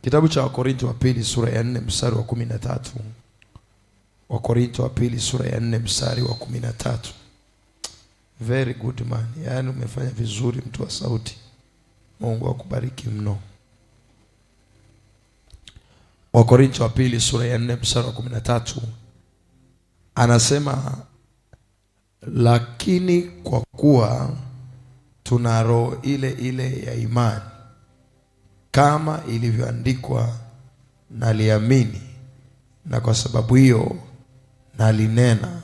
Kitabu cha Wakorintho wa pili sura ya 4 mstari wa 13. Wakorintho wa pili sura ya 4 mstari wa 13. Very good man. Yaani umefanya vizuri mtu wa sauti. Mungu akubariki mno. Wakorintho wa pili sura ya 4 mstari wa 13. Anasema, lakini kwa kuwa tuna roho ile ile ya imani, kama ilivyoandikwa, naliamini na kwa sababu hiyo nalinena.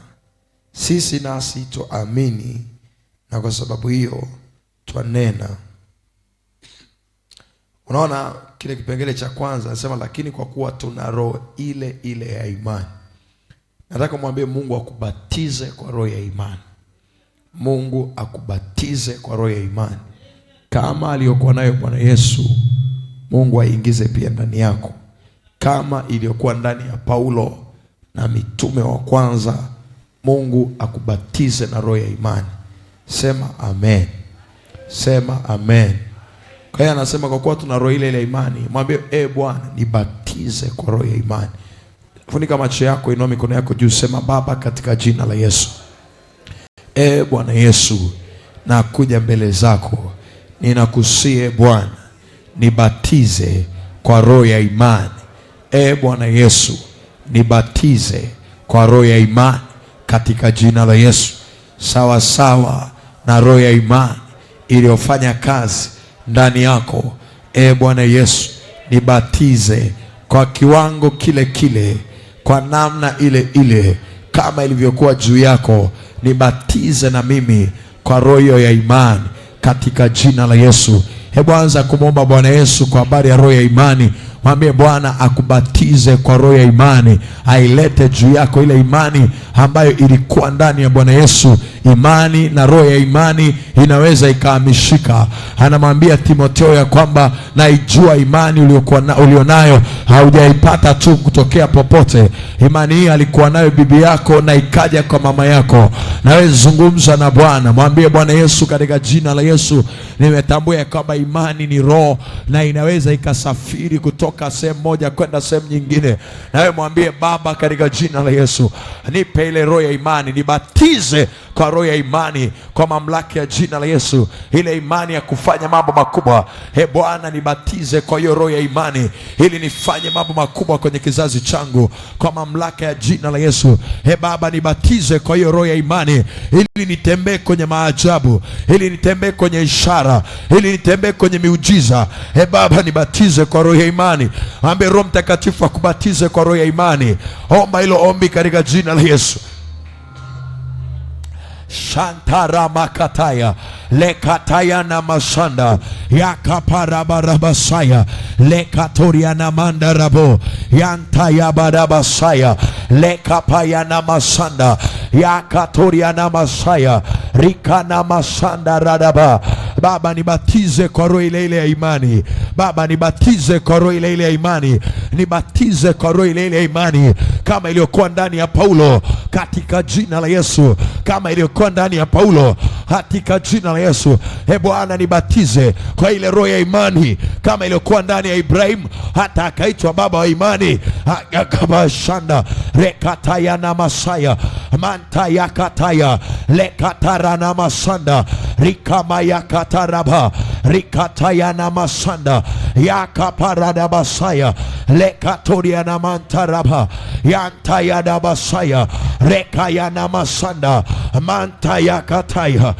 Sisi nasi tuamini na kwa sababu hiyo twanena. Unaona kile kipengele cha kwanza anasema, lakini kwa kuwa tuna roho ile ile ya imani. Nataka mwambie Mungu akubatize kwa roho ya imani. Mungu akubatize kwa roho ya imani. Kama aliyokuwa nayo Bwana Yesu, Mungu aingize pia ndani yako. Kama iliyokuwa ndani ya Paulo na mitume wa kwanza, Mungu akubatize na roho ya imani. Sema amen. Sema amen. Kwa hiyo anasema kwa kuwa tuna roho ile ile ya imani, mwambie Bwana nibatize kwa roho ya imani. Funika macho yako, inua mikono yako juu, sema Baba, katika jina la Yesu. Bwana Yesu, nakuja mbele zako. Ninakusihi Bwana, nibatize kwa roho ya imani. Bwana Yesu, nibatize kwa roho ya imani katika jina la Yesu. Sawa sawa na roho ya imani iliyofanya kazi ndani yako. Bwana Yesu, nibatize kwa kiwango kile kile, kwa namna ile ile kama ilivyokuwa juu yako. Nibatize na mimi kwa roho ya imani katika jina la Yesu. Hebu anza kumwomba Bwana Yesu kwa habari ya roho ya imani. Mwambie Bwana akubatize kwa roho ya imani, ailete juu yako ile imani ambayo ilikuwa ndani ya Bwana Yesu. Imani na roho ya imani inaweza ikahamishika. Anamwambia Timotheo ya kwamba naijua imani ulionayo, haujaipata tu kutokea popote. Imani hii alikuwa nayo bibi yako na ikaja kwa mama yako. Nawe zungumza na Bwana, mwambie Bwana Yesu, katika jina la Yesu nimetambua ya kwamba imani ni roho na inaweza ikasafiri kutoka sehemu moja kwenda sehemu nyingine. Nawe mwambie Baba, katika jina la Yesu nipe ile roho ya imani, nibatize kwa roho ya imani kwa mamlaka ya jina la Yesu, ile imani ya kufanya mambo makubwa. Bwana nibatize kwa hiyo roho ya imani ili nifanye mambo makubwa kwenye kizazi changu kwa mamlaka ya jina la Yesu. Baba, nibatize kwa hiyo roho ya imani ili nitembee kwenye maajabu, ili nitembee kwenye ishara, ili nitembee kwenye miujiza. Baba, nibatize kwa roho ya imani. Ambe Roho Mtakatifu akubatize kwa roho ya imani. Omba hilo ombi katika jina la Yesu. Shantara makataya lekataya na masanda yakaparabarabasaya lekatoria na mandarabo yantaya barabasaya lekapaya na masanda yakatoria na masaya rika na masanda radaba. Baba, nibatize kwa roho ile ile ya imani. Baba, nibatize kwa roho ile ile ya imani. Nibatize kwa roho ile ile ya imani kama iliyokuwa ndani ya Paulo katika jina la Yesu. Kama iliyokuwa ndani ya Paulo katika jina la Yesu. Bwana, nibatize kwa ile roho ya imani kama iliyokuwa ndani ya Ibrahim hata akaitwa baba wa imani. Akabashanda rekataya na masaya mantaya kataya lekatara na masanda rikama yakataraba rikataya na masanda yakaparada basaya lekatoria na mantaraba yantaya da basaya rekaya na masanda mantaya kataya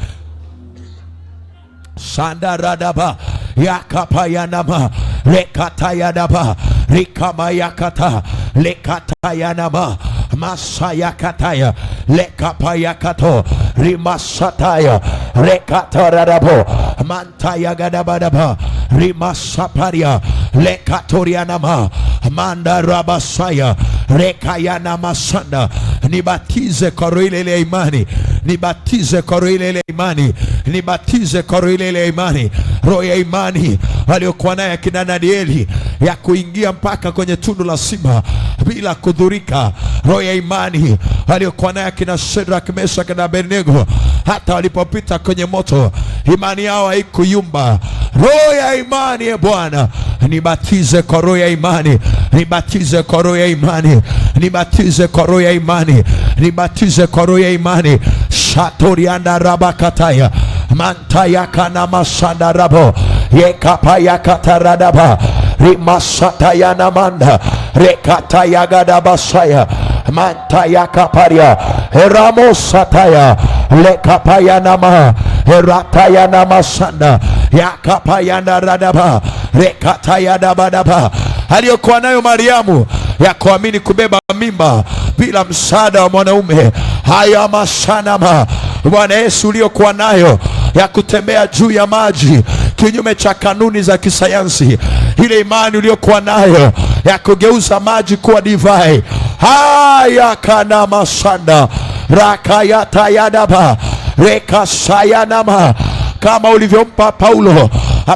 sanda radaba yakapaya nama lekataya daba rikama yakata lekataya nama masaya kataya lekapaya kato rimasataya rekatarabo mantaya gadabadaba rimasaparia lekatoria nama mandarabasaya rekaya nama sanda. Nibatize kwa roho ile ile ya imani. Nibatize kwa roho ile ile ya imani. Nibatize kwa roho ile ile ya imani. Roho ya imani aliyokuwa naye akina Danieli ya kuingia mpaka kwenye tundu la simba bila kudhurika. Roho ya imani aliyokuwa naye akina Shadrach, Meshach na Abednego hata walipopita kwenye moto imani yao haikuyumba. roho ya imani. E Bwana, nibatize kwa roho ya imani, nibatize kwa roho ya imani, nibatize kwa roho ya imani, nibatize kwa roho ya imani. Shatorianda rabakataya mantaya kana masanda rabo yekapaya kataradaba rimasataya namanda rekataya gadabasaya mantaya kaparia eramosataya lekapaya nama erataya namasanda yakapaya naradaba rekataya dabadaba. Aliyokuwa nayo Mariamu ya kuamini kubeba mimba bila msaada wa mwanaume, haya masanama Bwana Yesu uliyokuwa nayo ya kutembea juu ya maji kinyume cha kanuni za kisayansi, ile imani uliyokuwa nayo ya kugeuza maji kuwa divai, haya kana masanda rakayata yadaba rekasayanama, kama ulivyompa Paulo.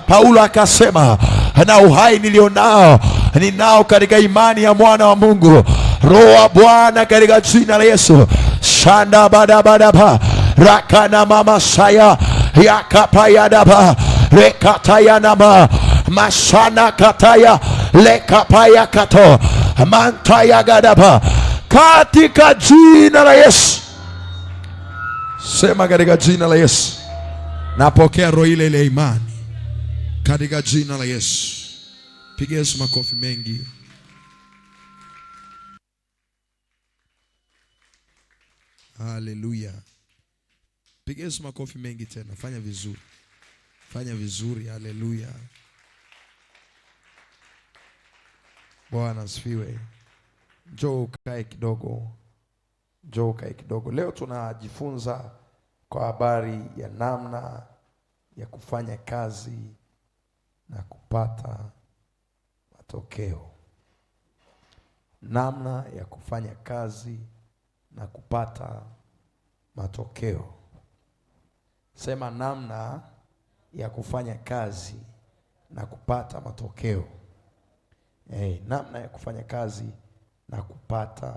Paulo akasema, na uhai nilionao ninao katika imani ya mwana wa Mungu. Roho wa Bwana katika jina la Yesu. Shanda badabadaba rakana mama saya yakapayadaba rekatayanama masana kataya lekapaya kato mantaya gadaba, katika jina la Yesu. Sema katika jina la Yesu, napokea roho ile ile imani katika jina la Yesu. Piga Yesu makofi mengi. Haleluya. Piga Yesu makofi mengi tena. Fanya vizuri. Fanya vizuri. Haleluya. Bwana asifiwe. Njoo ukae kidogo. Njoo ukae kidogo. Leo tunajifunza kwa habari ya namna ya kufanya kazi na kupata matokeo. Namna ya kufanya kazi na kupata matokeo. Sema namna ya kufanya kazi na kupata matokeo. Namna ya kufanya kazi na kupata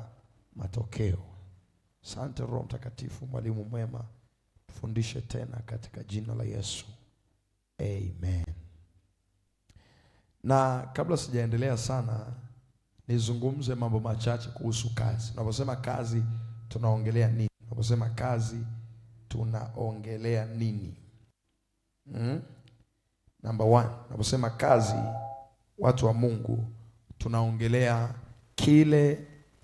matokeo. Asante Roho Mtakatifu, mwalimu mwema, tufundishe tena katika jina la Yesu. Amen. Na kabla sijaendelea sana, nizungumze mambo machache kuhusu kazi. Tunaposema kazi tunaongelea nini? Tunaposema kazi tunaongelea nini? Number one, tunaposema kazi, watu wa Mungu, tunaongelea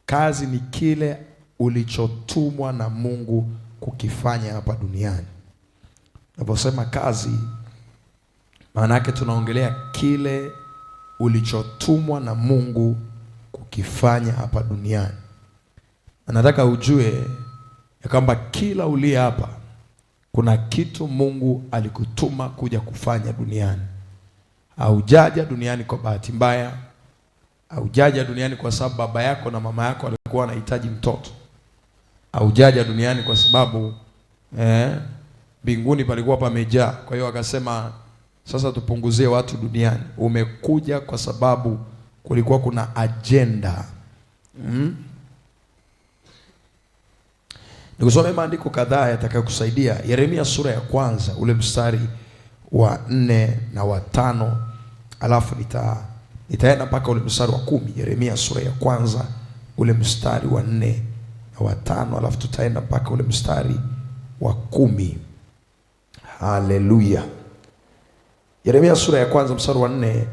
kazi ni kile ulichotumwa na Mungu kukifanya hapa duniani. Tunaposema kazi, maana yake tunaongelea kile ulichotumwa na Mungu kukifanya hapa duniani. Na nataka ujue ya kwamba kila uliye hapa kuna kitu Mungu alikutuma kuja kufanya duniani. Haujaja duniani kwa bahati mbaya. Haujaja duniani kwa sababu baba yako na mama yako walikuwa wanahitaji mtoto. Haujaja duniani kwa sababu mbinguni palikuwa pamejaa, kwa hiyo akasema sasa tupunguzie watu duniani. Umekuja kwa sababu kulikuwa kuna agenda. Nikusome maandiko kadhaa yatakayokusaidia. Yeremia sura ya 1 ule mstari wa 4 na wa 5, alafu nitaenda mpaka ule mstari wa 10. Yeremia sura ya 1 ule mstari wa 4 na wa 5, alafu tutaenda mpaka ule mstari wa 10. Haleluya. Yeremia sura ya 1 mstari wa 4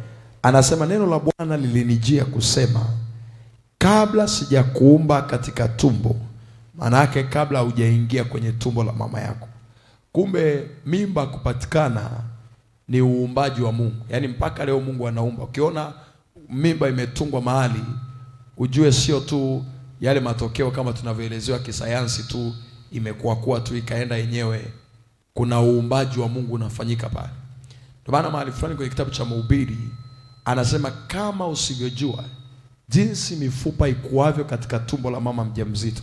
anasema, neno la Bwana lilinijia kusema, kabla sijakuumba katika tumbo. Maana yake kabla hujaingia kwenye tumbo la mama yako. Kumbe mimba kupatikana ni uumbaji wa Mungu. Yaani mpaka leo Mungu anaumba. Ukiona mimba imetungwa mahali, ujue sio tu yale matokeo kama tunavyoelezewa kisayansi tu, imekuwa tu ikaenda yenyewe. Kuna uumbaji wa Mungu unafanyika pale. Ndio maana mahali fulani kwenye kitabu cha Mhubiri anasema, kama usivyojua jinsi mifupa ikuavyo katika tumbo la mama mjamzito,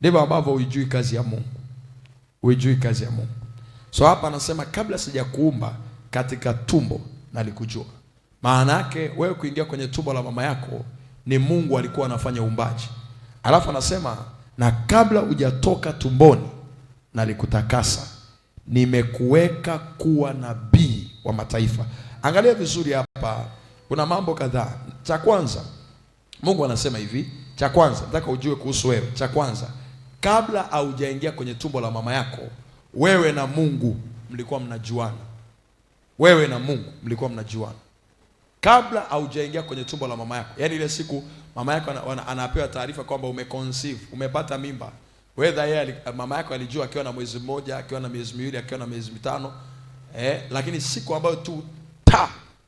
ndivyo ambavyo hujui kazi ya Mungu. Hujui kazi ya Mungu. So hapa anasema kabla sijakuumba katika tumbo nalikujua. Maana yake wewe kuingia kwenye tumbo la mama yako ni Mungu alikuwa anafanya uumbaji. Alafu anasema na kabla hujatoka tumboni nalikutakasa. Nimekuweka kuwa nabii wa mataifa. Angalia vizuri hapa, kuna mambo kadhaa. Cha kwanza, Mungu anasema hivi, cha kwanza nataka ujue kuhusu wewe. Cha kwanza, kabla haujaingia kwenye tumbo la mama yako, wewe na Mungu mlikuwa mnajuana. Wewe na Mungu mlikuwa mnajuana kabla haujaingia kwenye tumbo la mama yako. Yaani ile siku mama yako anapewa taarifa kwamba umeconceive, umepata mimba. Whether yeye mama yako alijua akiwa na mwezi mmoja, akiwa na miezi miwili, akiwa na miezi mitano, lakini siku ambayo tu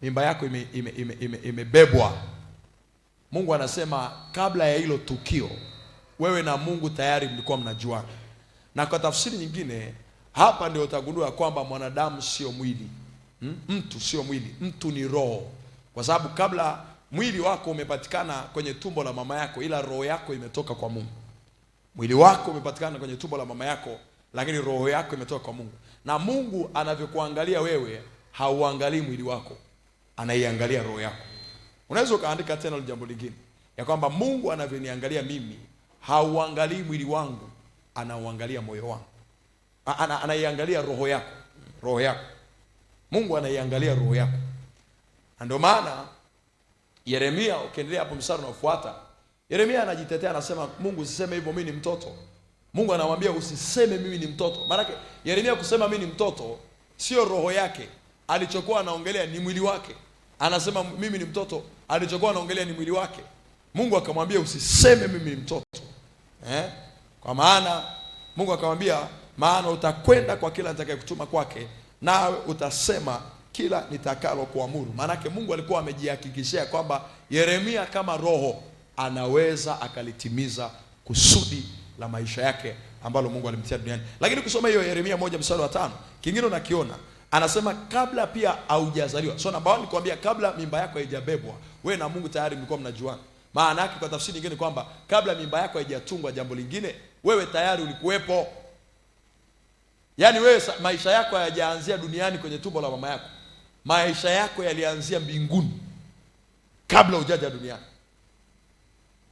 mimba yako imebebwa, Mungu anasema kabla ya hilo tukio, wewe na Mungu tayari mlikuwa mnajuana. Na kwa tafsiri nyingine, hapa ndio utagundua kwamba mwanadamu sio mwili. Mtu sio mwili, mtu ni roho. Kwa sababu kabla mwili wako umepatikana kwenye tumbo la mama yako, ila roho yako imetoka kwa Mungu. Mwili wako umepatikana kwenye tumbo la mama yako, lakini roho yako imetoka kwa Mungu. Na Mungu anavyokuangalia wewe, hauangalii mwili wako, anaiangalia roho yako. Unaweza ukaandika tena jambo lingine, ya kwamba Mungu anavyoniangalia mimi, hauangalii mwili wangu, anauangalia moyo wangu. Anaiangalia roho yako, roho yako. Mungu anaiangalia roho yako. Ndio maana Yeremia, ukiendelea hapo mstari unaofuata, Yeremia anajitetea, anasema Mungu usiseme hivyo, mimi ni mtoto. Mungu anamwambia usiseme mimi ni mtoto. Maana yake Yeremia kusema mimi ni mtoto sio roho yake, alichokuwa anaongelea ni mwili wake. Anasema mimi ni mtoto, alichokuwa anaongelea ni mwili wake. Mungu akamwambia usiseme mimi ni mtoto. Kwa maana Mungu akamwambia, maana utakwenda kwa kila nitakayekutuma kwake, nawe utasema kila nitakalo kuamuru. Maana yake Mungu alikuwa amejihakikishia kwamba Yeremia kama roho anaweza akalitimiza kusudi la maisha yake ambalo Mungu alimtia duniani. Lakini kusoma hiyo Yeremia 1:5, kingine unakiona, anasema kabla pia haujazaliwa. So namba 1 nikwambia, kabla mimba yako haijabebwa, wewe na Mungu tayari mlikuwa mnajuana. Maana yake kwa tafsiri nyingine kwamba kabla mimba yako haijatungwa jambo lingine, wewe tayari ulikuwepo. Yaani wewe maisha yako hayajaanzia duniani kwenye tumbo la mama yako. Maisha yako yalianzia mbinguni kabla hujaja duniani.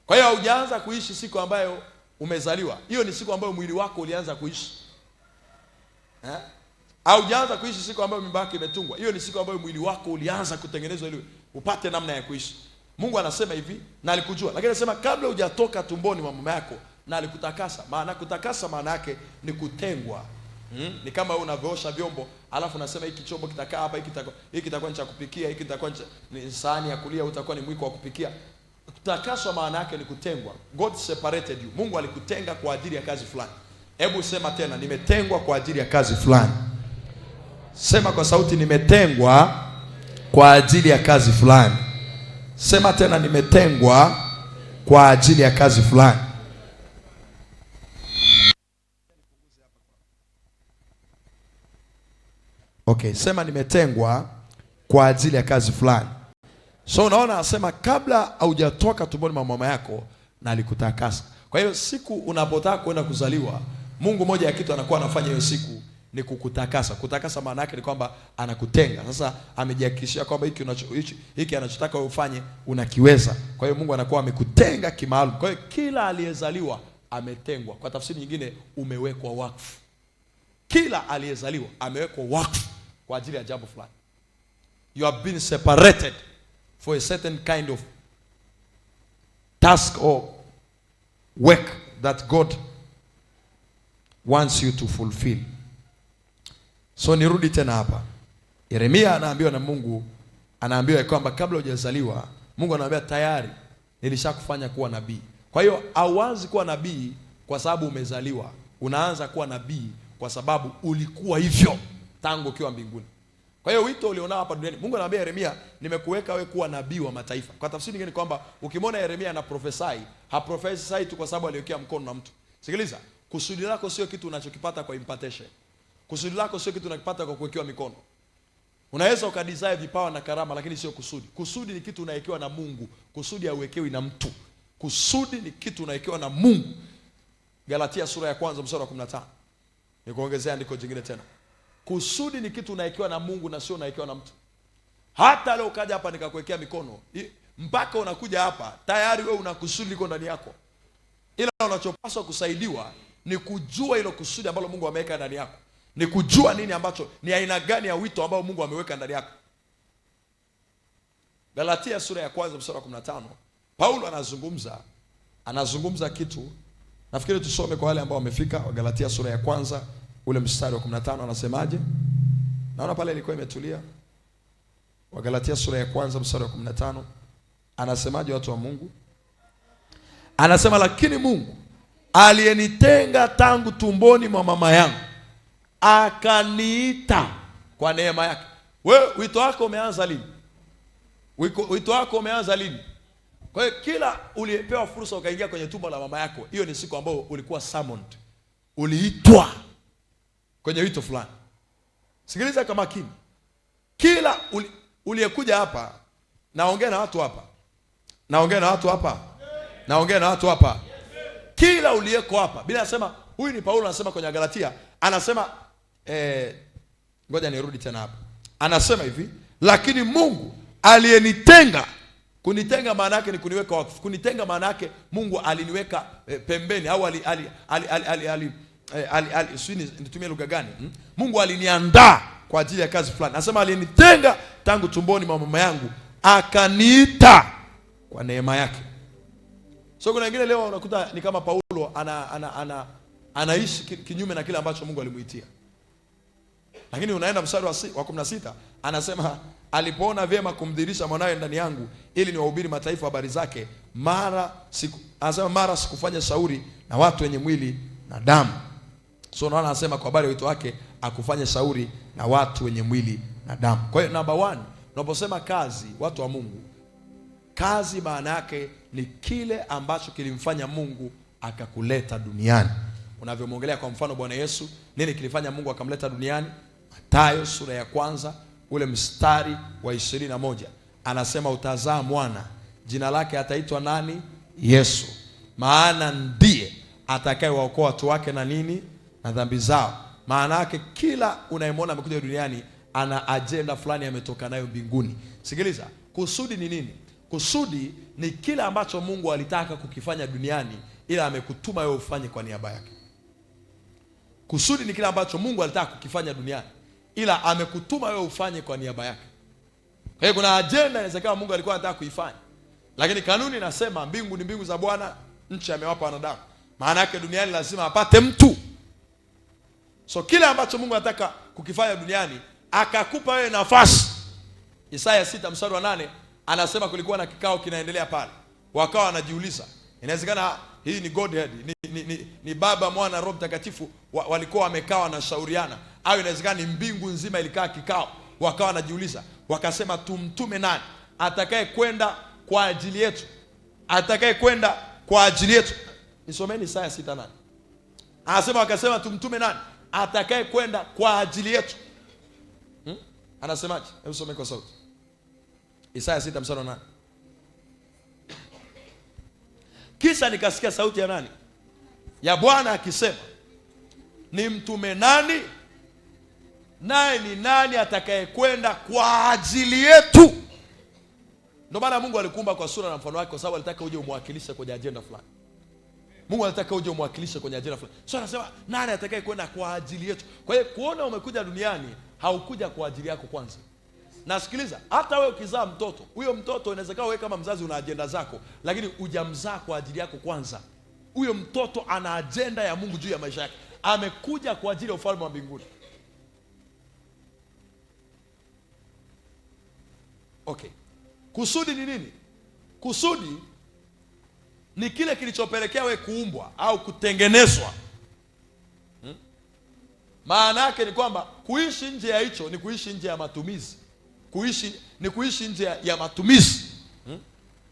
Kwa hiyo hujaanza kuishi siku ambayo umezaliwa. Hiyo ni siku ambayo mwili wako ulianza kuishi. Hujaanza kuishi siku ambayo mimba yako imetungwa. Hiyo ni siku ambayo mwili wako ulianza kutengenezwa ili upate namna ya kuishi. Mungu anasema hivi, na alikujua. Lakini anasema kabla hujatoka tumboni mwa mama yako, na alikutakasa. Maana kutakasa maana yake ni kutengwa. Ni kama wewe unavyoosha vyombo, alafu unasema hiki chombo kitakaa hapa, hiki kitakuwa ni cha kupikia, hiki kitakuwa ni sahani ya kulia, utakuwa ni mwiko wa kupikia. Kutakaswa maana yake ni kutengwa. God separated you. Mungu alikutenga kwa ajili ya kazi fulani. Hebu sema tena, nimetengwa kwa ajili ya kazi fulani. Sema kwa sauti, nimetengwa kwa ajili ya kazi fulani. Sema tena, nimetengwa kwa ajili ya kazi fulani. Okay, sema nimetengwa kwa ajili ya kazi fulani. So unaona, anasema kabla haujatoka tumboni mwa mama yako, na alikutakasa. Kwa hiyo siku unapotaka kwenda kuzaliwa, Mungu moja ya kitu anakuwa anafanya hiyo siku ni kukutakasa. Kutakasa maana yake ni kwamba anakutenga. Sasa amejihakikishia kwamba hiki anachotaka wewe ufanye unakiweza. Kwa hiyo Mungu anakuwa amekutenga kimaalum. Kwa hiyo kila aliyezaliwa ametengwa. Kwa tafsiri nyingine, umewekwa wakfu. Kila aliyezaliwa amewekwa wakfu kwa ajili ya jambo fulani. You have been separated for a certain kind of task or work that God wants you to fulfill. So nirudi tena hapa. Yeremia anaambiwa na Mungu, anaambiwa kwamba kabla hujazaliwa, Mungu anamwambia tayari nilishakufanya kuwa nabii. Kwa hiyo hauanzi kuwa nabii kwa sababu umezaliwa. Unaanza kuwa nabii kwa sababu ulikuwa hivyo tangu ukiwa mbinguni. Kwa hiyo wito ulionao hapa duniani, Mungu anamwambia Yeremia, nimekuweka wewe kuwa nabii wa mataifa. Kwa tafsiri nyingine kwamba ukimwona Yeremia ana prophesy, haprofesai tu kwa sababu aliwekea mkono na mtu. Sikiliza, kusudi lako sio kitu unachokipata kwa impartation. Kusudi lako sio kitu unakipata kwa kuwekewa mikono. Unaweza ukadesire vipawa na karama, lakini sio kusudi. Kusudi ni kitu unawekewa na Mungu. Kusudi hauwekewi na mtu. Kusudi ni kitu unawekewa na Mungu. Galatia sura ya 1 mstari wa 15. Nikuongezea andiko jingine tena. Kusudi ni kitu unawekewa na Mungu na sio unawekewa na mtu. Hata leo ukaja hapa nikakuwekea mikono, mpaka unakuja hapa tayari wewe una kusudi liko ndani yako. Ila unachopaswa kusaidiwa ni kujua hilo kusudi ambalo Mungu ameweka ndani yako. ni kujua nini ambacho, ni aina gani ya wito ambao Mungu ameweka ndani yako. Galatia sura ya kwanza mstari wa 15, Paulo anazungumza kitu. Nafikiri tusome kwa wale ambao wamefika. Galatia sura ya kwanza ule mstari wa 15 anasemaje? Naona pale ilikuwa imetulia. Galatia sura ya kwanza mstari wa 15 anasemaje, watu wa Mungu? Anasema, lakini Mungu aliyenitenga tangu tumboni mwa mama yangu akaniita kwa neema yake. Wewe wito wako umeanza lini? Wito wako umeanza lini? Kwa hiyo kila uliyepewa fursa ukaingia kwenye tumbo la mama yako, hiyo ni siku ambayo ulikuwa summoned. Uliitwa kwenye wito fulani. Sikiliza kama makini. Kila uliyekuja hapa, naongea na watu hapa. Kila uliyeko hapa, bila nasema huyu ni Paulo anasema kwenye Galatia, anasema ngoja nirudi tena hapa. Anasema hivi, lakini Mungu aliyenitenga. Kunitenga maana yake ni kuniweka wakfu. Kunitenga maana yake Mungu aliniweka pembeni, au nitumie lugha gani? Mungu aliniandaa kwa ajili ya kazi fulani. Anasema alinitenga tangu tumboni mwa mama yangu akaniita kwa neema yake. So kuna wengine leo unakuta ni kama Paulo anaishi kinyume na kile ambacho Mungu alimuitia. Lakini unaenda mstari wa 16 anasema, alipoona vyema kumdhihirisha mwanawe ndani yangu ili niwahubiri mataifa habari zake, mara sikufanya shauri na watu wenye mwili na damu. So unaona anasema kwa habari ya wito wake akufanya shauri na watu wenye mwili na damu. Kwa hiyo number 1, unaposema kazi, watu wa Mungu, kazi maana yake ni kile ambacho kilimfanya Mungu akakuleta duniani. Unavyomwongelea kwa mfano Bwana Yesu, nini kilifanya Mungu akamleta duniani? Mathayo sura ya kwanza ule mstari wa 21 anasema, utazaa mwana, jina lake ataitwa nani? Yesu, maana ndiye atakayewaokoa watu wake na nini? Na dhambi zao. Maana yake kila unayemwona amekuja duniani ana agenda fulani ametoka nayo mbinguni. Sikiliza, kusudi ni nini? Kusudi ni kila ambacho Mungu alitaka kukifanya duniani, ila amekutuma wewe ufanye kwa niaba yake. Kusudi ni kila ambacho Mungu alitaka kukifanya duniani, ila amekutuma wewe ufanye kwa niaba yake. Kwa hiyo kuna agenda inawezekana Mungu alikuwa anataka kuifanya, lakini kanuni inasema mbingu ni mbingu za Bwana, nchi amewapa wanadamu. Maana yake duniani lazima apate mtu. So kile ambacho Mungu anataka kukifanya duniani akakupa wewe nafasi. Isaya 6 mstari wa 8 anasema kulikuwa na kikao kinaendelea pale. Wakawa wanajiuliza, inawezekana hii ni Godhead, ni Baba, Mwana, Roho Mtakatifu walikuwa wamekaa wanashauriana, au inawezekana ni mbingu nzima ilikaa kikao. Wakawa wanajiuliza, wakasema tumtume nani atakaye kwenda kwa ajili yetu? Atakaye kwenda kwa ajili yetu. Nisomeni Isaya 6:8. Anasema wakasema tumtume nani atakaye kwenda kwa ajili yetu. Anasemaje? Hebu some kwa sauti. Isaya 6 mstari wa 8. Kisha nikasikia sauti ya nani? Ya Bwana akisema, ni mtume nani? Naye ni nani atakaye kwenda kwa ajili yetu? Ndio maana Mungu alikuumba kwa sura na mfano wake, kwa sababu alitaka uje umwakilishe kwenye agenda fulani. Mungu alitaka uje umwakilishe kwenye agenda fulani. So anasema nani atakaye kwenda kwa ajili yetu? Kwa hiyo kuona umekuja duniani, haukuja kwa ajili yako kwanza. Na sikiliza, hata wewe ukizaa mtoto, huyo mtoto inawezekana wewe kama mzazi una agenda zako, lakini hujamzaa kwa ajili yako kwanza. Huyo mtoto ana agenda ya Mungu juu ya maisha yake. Amekuja kwa ajili ya ufalme wa mbinguni. Okay. Kusudi ni nini? Kusudi ni kile kilichopelekea wewe kuumbwa au kutengenezwa. Maana yake ni kwamba kuishi nje ya hicho ni kuishi nje ya matumizi. Kuishi nje ya matumizi.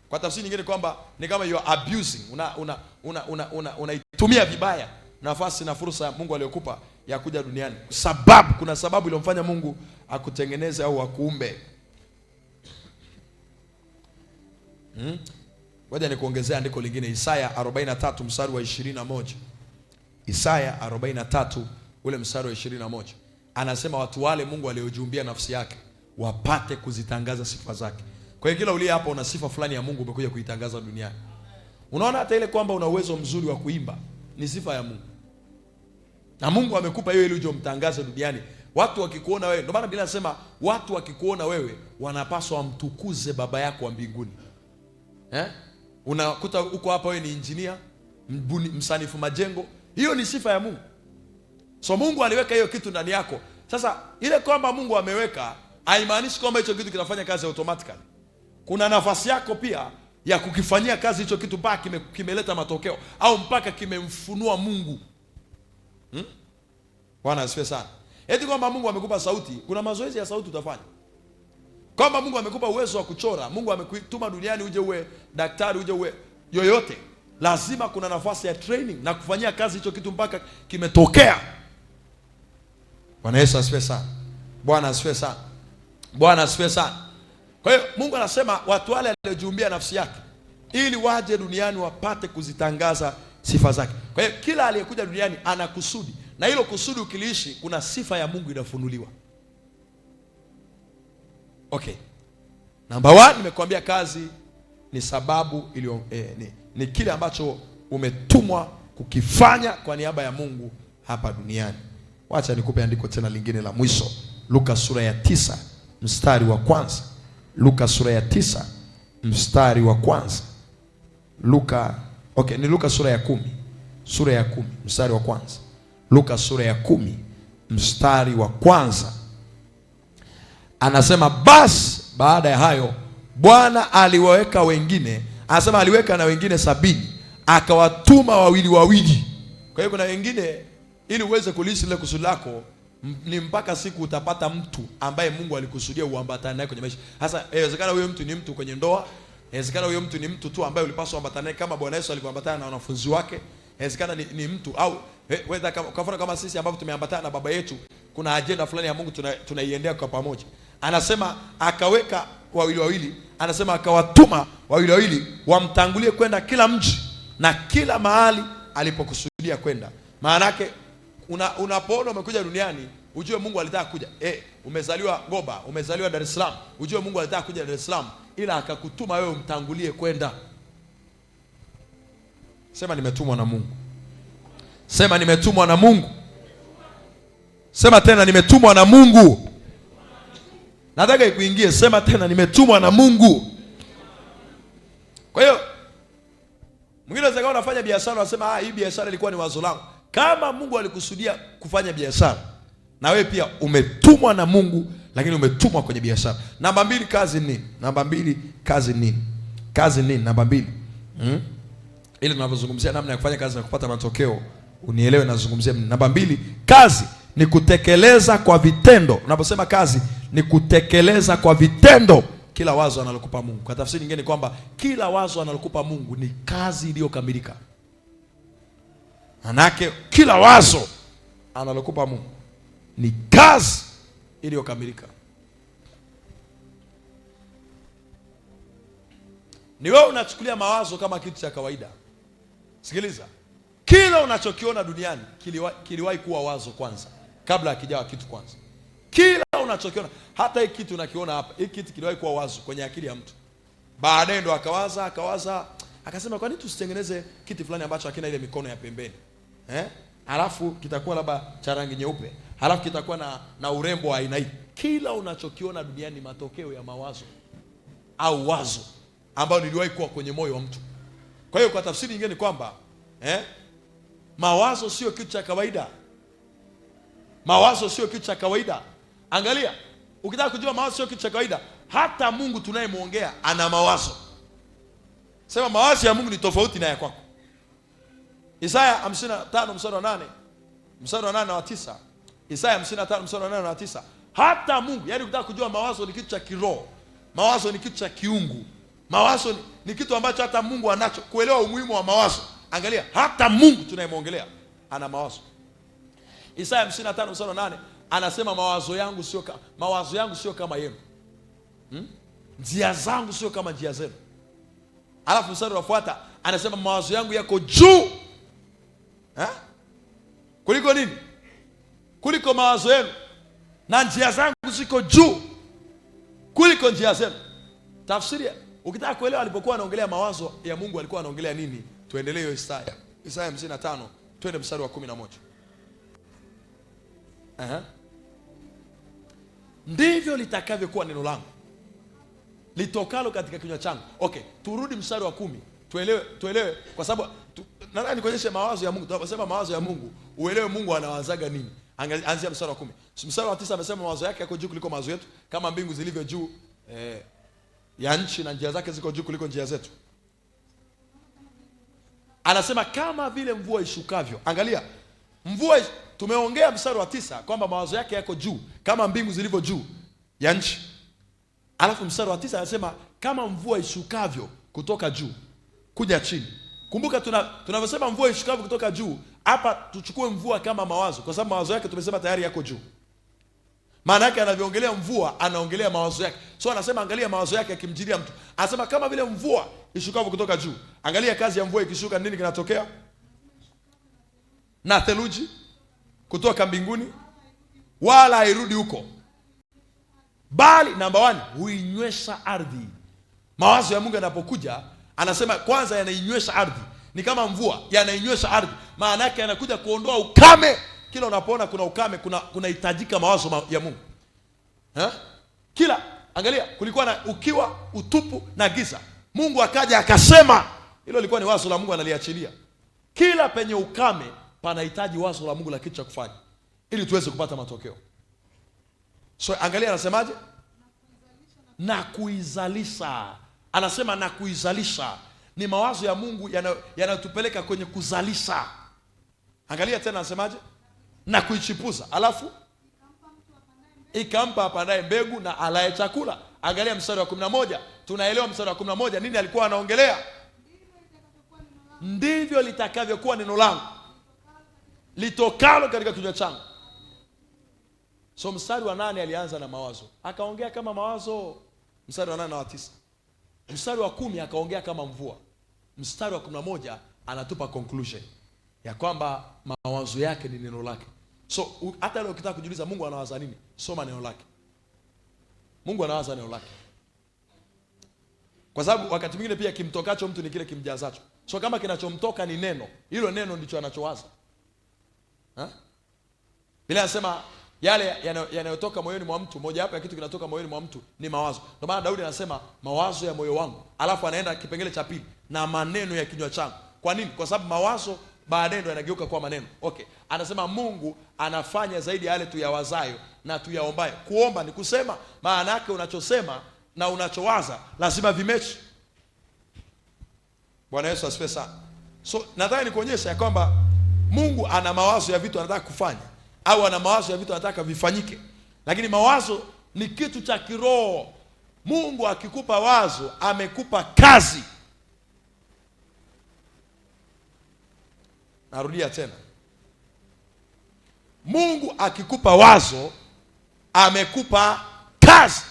Kwa tafsiri nyingine kwamba ni kama you are abusing, unaitumia vibaya nafasi na fursa ya Mungu aliyokupa ya kuja duniani. Sababu kuna sababu iliyomfanya Mungu akutengeneze au akuumbe. Ngoja nikuongezea andiko lingine, Isaya 43 mstari wa 21. Isaya 43 ule mstari wa 21. Anasema watu wale Mungu aliojiumbia nafsi yake wapate kuzitangaza sifa zake. Kwa hiyo kila uliye hapa una sifa fulani ya Mungu umekuja kuitangaza duniani. Unaona hata ile kwamba una uwezo mzuri wa kuimba ni sifa ya Mungu. Na Mungu amekupa hiyo ili uje umtangaze duniani. Watu wakikuona wewe, ndio maana Biblia inasema watu wakikuona wewe wanapaswa wamtukuze baba yako wa mbinguni. Unakuta uko hapa wewe ni engineer, msanifu majengo. Hiyo ni sifa ya Mungu. So Mungu aliweka hiyo kitu ndani yako. Sasa ile kwamba Mungu ameweka haimaanishi kwamba hicho kitu kinafanya kazi automatically. Kuna nafasi yako pia ya kukifanyia kazi hicho kitu mpaka kimeleta matokeo au mpaka kimemfunua Mungu. Bwana asifiwe sana. Eti kwamba Mungu amekupa sauti, kuna mazoezi ya sauti utafanya. Kwamba Mungu amekupa uwezo wa kuchora, Mungu amekutuma duniani uje uwe daktari, uje uwe yoyote, lazima kuna nafasi ya training na kufanyia kazi hicho kitu mpaka kimetokea. Bwana Yesu asifiwe sana. Bwana asifiwe sana. Bwana asifiwe sana. Kwa hiyo Mungu anasema watu wale waliojiumbia nafsi yake ili waje duniani wapate kuzitangaza sifa zake. Kwa hiyo kila aliyekuja duniani ana kusudi, na hilo kusudi ukiliishi kuna sifa ya Mungu inafunuliwa. Okay. Number 1 nimekuambia kazi ni sababu ni kile ambacho umetumwa kukifanya kwa niaba ya Mungu hapa duniani. Wacha nikupe andiko tena lingine la mwisho. Luka sura ya 9 mstari wa kwanza. Luka sura ya 9 mstari wa kwanza. Ni Luka sura ya 10. Sura ya 10 mstari wa kwanza. Luka sura ya 10 mstari wa kwanza. Anasema basi baada ya hayo Bwana aliwaweka wengine, anasema aliweka na wengine 70, akawatuma wawili wawili. Kwa hiyo kuna wengine ili uweze kulishi ile kusudi lako ni mpaka siku utapata mtu ambaye Mungu alikusudia uambatane naye kwenye maisha. Sasa inawezekana huyo mtu ni mtu kwenye ndoa, inawezekana huyo mtu ni mtu tu ambaye ulipaswa uambatane naye kama Bwana Yesu alivyoambatana na wanafunzi wake. Inawezekana ni mtu au wewe kama sisi ambao tumeambatana na baba yetu, kuna agenda fulani ya Mungu tunaiendea kwa pamoja. Anasema akaweka wawili wawili, anasema akawatuma wawili wawili wamtangulie kwenda kila mji na kila mahali alipokusudia kwenda. Maana yake unapoona umekuja duniani ujue Mungu alitaka kuja. Umezaliwa Goba, umezaliwa Dar es Salaam, ujue Mungu alitaka kuja Dar es Salaam ila akakutuma wewe umtangulie kwenda. Sema nimetumwa na Mungu. Sema nimetumwa na Mungu. Sema tena nimetumwa na Mungu. Nataka ikuingie, sema tena nimetumwa na Mungu. Kwa hiyo mwingine anaweza unafanya biashara unasema hii biashara ilikuwa ni wazo langu. Kama Mungu alikusudia kufanya biashara, na wewe pia umetumwa na Mungu, lakini umetumwa kwenye biashara. Namba 2 kazi nini? Namba 2 kazi nini? Kazi nini? Namba 2. Ili tunapozungumzia namna ya kufanya kazi na kupata matokeo, unielewe nazungumzia nini. Namba 2, kazi ni kutekeleza kwa vitendo. Unaposema kazi ni kutekeleza kwa vitendo kila wazo analokupa Mungu. Kwa tafsiri nyingine ni kwamba kila wazo analokupa Mungu ni kazi iliyokamilika. Manake kila wazo analokupa Mungu ni kazi iliyokamilika. Ni wewe unachukulia mawazo kama kitu cha kawaida. Sikiliza. Kila unachokiona duniani kiliwahi kuwa wazo kwanza kabla hakijawa kitu kwanza. Kila unachokiona, hata hiki kitu unakiona hapa, hiki kitu kiliwahi kuwa wazo kwenye akili ya mtu. Baadaye ndo akawaza, akasema kwa nini tusitengeneze kiti fulani ambacho hakina ile mikono ya pembeni? Halafu kitakuwa labda cha rangi nyeupe. Halafu kitakuwa na urembo wa aina hii. Kila unachokiona duniani ni matokeo ya mawazo au wazo ambao liliwahi kuwa kwenye moyo wa mtu. Kwa hiyo kwa tafsiri nyingine ni kwamba mawazo sio kitu cha kawaida. Mawazo sio kitu cha kawaida. Angalia, ukitaka kujua mawazo sio kitu cha kawaida, hata Mungu tunayemuongea ana mawazo. Sema mawazo ya Mungu ni tofauti na ya kwako. Isaya 55 mstari wa 8, mstari wa 8 na 9. Isaya 55 mstari wa 8 na 9. Hata Mungu, yani ukitaka kujua mawazo ni kitu cha kiroho, mawazo ni kitu cha kiungu, mawazo ni kitu ambacho hata Mungu anacho. Kuelewa umuhimu wa mawazo, angalia, hata Mungu tunayemuongelea ana mawazo. Isaya 55 mstari wa 8 anasema mawazo yangu sio kama yenu. Njia zangu sio kama njia zenu. Alafu mstari unafuata anasema mawazo yangu yako juu. Kuliko nini? Kuliko mawazo yenu. Na njia zangu ziko juu kuliko njia zenu. Tafsiri, ukitaka kuelewa alipokuwa anaongelea mawazo ya Mungu alikuwa anaongelea nini? Tuendelee hiyo Isaya 55, twende mstari wa 11. Ndivyo litakavyokuwa neno langu litokalo katika kinywa changu. Okay, turudi mstari wa 10. Tuelewe kwa sababu nataka nikuonyeshe mawazo ya Mungu. Tunaposema mawazo ya Mungu, uelewe Mungu anawazaga nini. Anzia mstari wa 10. Mstari wa 9 amesema mawazo yake yako juu kuliko mawazo yetu, kama mbingu zilivyo juu ya nchi, na njia zake ziko juu kuliko njia zetu. Anasema kama vile mvua ishukavyo. Angalia, mvua, tumeongea mstari wa 9 kwamba mawazo yake yako juu kama mbingu zilivyo juu ya nchi. Alafu mstari wa 9 anasema kama mvua ishukavyo kutoka juu kuja chini. Kumbuka tunavyosema mvua ishukavyo kutoka juu, hapa tuchukue mvua kama mawazo, kwa sababu mawazo yake tumesema tayari yako juu. Maana yake anavyoongelea mvua anaongelea mawazo yake. So anasema angalia mawazo yake yakimjilia mtu. Anasema kama vile mvua ishukavyo kutoka juu. Angalia kazi ya mvua ikishuka, nini kinatokea? Na theluji kutoka mbinguni, wala hairudi huko, bali namba 1 huinywesha ardhi. Mawazo ya Mungu yanapokuja, anasema kwanza yanainywesha ardhi. Ni kama mvua, yanainywesha ardhi. Maana yake yanakuja kuondoa ukame. Kila unapoona kuna ukame, kuna hitajika mawazo ya Mungu. Angalia, kulikuwa na ukiwa, utupu na giza. Mungu akaja akasema, hilo lilikuwa ni wazo la Mungu analiachilia. Kila penye ukame panahitaji wazo la Mungu la kitu cha kufanya ili tuweze kupata matokeo. So angalia anasemaje? Na kuizalisha. Anasema na kuizalisha. Ni mawazo ya Mungu yanatupeleka kwenye kuzalisha. Angalia tena anasemaje? Na kuichipuza. Alafu ikampa apandaye mbegu na alaye chakula. Angalia mstari wa 11. Tunaelewa mstari wa 11 nini alikuwa anaongelea? Ndivyo litakavyokuwa neno langu litokalo katika kinywa changu. So mstari wa 8 alianza na mawazo, akaongea kama mawazo. Mstari wa 8 na wa 9. Mstari wa 10 akaongea kama mvua. Mstari wa 11 anatupa conclusion ya kwamba mawazo yake ni neno lake. So hata leo ukitaka kujiuliza Mungu anawaza nini, soma neno lake. Mungu anawaza neno lake, kwa sababu wakati mwingine pia kimtokacho mtu ni kile kimjazacho. So kama kinachomtoka ni neno, hilo neno ndicho anachowaza. Bila anasema yale yanayotoka moyoni mwa mtu, moja hapo ya kitu kinatoka moyoni mwa mtu ni mawazo. Ndio maana Daudi anasema mawazo ya moyo wangu, alafu anaenda kipengele cha pili, na maneno ya kinywa changu. Kwa nini? Kwa sababu mawazo baadaye ndio yanageuka kuwa maneno. Okay. Anasema Mungu anafanya zaidi ya yale tuyawazayo na tuyaombayo. Kuomba ni kusema, maana yake unachosema na unachowaza lazima vimechi. Bwana Yesu asifiwe sana. So nataka nikuonyesha ya kwamba Mungu ana mawazo ya vitu anataka kufanya, au ana mawazo ya vitu anataka vifanyike. Lakini mawazo ni kitu cha kiroho. Mungu akikupa wazo, amekupa kazi. Narudia tena. Mungu akikupa wazo, amekupa kazi.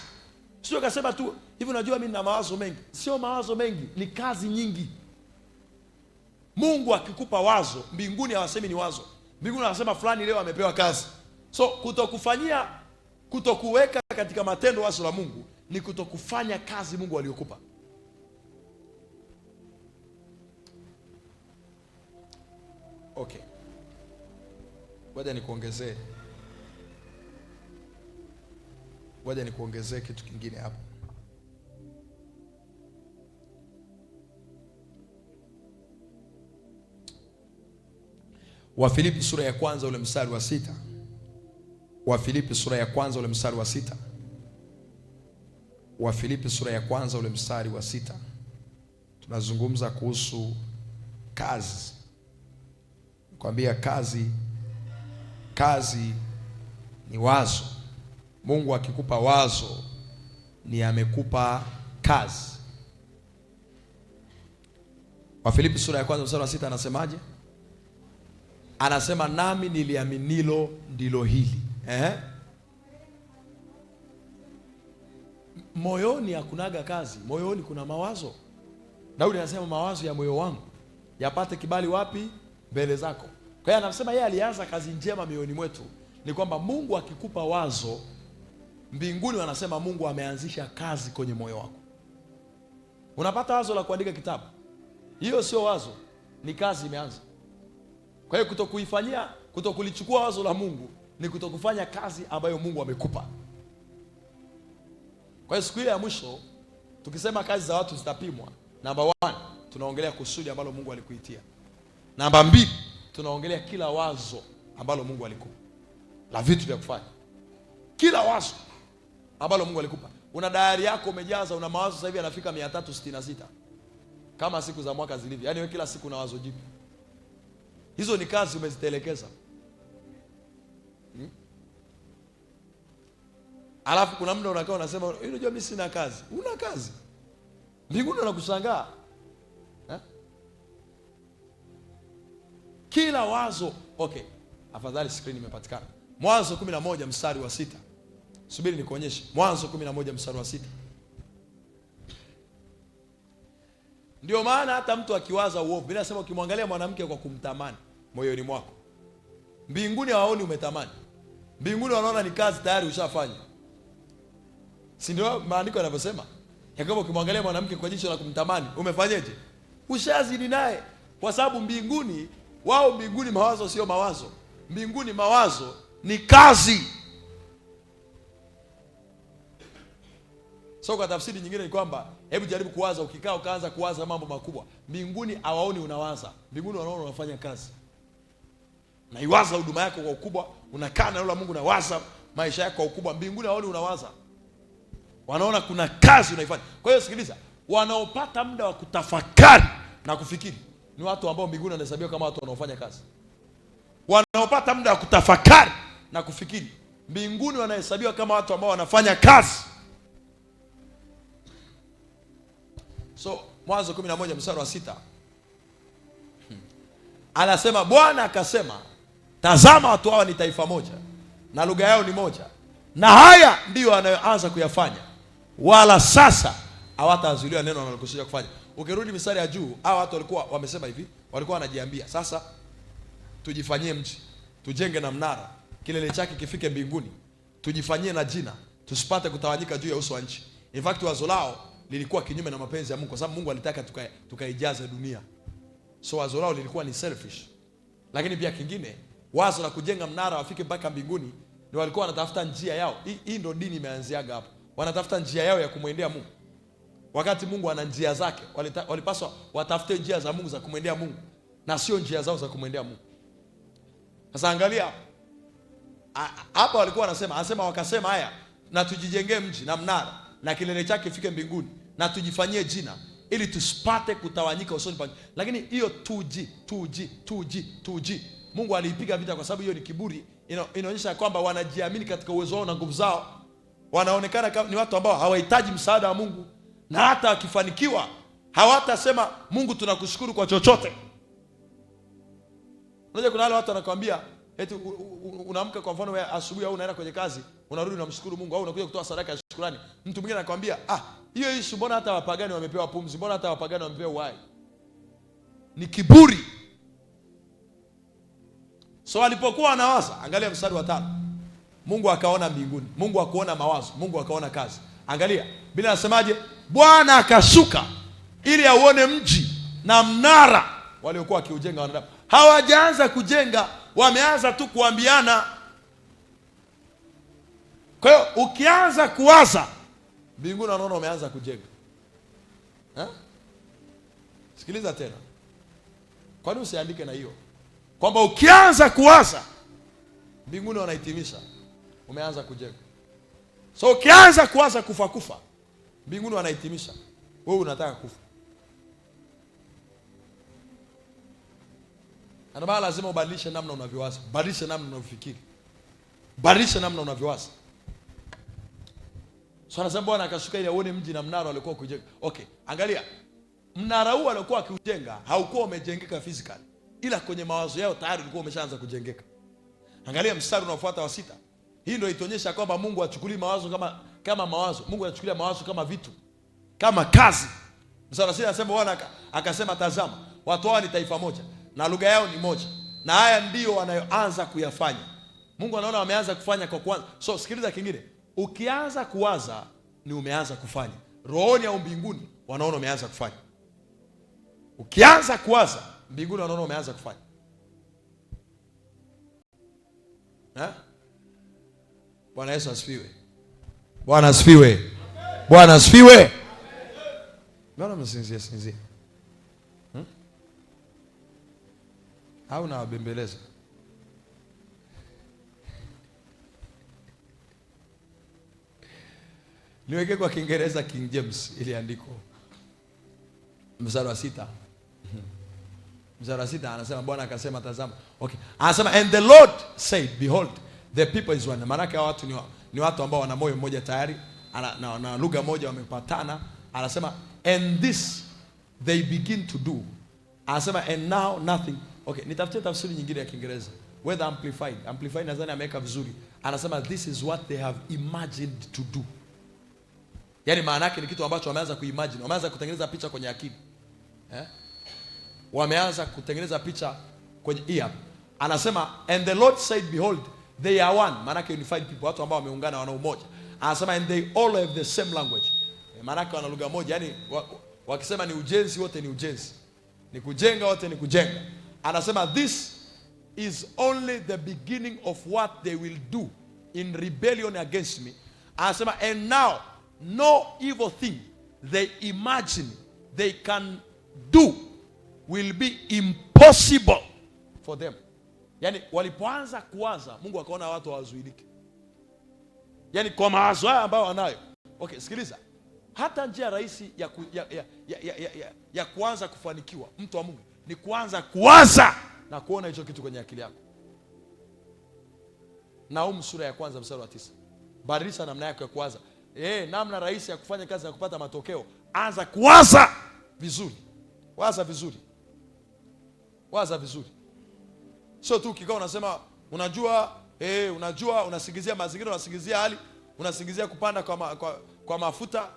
Sio kasema tu hivi, unajua mimi nina mawazo mengi. Sio mawazo mengi, ni kazi nyingi. Mungu akikupa wazo, mbinguni hawasemi ni wazo. Mbinguni wanasema fulani leo amepewa kazi. So kutokuweka katika matendo wazo la Mungu ni kutokufanya kazi Mungu aliyokupa. Okay. Ngoja nikuongezee kitu kingine hapo. Wafilipi sura ya kwanza ule mstari wa 6. Wafilipi sura ya kwanza ule mstari wa 6. Wafilipi sura ya kwanza ule mstari wa 6. Tunazungumza kuhusu kazi. Kwambia kazi ni wazo. Mungu akikupa wazo ni amekupa kazi. Wafilipi sura ya kwanza mstari wa 6 anasemaje? Anasema nami niliaminilo ndilo hili. Moyoni hakunaga kazi, moyoni kuna mawazo. Daudi anasema mawazo ya moyo wangu yapate kibali wapi? Mbele zako. Kwa hiyo anasema yeye alianza kazi njema mioyoni mwetu. Ni kwamba Mungu akikupa wazo, mbinguni wanasema Mungu ameanzisha kazi kwenye moyo wako. Unapata wazo la kuandika kitabu, hiyo sio wazo, ni kazi imeanza. Kwa hiyo kutokulichukua wazo la Mungu ni kutokufanya kazi ambayo Mungu amekupa. Kwa hiyo siku ile ya mwisho tukisema kazi za watu zitapimwa, namba 1 tunaongelea kusudi ambalo Mungu alikuitia. Namba 2 tunaongelea kila wazo ambalo Mungu alikupa la vitu vya kufanya. Kila wazo ambalo Mungu alikupa. Una diary yako umejaza, una mawazo sasa hivi yanafika 366 kama siku za mwaka zilivyo. Yaani wewe kila siku una wazo jipya. Hizo ni kazi umezitelekeza. Alafu kuna muda unakaa unasema, unajua mimi sina kazi. Una kazi. Mbinguni wanakushangaa. Kila wazo, okay. Afadhali screen imepatikana. Mwanzo 11 mstari wa 6. Subiri nikuonyeshe. Mwanzo 11 mstari wa 6. Ndio maana hata mtu akiwaza uovu, Biblia inasema ukimwangalia mwanamke kwa kumtamani moyoni mwako, mbinguni hawaoni umetamani. Mbinguni wanaona ni kazi tayari ushafanya. Si ndio maandiko yanavyosema? Yakobo, ukimwangalia mwanamke kwa jicho la kumtamani, umefanyaje? Ushazini naye. Kwa sababu mbinguni, wao mbinguni mawazo sio mawazo. Mbinguni mawazo ni kazi. So kwa tafsiri nyingine ni kwamba, hebu jaribu kuwaza, ukikaa ukaanza kuwaza mambo makubwa. Mbinguni hawaoni unawaza. Mbinguni wanaona unafanya kazi. Unaiwaza huduma yako kwa ukubwa, unakaa na neno la Mungu unawaza maisha yako kwa ukubwa. Mbinguni hawaoni unawaza. Wanaona kuna kazi unaifanya. Kwa hiyo sikiliza, wanaopata muda wa kutafakari na kufikiri ni watu ambao mbinguni wanahesabiwa kama watu wanaofanya kazi. Wanaopata muda wa kutafakari na kufikiri mbinguni wanahesabiwa kama watu ambao wanafanya kazi. So Mwanzo 11 mstari wa 6. Anasema Bwana akasema, tazama watu hawa ni taifa moja na lugha yao ni moja, na haya ndiyo anayoanza kuyafanya, wala sasa hawatazuiliwa neno wanalokusudia kufanya. Ukirudi mstari ya juu, hao watu walikuwa wamesema hivi, walikuwa wanajiambia, sasa tujifanyie mji, tujenge na mnara, kilele chake kifike mbinguni, tujifanyie na jina, tusipate kutawanyika juu ya uso wa nchi. In fact wazo lao lilikuwa kinyume na mapenzi ya Mungu, kwa sababu Mungu alitaka tukaijaze dunia. So wazo lao lilikuwa ni selfish. Lakini pia kingine, wazo la kujenga mnara wafike mpaka mbinguni, ni walikuwa wanatafuta njia yao. Hii ndio dini imeanziaga hapo. Wanatafuta njia yao ya kumwendea Mungu, wakati Mungu ana njia zake. Walipaswa watafute njia za Mungu za kumwendea Mungu, na sio njia zao za kumwendea Mungu. Sasa angalia hapa, walikuwa anasema wakasema, haya na tujijengee mji na mnara na kilele chake fike mbinguni, na tujifanyie jina ili tusipate kutawanyika usoni pa. Lakini hiyo 2G Mungu aliipiga vita, kwa sababu hiyo ni kiburi. Inaonyesha kwamba wanajiamini katika uwezo wao na nguvu zao. Wanaonekana kama ni watu ambao hawahitaji msaada wa Mungu, na hata wakifanikiwa hawatasema Mungu tunakushukuru kwa chochote. Unajua kuna wale watu wanakuambia eti unaamka kwa mfano wewe asubuhi au unaenda kwenye kazi, unarudi unamshukuru Mungu au unakuja kutoa sadaka ya shukrani. Mtu mwingine anakuambia, hiyo issue mbona hata wapagani wamepewa pumzi, mbona hata wapagani wamepewa uhai. Ni kiburi. So alipokuwa anawaza, angalia mstari wa 5. Mungu akaona mbinguni, Mungu akaona mawazo, Mungu akaona kazi. Angalia, Biblia inasemaje? Bwana akashuka ili auone mji na mnara waliokuwa wakiujenga wanadamu. Hawajaanza kujenga, wameanza tu kuambiana. Kwa hiyo ukianza kuwaza, mbinguni wanaona umeanza kujenga. Sikiliza tena. Kwa nini usiandike na hiyo? Kwamba ukianza kuwaza, mbinguni wanahitimisha umeanza kujenga. So ukianza kuwaza kufa, mbinguni wanahitimisha wewe unataka kufa. Ndio maana lazima ubadilishe namna unavyowaza, badilisha namna unavyofikiri, badilisha namna unavyowaza. So anasema Bwana akashuka ili aone mji na mnara waliokuwa kujenga. Okay, angalia. Mnara huu aliokuwa akiujenga haukuwa umejengeka physically, ila kwenye mawazo yao tayari ulikuwa umeshaanza kujengeka. Angalia mstari unaofuata wa 6. Hii ndio itaonyesha kwamba Mungu hachukui mawazo kama mawazo. Mungu anachukulia mawazo kama vitu, kama kazi. Mstari wa 6 anasema Bwana akasema, tazama watu hawa ni taifa moja na lugha yao ni moja, na haya ndio wanayoanza kuyafanya. Mungu anaona wameanza kufanya kwa kwanza. So sikiliza kingine, ukianza kuwaza ni umeanza kufanya. Rohoni au mbinguni wanaona umeanza kufanya. Ukianza kuwaza, mbinguni wanaona umeanza kufanya. Bwana Yesu asifiwe. Bwana asifiwe. Bwana asifiwe. Mbona mnasinzia? Au nawabembeleza? Niweke kwa Kiingereza King James ili andiko. Mstari wa 6. Mstari wa 6 anasema Bwana akasema tazama. Okay. Anasema and the Lord said behold the people is one. Maana yake watu ni watu ambao wana moyo mmoja tayari na lugha moja wamepatana. Anasema and this they begin to do. Anasema and now nothing. Okay, nitafutie tafsiri nyingine ya Kiingereza. Whether amplified nadhani ameweka vizuri. Anasema this is what they have imagined to do. Yaani maana yake ni kitu ambacho wameanza kuimagine, wameanza kutengeneza picha kwenye akili. Wameanza kutengeneza picha kwenye ear. Anasema and the Lord said behold they are one. Maana yake unified people, watu ambao wameungana wana umoja. Anasema and they all have the same language. Maana yake wana lugha moja, yani wakisema ni ujenzi wote ni ujenzi. Ni kujenga wote ni kujenga. Anasema this is only the beginning of what they will do in rebellion against me. Anasema and now no evil thing they imagine they can do will be impossible for them. Yani walipoanza kuwaza, Mungu akaona watu hawazuiliki. Yani kwa mawazo haya ambayo wanayo. Okay, sikiliza. Hata njia rahisi ya kuanza kufanikiwa mtu wa Mungu ni kuanza kuwaza na kuona hicho kitu kwenye akili yako. Naumu sura ya 1 mstari wa 9. Badilisha namna yako ya kuwaza. Namna rahisi ya kufanya kazi na kupata matokeo. Anza kuwaza vizuri. Waza vizuri. Waza vizuri. Sio tu kikao unasema unajua unasingizia mazingira, unasingizia hali, unasingizia kupanda kwa mafuta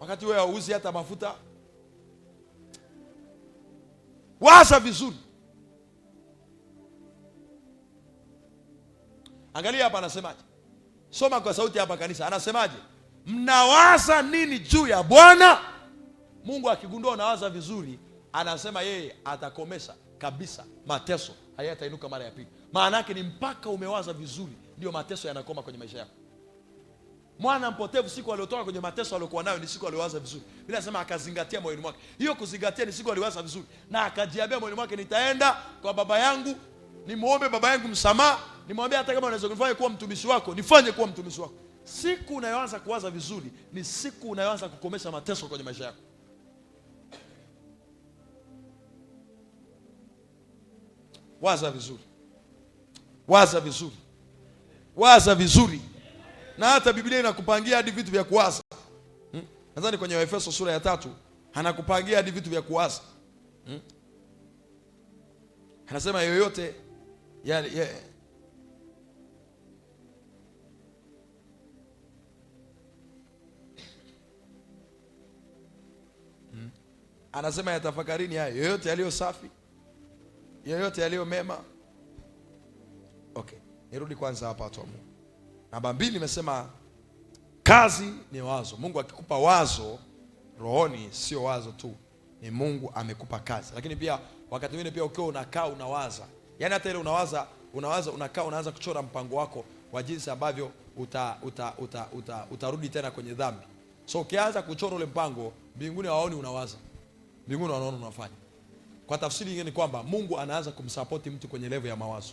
wakati wewe hauuzi hata mafuta. Waza vizuri. Angalia hapa anasemaje. Soma kwa sauti hapa kanisa. Anasemaje? Mnawaza nini juu ya Bwana? Mungu akigundua unawaza vizuri, anasema yeye atakomesha kabisa mateso, hayatainuka mara ya pili. Maana yake ni mpaka umewaza vizuri ndio mateso yanakoma kwenye maisha yako. Mwana mpotevu siku aliotoka kwenye mateso aliyokuwa nayo ni siku aliyowaza vizuri. Bila nasema akazingatia moyoni mwake. Hiyo kuzingatia ni siku aliwaza vizuri na akajiambia moyoni mwake nitaenda kwa baba yangu, nimuombe baba yangu msamaha, nimwambie hata kama unaweza kunifanya kuwa mtumishi wako, nifanye kuwa mtumishi wako. Siku unayoanza kuwaza vizuri ni siku unayoanza kukomesha mateso kwenye maisha yako. Waza vizuri. Waza vizuri. Waza vizuri. Na hata Biblia inakupangia hadi vitu vya kuwaza. Nadhani kwenye Efeso sura ya 3 anakupangia hadi vitu vya kuwaza. Anasema yoyote anasema yatafakarini haya, yoyote yaliyo safi, yoyote yaliyo mema. Okay, nirudi kwanza hapa watu wa Mungu. Namba 2 nimesema kazi ni wazo. Mungu akikupa wazo rohoni sio wazo tu, ni Mungu amekupa kazi. Lakini pia wakati mwingine pia ukiwa unakaa unawaza, yani hata ile unakaa unaanza kuchora mpango wako wa jinsi ambavyo utarudi tena kwenye dhambi. So ukianza kuchora ule mpango, mbinguni hawaoni unawaza, mbinguni wanaona unafanya. Kwa tafsiri nyingine ni kwamba Mungu anaanza kumsupport mtu kwenye level ya mawazo,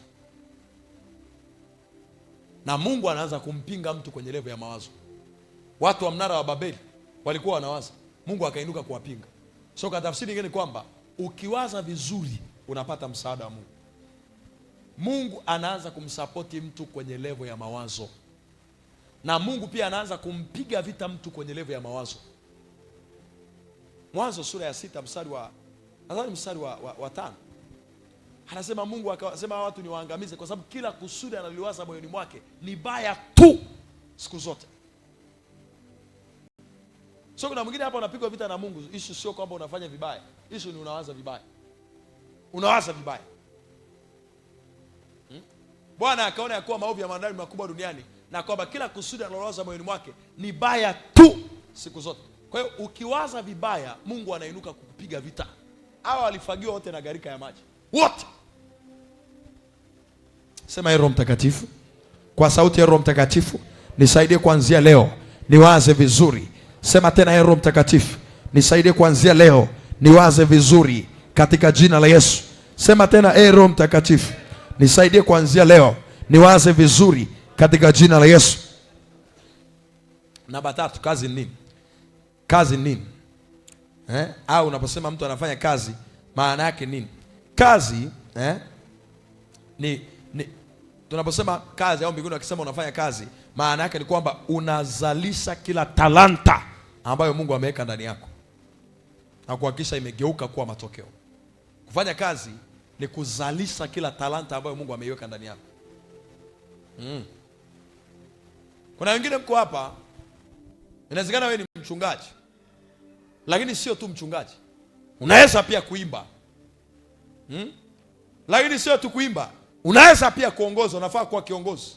na Mungu anaanza kumpinga mtu kwenye level ya mawazo. Watu wa mnara wa Babeli walikuwa wanawaza, Mungu akainuka kuwapinga. So kwa tafsiri nyingine ni kwamba ukiwaza vizuri unapata msaada wa Mungu. Mungu anaanza kumsupport mtu kwenye level ya mawazo, na Mungu pia anaanza kumpiga vita mtu kwenye level ya mawazo. Mwanzo sura ya 6 mstari wa 5. Anasema Mungu akasema watu ni waangamize kwa sababu kila kusudi analiwaza moyoni mwake ni baya tu siku zote. So kuna mwingine hapa unapigwa vita na Mungu. Issue sio kwamba unafanya vibaya. Issue ni unawaza vibaya. Unawaza vibaya. Bwana akaona ya kuwa maovu ya wanadamu makubwa duniani na kwamba kila kusudi analowaza moyoni mwake ni baya tu siku zote. Kwa hiyo ukiwaza vibaya, Mungu anainuka kukupiga vita. Hao walifagiwa wote na gharika ya maji. Wote. Sema Roho Mtakatifu. Kwa sauti ya Roho Mtakatifu, nisaidie kuanzia leo niwaze vizuri. Sema tena, Roho Mtakatifu, nisaidie kuanzia leo niwaze vizuri katika jina la Yesu. Sema tena, Roho Mtakatifu, nisaidie kuanzia leo niwaze vizuri katika jina la Yesu. Namba 3, kazi ni nini? Kazi ni nini? Au unaposema mtu anafanya kazi, maana yake nini? Kazi ni tunaposema kazi au mbinguni wakisema unafanya kazi, maana yake ni kwamba unazalisha kila talanta ambayo Mungu ameweka ndani yako na kuhakikisha imegeuka kuwa matokeo. Kufanya kazi ni kuzalisha kila talanta ambayo Mungu ameiweka ndani yako. Kuna wengine mko hapa, inawezekana wewe ni mchungaji, lakini sio tu mchungaji, unaweza pia kuimba. Lakini sio tu kuimba, unaweza pia kuongoza, unafaa kuwa kiongozi.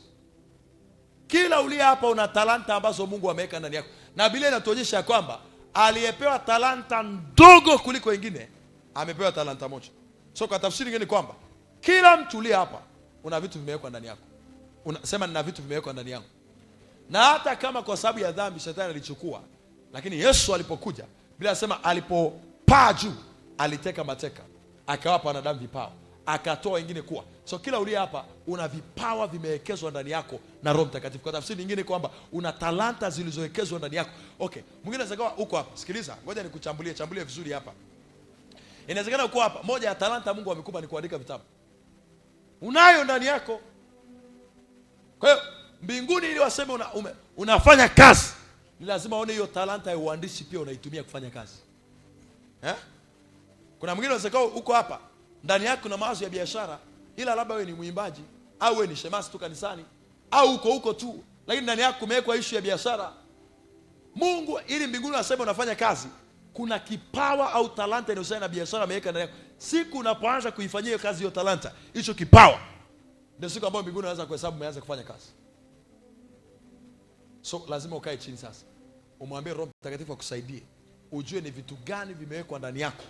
Kila uliye hapa una talanta ambazo Mungu ameweka ndani yako. Na Biblia inatuonyesha kwamba aliyepewa talanta ndogo kuliko wengine amepewa talanta moja. So kwa tafsiri nyingine kwamba kila mtu uliye hapa una vitu vimewekwa ndani yako. Unasema nina vitu vimewekwa ndani yangu. Na hata kama kwa sababu ya dhambi shetani alichukua, lakini Yesu alipokuja, Biblia inasema alipopaa juu, aliteka mateka, akawapa wanadamu vipawa, akatoa wengine kuwa. So kila uliye hapa una vipawa vimewekezwa ndani yako na Roho Mtakatifu. Kwa tafsiri nyingine kwamba una talanta zilizowekezwa ndani yako. Okay, mwingine anaweza kuwa uko hapa. Sikiliza, ngoja nikuchambulie vizuri hapa. Inawezekana uko hapa, moja ya talanta Mungu amekupa ni kuandika vitabu. Unayo ndani yako. Kwa hiyo mbinguni ili waseme unafanya kazi, ni lazima uone hiyo talanta ya uandishi pia unaitumia kufanya kazi. Kuna mwingine anaweza kuwa uko hapa, ndani yako kuna mawazo ya biashara, ila labda wewe ni mwimbaji au wewe ni shemasi tu kanisani au uko tu, lakini ndani yako kumewekwa issue ya biashara. Mungu ili mbinguni aseme unafanya kazi, kuna kipawa au talanta inayohusiana na biashara ameweka ndani yako. Siku unapoanza kuifanyia kazi hiyo talanta, hicho kipawa, ndio siku ambayo mbinguni anaanza kuhesabu umeanza kufanya kazi. So lazima ukae chini sasa, umwambie Roho Mtakatifu akusaidie, ujue ni vitu gani vimewekwa ndani yako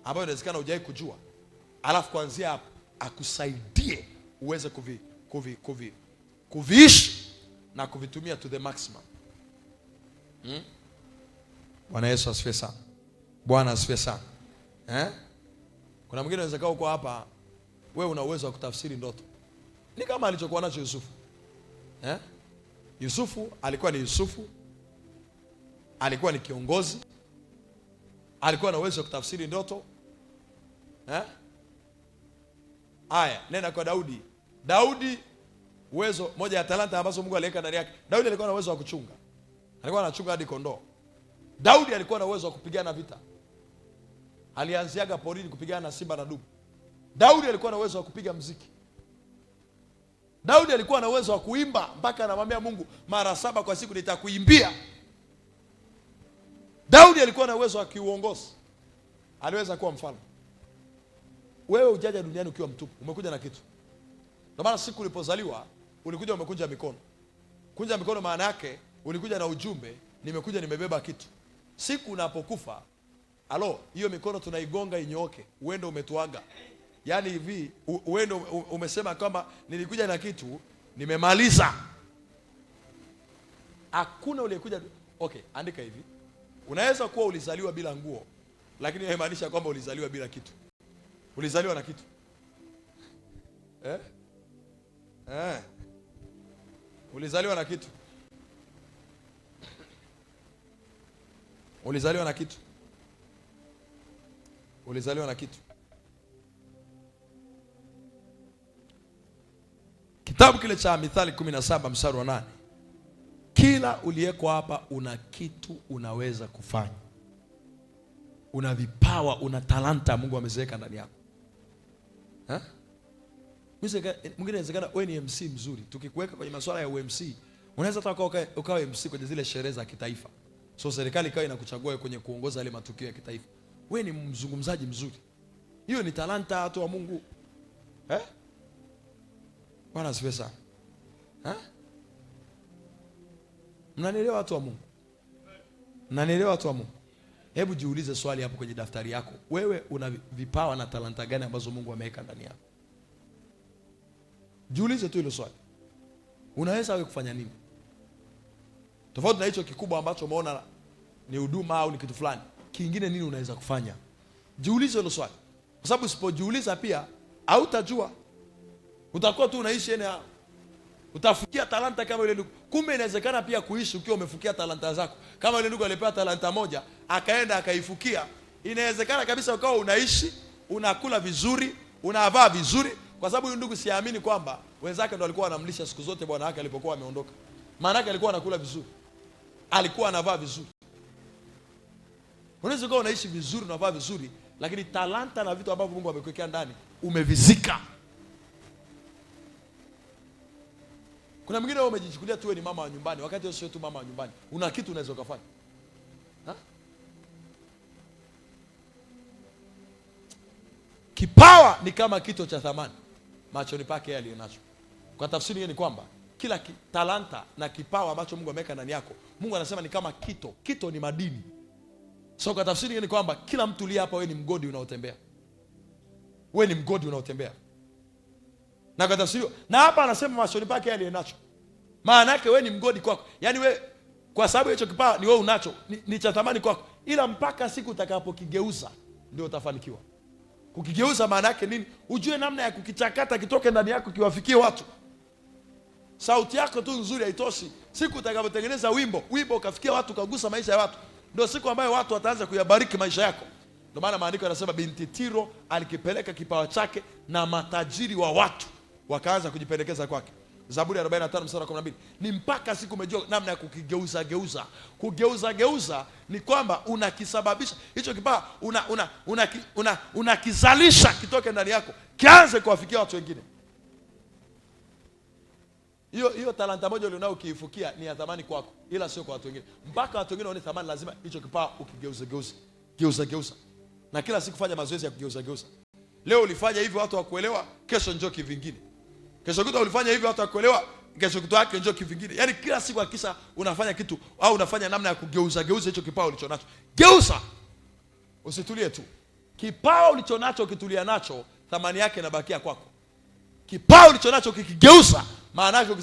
ambayo inawezekana hujawahi kujua. Alafu kuanzia hapo akusaidie uweze kuviishi na kuvitumia to the maximum. Bwana Yesu asifiwe sana. Bwana asifiwe sana. Kuna mwingine anaweza kaa uko hapa, wewe una uwezo wa kutafsiri ndoto. Ni kama alichokuwa nacho Yusufu. Yusufu alikuwa ni Yusufu, alikuwa ni kiongozi, alikuwa na uwezo wa kutafsiri ndoto. Haya, nenda kwa Daudi. Daudi uwezo, moja ya talanta ambazo Mungu aliweka ndani yake. Daudi alikuwa na uwezo wa kuchunga. Alikuwa anachunga hadi kondoo. Daudi alikuwa na uwezo wa kupigana vita. Alianziaga porini kupigana na simba na dubu. Daudi alikuwa na uwezo wa kupiga muziki. Daudi alikuwa na uwezo wa kuimba mpaka anamwambia Mungu mara 7 kwa siku nitakuimbia. Daudi alikuwa na uwezo wa kiuongozi. Aliweza kuwa mfalme. Wewe hujaja duniani ukiwa mtupu, umekuja na kitu. Ndio maana siku ulipozaliwa ulikuja umekunja mikono. Kunja mikono maana yake ulikuja na ujumbe, nimekuja nimebeba kitu. Siku unapokufa, hiyo mikono tunaigonga inyooke, uende umetuaga. Yaani hivi uende umesema kwamba nilikuja na kitu, nimemaliza. Hakuna uliyekuja. Okay, andika hivi. Unaweza kuwa ulizaliwa bila nguo, lakini haimaanisha kwamba ulizaliwa bila kitu. Ulizaliwa na kitu. Ulizaliwa na kitu. Ulizaliwa na kitu. Ulizaliwa na kitu. Kitabu kile cha Mithali 17 mstari wa 8. Kila uliyeko hapa una kitu unaweza kufanya. Una vipawa, una talanta Mungu ameziweka ndani yako. Mwingine inawezekana wewe ni MC mzuri. Tukikuweka kwenye masuala ya UMC, unaweza hata ukawa MC kwenye zile sherehe za kitaifa. So serikali ikawa inakuchagua kwenye kuongoza yale matukio ya kitaifa. Wewe ni mzungumzaji mzuri. Hiyo ni talanta watu wa Mungu. Bwana asifiwe sana. Mnanielewa watu wa Mungu? Mnanielewa watu wa Mungu? Hebu jiulize swali hapo kwenye daftari yako. Wewe una vipawa na talanta gani ambazo Mungu ameweka ndani yako? Jiulize tu hilo swali. Unaweza wewe kufanya nini? Tofauti na hicho kikubwa ambacho umeona ni huduma au ni kitu fulani, kingine nini unaweza kufanya? Jiulize hilo swali. Kwa sababu usipojiuliza pia hautajua. Utakuwa tu unaishi utafukia talanta kama yule ndugu. Kumbe inawezekana pia kuishi ukiwa umefukia talanta zako. Kama yule ndugu alipewa talanta moja, akaenda akaifukia. Inawezekana kabisa ukawa unaishi, unakula vizuri, unavaa vizuri, kwa sababu yule ndugu siamini kwamba wenzake ndo walikuwa wanamlisha siku zote bwana wake alipokuwa ameondoka. Maana yake alikuwa anakula vizuri. Alikuwa anavaa vizuri. Unaweza kuwa unaishi vizuri, unavaa vizuri, lakini talanta na vitu ambavyo Mungu amekuwekea ndani umevizika. Kuna mwingine wewe umejichukulia tu wewe ni mama wa nyumbani, wakati wewe sio tu mama wa nyumbani. Una kitu unaweza kufanya. Kipawa ni kama kito cha thamani machoni pake yeye aliyonacho. Kwa tafsiri hiyo ni kwamba kila talanta na kipawa ambacho Mungu ameweka ndani yako, Mungu anasema ni kama kito. Kito ni madini. So kwa tafsiri hiyo ni kwamba kila mtu aliye hapa, wewe ni mgodi unaotembea. Wewe ni mgodi unaotembea. Na kwa tafsiri na hapa anasema machoni pake yeye aliyonacho. Maana yake wewe ni mgodi kwako. Yaani wewe kwa sababu hicho kipawa ni wewe unacho, ni cha thamani kwako. Ila mpaka siku utakapokigeuza ndio utafanikiwa. Kukigeuza maana yake nini? Ujue namna ya kukichakata kitoke ndani yako kiwafikie watu. Sauti yako tu nzuri haitoshi. Siku utakapotengeneza wimbo ukafikia watu, kagusa maisha ya watu, ndio siku ambayo watu wataanza kuyabariki maisha yako. Ndio maana maandiko yanasema binti Tiro alikipeleka kipawa chake na matajiri wa watu wakaanza kujipendekeza kwake. Zaburi 45 mstari wa 12. Ni mpaka siku umejua namna ya kukigeuza geuza. Kugeuza geuza ni kwamba unakisababisha hicho kipawa, unakizalisha kitoke ndani yako, kianze kuwafikia watu wengine. Hiyo talanta moja ulionao ukiifukia ni ya thamani kwako, ila sio kwa watu wengine. Mpaka watu wengine waone thamani, lazima hicho kipawa ukigeuza geuza. Geuza geuza. Na kila siku fanya mazoezi ya kugeuza geuza. Leo ulifanya hivi watu wakuelewa, kesho njoo kivingine. Kesho kutwa ulifanya hivi watu wakuelewa, kesho kutwa yake njoo kivingine. Yaani kila siku hakisha unafanya kitu au unafanya namna ya kugeuza geuza hicho kipawa ulichonacho. Geuza. Usitulie tu. Kipawa ulichonacho ukitulia nacho, thamani yake inabakia kwako. Kipawa ulichonacho ukikigeuza, maana yake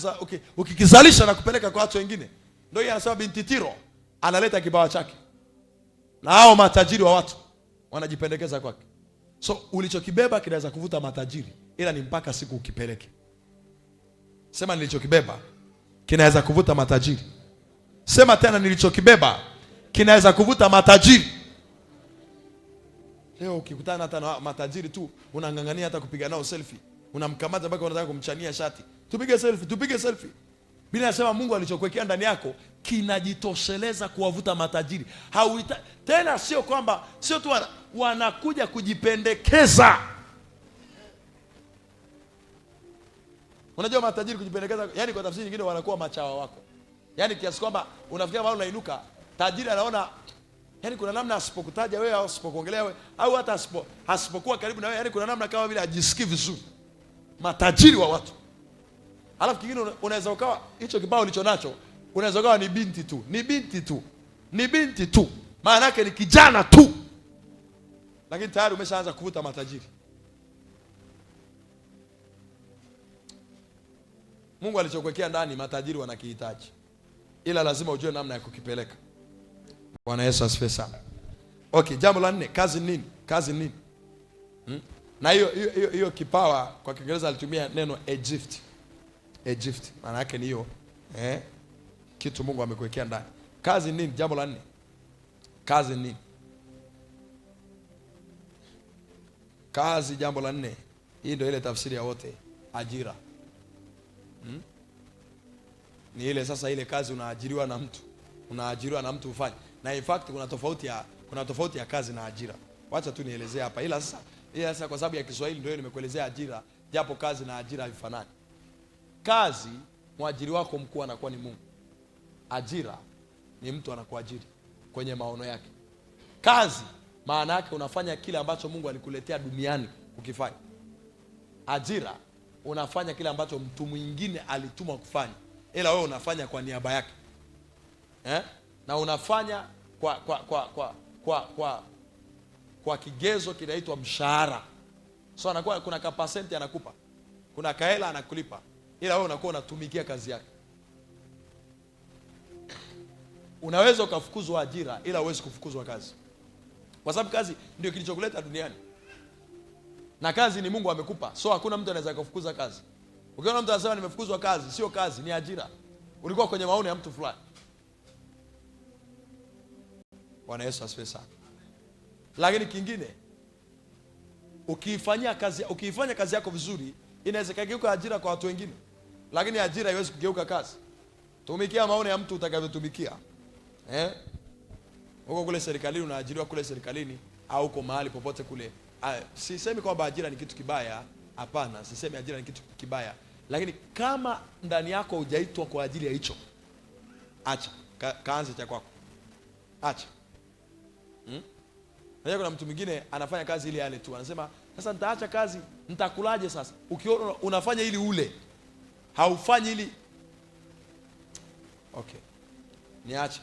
ukikizalisha na kupeleka kwa watu wengine. Ndio yeye anasema binti Tiro analeta kipawa chake, na hao matajiri wa watu wanajipendekeza kwake. So ulichokibeba kinaweza kuvuta matajiri, ila ni mpaka siku ukipeleke. Sema nilichokibeba kinaweza kuvuta matajiri. Sema tena nilichokibeba kinaweza kuvuta matajiri. Leo ukikutana hata na matajiri tu, unangangania hata kupiga nao selfie. Unamkamata mpaka unataka kumchania shati. Tupige selfie, tupige selfie. Bila nasema Mungu alichokuwekea ndani yako kinajitosheleza kuwavuta matajiri. Tena sio kwamba sio tu wanakuja kujipendekeza. Unajua matajiri kujipendekeza, yani kwa tafsiri nyingine wanakuwa machawa wako. Yani kiasi kwamba unafikia mahali unainuka, tajiri anaona yani kuna namna asipokutaja wewe au asipokuongelea wewe au hata asipokuwa karibu na wewe, yani kuna namna kama vile ajisikii vizuri. Matajiri wa watu. Alafu kingine unaweza ukawa hicho kibao ulichonacho, unaweza ukawa ni binti tu. Ni binti tu. Ni binti tu. Maana yake ni kijana tu. Lakini tayari umeshaanza kuvuta matajiri. Mungu alichokuwekea ndani matajiri wanakihitaji. Ila lazima ujue namna ya kukipeleka. Bwana Yesu asifiwe sana. Okay, jambo la 4, kazi nini? Kazi nini? Na hiyo kipawa kwa Kiingereza alitumia neno a gift. A gift. Maana yake ni hiyo kitu Mungu amekuwekea ndani. Kazi nini? Jambo la 4. Kazi nini? Kazi, jambo la 4. Hii ndio ile tafsiri ya wote, ajira. Ni ile sasa ile kazi unaajiriwa na mtu. Unaajiriwa na mtu ufanye. Na in fact kuna tofauti ya kazi na ajira. Wacha tu nielezee hapa. Ila sasa kwa sababu ya Kiswahili ndio nimekuelezea ajira, japo kazi na ajira havifanani. Kazi, mwajiri wako mkuu anakuwa ni Mungu. Ajira ni mtu anakuajiri kwenye maono yake. Kazi maana yake unafanya kile ambacho Mungu alikuletea duniani ukifanya. Ajira unafanya kile ambacho mtu mwingine alitumwa kufanya, ila wewe unafanya kwa niaba yake. Na unafanya kwa kigezo kinaitwa mshahara. So anakuwa kuna kapasenti anakupa. Kuna kaela anakulipa. Ila wewe unakuwa unatumikia kazi yake. Unaweza ukafukuzwa ajira ila huwezi kufukuzwa kazi. Kwa sababu kazi ndio kilichokuleta duniani. Na kazi ni Mungu amekupa. So hakuna mtu anaweza kufukuza kazi. Ukiona mtu anasema nimefukuzwa kazi, sio kazi, ni ajira. Ulikuwa kwenye maono ya mtu fulani. Bwana Yesu asifiwe sana. Lakini kingine, ukiifanya kazi yako vizuri, inaweza kugeuka ajira kwa watu wengine. Lakini ajira haiwezi kugeuka kazi. Tumikia maono ya mtu utakavyotumikia. Uko kule serikalini, unaajiriwa kule serikalini, au uko mahali popote kule. Sisemi kwamba ajira ni kitu kibaya, hapana, sisemi ajira ni kitu kibaya. Lakini kama ndani yako hujaitwa kwa ajili ya hicho, acha. Kaanze cha kwako. Acha. Kuna mtu mwingine anafanya kazi ile yale tu. Anasema, "Sasa nitaacha kazi, nitakulaje sasa?" Ukiona unafanya ili ule, haufanyi ili. Okay. Niache.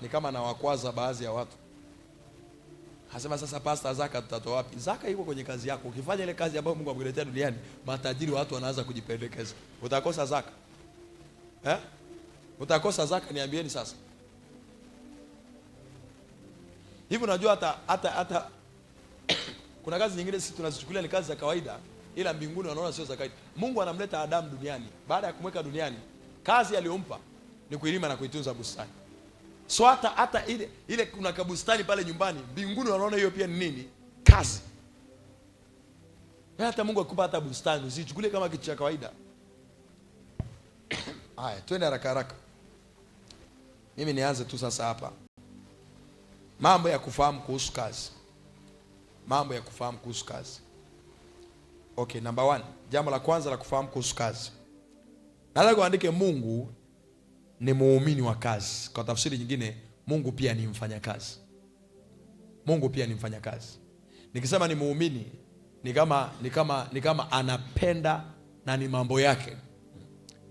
Ni kama na wakwaza baadhi ya watu. Hasema, "Sasa pastor, zaka tutatoa wapi?" Zaka iko kwenye kazi yako. Ukifanya ile kazi ambayo Mungu amekuletea duniani, matajiri watu wanaanza kujipendekeza. Utakosa zaka. Utakosa zaka, niambieni sasa. Hivi unajua hata kuna kazi nyingine sisi tunazichukulia ni kazi za kawaida, ila mbinguni wanaona sio za kawaida. Mungu anamleta Adamu duniani. Baada ya kumweka duniani, kazi aliyompa ni kuilima na kuitunza bustani. So hata ile kuna kabustani pale nyumbani, mbinguni wanaona hiyo pia ni nini? Kazi. Hata Mungu akupa hata bustani, usichukulie kama kitu cha kawaida. Haya, twende haraka. Mimi nianze tu sasa hapa. Mambo ya kufahamu kuhusu kazi. Mambo ya kufahamu kuhusu kazi. Okay, number 1. Jambo la kwanza la kufahamu kuhusu kazi. Nataka kuandike Mungu ni muumini wa kazi. Kwa tafsiri nyingine, Mungu pia ni mfanyakazi. Mungu pia ni mfanyakazi. Nikisema ni muumini, ni kama anapenda na ni mambo yake.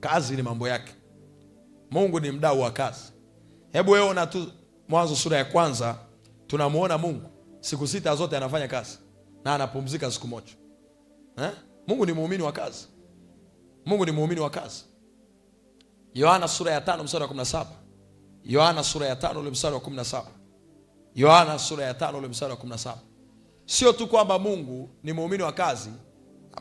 Kazi ni mambo yake. Mungu ni mdau wa kazi. Hebu wewe ona tu Mwanzo sura ya 1, tunamuona Mungu siku 6 zote anafanya kazi na anapumzika siku moja. Mungu ni muumini wa kazi. Mungu ni muumini wa kazi. Yohana sura ya 5 mstari wa 17. Yohana sura ya 5 ule mstari wa 17. Yohana sura ya 5 ule mstari wa 17. Sio tu kwamba Mungu ni muumini wa kazi,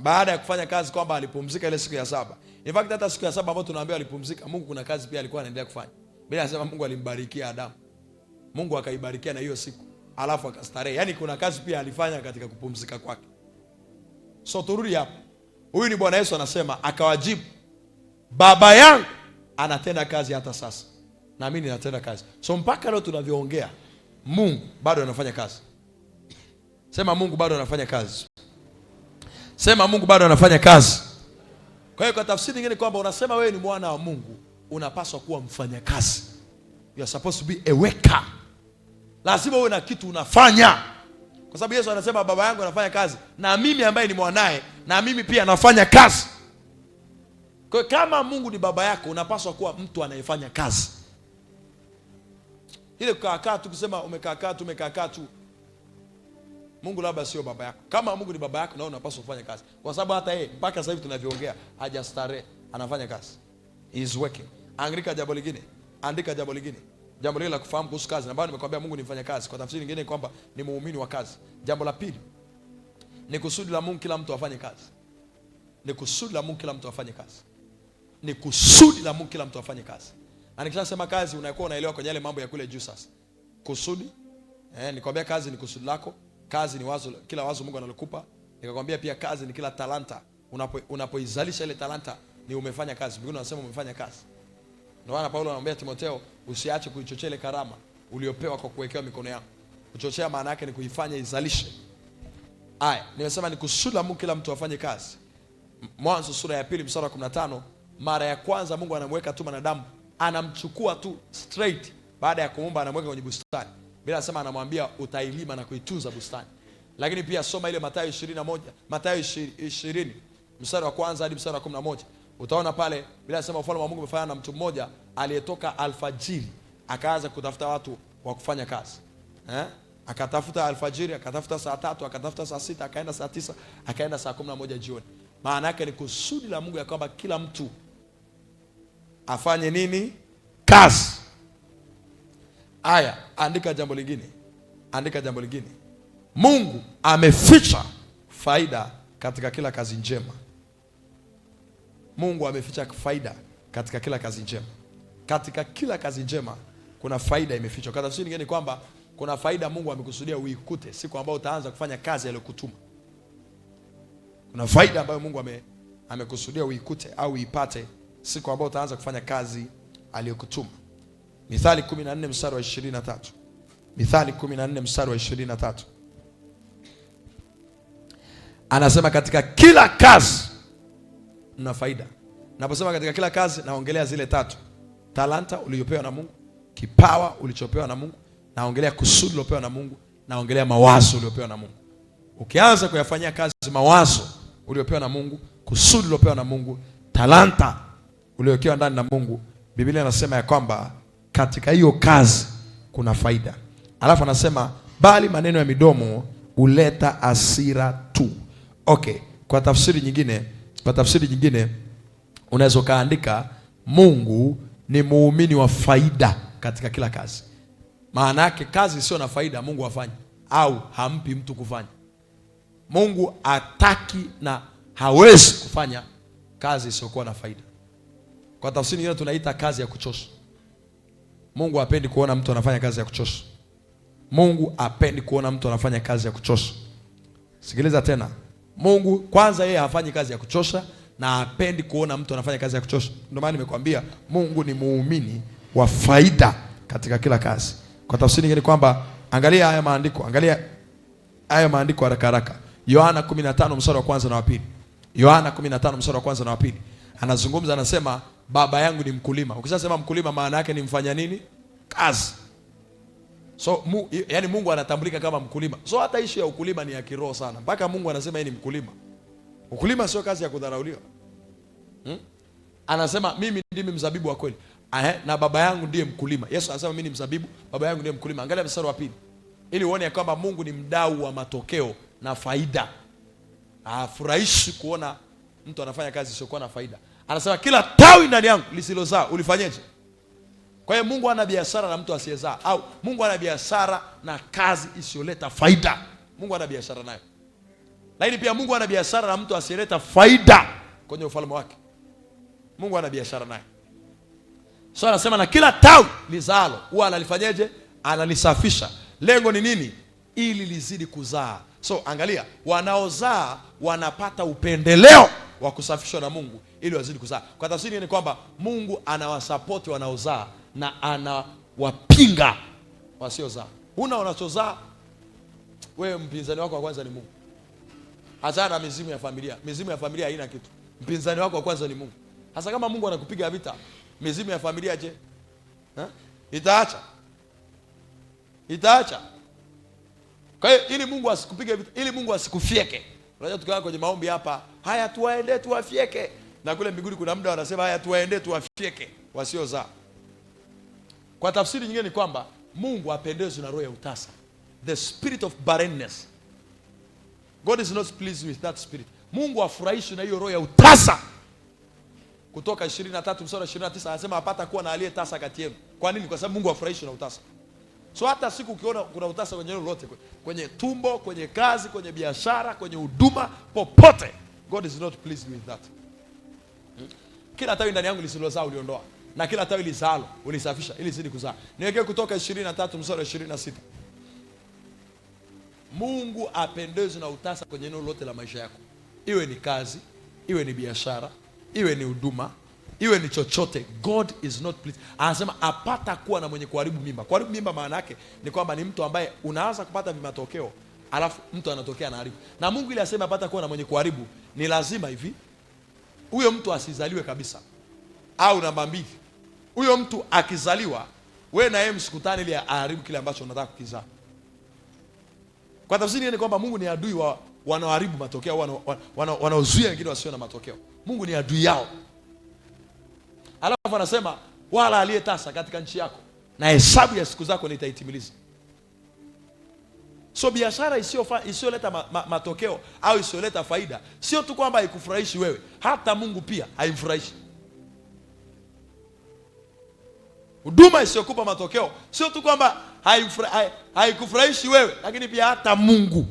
baada ya kufanya kazi kwamba alipumzika ile siku ya 7. In fact hata siku ya 7 ambayo tunaambiwa alipumzika, Mungu kuna kazi pia alikuwa anaendelea kufanya. Bila anasema Mungu alimbarikia Adamu. Mungu akaibarikia na hiyo siku, alafu akastarehe. Yaani kuna kazi pia alifanya katika kupumzika kwake. So turudi hapo. Huyu ni Bwana Yesu anasema, akawajibu, "Baba yangu anatenda kazi hata sasa, na mimi ninatenda kazi." So mpaka leo tunavyoongea, Mungu bado anafanya kazi. Sema Mungu bado anafanya kazi. Sema Mungu bado anafanya kazi. Kwa hiyo kwa tafsiri nyingine kwamba unasema wewe ni mwana wa Mungu, unapaswa kuwa mfanyakazi. You are supposed to be a worker. Lazima uwe na kitu unafanya. Kwa sababu Yesu anasema baba yangu anafanya kazi, na mimi ambaye ni mwanae, na mimi pia nafanya kazi. Kwa hiyo kama Mungu ni baba yako, unapaswa kuwa mtu anayefanya kazi. Ile kukaa tu kusema umekaa tu. Mungu labda sio baba yako. Kama Mungu ni baba yako, na unapaswa kufanya kazi. Kwa sababu hata yeye mpaka sasa hivi tunavyoongea hajastarehe, anafanya kazi. He is working. Andika jambo lingine. Jambo lingine la kufahamu kuhusu kazi. Na bado nimekwambia Mungu ni mfanyakazi. Kwa tafsiri nyingine kwamba ni muumini wa kazi. Jambo la pili, ni kusudi la Mungu kila mtu afanye kazi. Ni kusudi la Mungu kila mtu afanye kazi. Ni kusudi la Mungu kila mtu afanye kazi. Na nikisema kazi, unakuwa unaelewa kwenye yale mambo ya kule juu sasa. Kusudi, nikwambia kazi ni kusudi lako. Kazi ni wazo, kila wazo Mungu analokupa. Nikakwambia pia kazi ni kila talanta. Unapoizalisha ile talanta ni umefanya kazi. Mungu anasema umefanya kazi. Ndio maana Paulo anamwambia Timotheo, usiache kuichochea ile karama uliopewa kwa kuwekewa mikono yako. Kuchochea maana yake ni kuifanya izalishe. Aya, nimesema ni kusudi la Mungu kila mtu afanye kazi. Mwanzo sura ya 2 mstari wa 15, mara ya kwanza Mungu anamweka tu mwanadamu, anamchukua tu straight baada ya kuumba, anamweka kwenye bustani. Bila sema anamwambia utailima na kuitunza bustani. Lakini pia soma ile Mathayo 21, Mathayo 20 mstari wa 1 hadi mstari wa 11. Utaona pale bila sema ufalme wa Mungu umefanya na mtu mmoja aliyetoka alfajiri akaanza kutafuta watu wa kufanya kazi. Akatafuta alfajiri, akatafuta saa 3, akatafuta saa 6, akaenda saa 9, akaenda saa 11 jioni. Maana yake ni kusudi la Mungu ya kwamba kila mtu afanye nini? Kazi. Aya, andika jambo lingine. Andika jambo lingine. Mungu ameficha faida katika kila kazi njema. Mungu ameficha faida katika kila kazi njema. Katika kila kazi njema kuna faida imefichwa. Kwa tafsiri nyingine ni kwamba kuna faida Mungu amekusudia uikute siku ambayo utaanza kufanya kazi aliyokutuma. Kuna faida ambayo Mungu amekusudia uikute au uipate siku ambayo utaanza kufanya kazi aliyokutuma. Mithali 14 mstari wa 23. Mithali 14 mstari wa 23. Anasema katika kila kazi mna faida. Naposema katika kila kazi naongelea zile tatu. Talanta uliyopewa na Mungu, kipawa ulichopewa na Mungu, naongelea kusudi uliyopewa na Mungu, naongelea mawazo uliyopewa na Mungu. Ukianza kuyafanyia kazi mawazo uliyopewa na Mungu, kusudi uliyopewa na Mungu, talanta uliyowekewa ndani na Mungu, Biblia inasema ya kwamba katika hiyo kazi kuna faida. Alafu anasema bali maneno ya midomo huleta hasira tu. Okay, kwa tafsiri nyingine unaweza kaandika Mungu ni muumini wa faida katika kila kazi. Maana yake kazi sio na faida Mungu hafanyi au hampi mtu kufanya. Mungu hataki na hawezi kufanya kazi isiyokuwa na faida. Kwa tafsiri nyingine tunaita kazi ya kuchosha. Mungu hapendi kuona mtu anafanya kazi ya kuchosha. Mungu hapendi kuona mtu anafanya kazi ya kuchosha. Sikiliza tena. Mungu kwanza yeye hafanyi kazi ya kuchosha na hapendi kuona mtu anafanya kazi ya kuchosha. Ndio maana nimekwambia Mungu ni muumini wa faida katika kila kazi. Kwa tafsiri nyingine kwamba angalia haya maandiko haraka haraka. Yohana 15 mstari wa kwanza na wa pili. Yohana 15 mstari wa kwanza na wa pili. Anazungumza anasema baba yangu ni mkulima. Ukishasema mkulima maana yake ni mfanya nini? Kazi. So yani Mungu anatambulika kama mkulima. So hata issue ya ukulima ni ya kiroho sana. Mpaka Mungu anasema yeye ni mkulima. Ukulima sio kazi ya kudharauliwa. Anasema mimi ndimi mzabibu wa kweli. Na baba yangu ndiye mkulima. Yesu anasema mimi ni mzabibu, baba yangu ndiye mkulima. Angalia mstari wa pili. Ili uone kwamba Mungu ni mdau wa matokeo na faida. Hafurahishi kuona mtu anafanya kazi isiyokuwa na faida. Anasema kila tawi ndani yangu lisilozaa ulifanyeje? Kwa hiyo Mungu ana biashara na mtu asiyezaa, au Mungu ana biashara na kazi isiyoleta faida. Mungu ana biashara nayo. Lakini pia Mungu ana biashara na mtu asiyeleta faida kwenye ufalme wake. Mungu ana biashara nayo. So anasema na kila tawi lizalo huwa analifanyeje? Analisafisha. Lengo ni nini? Ili lizidi kuzaa. So angalia, wanaozaa wanapata upendeleo wa kusafishwa na Mungu ili wazidi kuzaa. Kwa tafsiri ni kwamba Mungu anawasapoti wanaozaa na anawapinga wasiozaa. Huna unachozaa wewe, mpinzani wako wa kwanza ni Mungu. Achana na mizimu ya familia. Mizimu ya familia haina kitu. Mpinzani wako wa kwanza ni Mungu. Hasa kama Mungu anakupiga vita, mizimu ya familia je? Itaacha. Kwa hiyo ili Mungu asikupige vita, ili Mungu asikufyeke. Unajua tukiwa kwenye maombi hapa, haya tuwaende tuwafyeke. Na kule mbinguni kuna muda wanasema haya tuwaende tuwafyeke wasiozaa. Kwa tafsiri nyingine ni kwamba Mungu apendezwi na roho ya utasa. The spirit of barrenness. God is not pleased with that spirit. Mungu afurahishwi na hiyo roho ya utasa. Kutoka 23 mstari wa 29 anasema hapata kuwa na aliye tasa kati yenu. Kwa nini? Kwa sababu Mungu afurahishwi na utasa. So hata siku ukiona kuna utasa kwenye eneo lolote, kwenye tumbo, kwenye kazi, kwenye biashara, kwenye huduma, popote, God is not pleased with that. Kila tawi ndani yangu lisilozaa uliondoa, na kila tawi lizalo ulisafisha ili zidi kuzaa. Niwekee Kutoka 23 mstari wa 26. Mungu apendezwe na utasa kwenye eneo lote la maisha yako. Iwe ni kazi, iwe ni biashara, iwe ni huduma, iwe ni chochote. God is not pleased. Anasema apata kuwa na mwenye kuharibu mimba. Kuharibu mimba maana yake ni kwamba ni mtu ambaye unaanza kupata vimatokeo, alafu mtu anatokea na haribu. Na Mungu ili aseme apata kuwa na mwenye kuharibu, ni lazima hivi huyo mtu asizaliwe kabisa. Au namba 2, huyo mtu akizaliwa, wewe na yeye msikutane ili aharibu kile ambacho unataka kukizaa. Kwa tafsiri ni kwamba Mungu ni adui wa wanaoharibu matokeo, wanaozuia wengine wasio na matokeo. Mungu ni adui yao. Alafu anasema wala aliyetasa katika nchi yako, na hesabu ya siku zako nitaitimiliza. So biashara isiyoleta matokeo au isiyoleta faida, sio tu kwamba haikufurahishi wewe, hata Mungu pia haimfurahishi. Huduma isiyokupa matokeo sio tu kwamba haikufurahishi wewe, lakini pia hata Mungu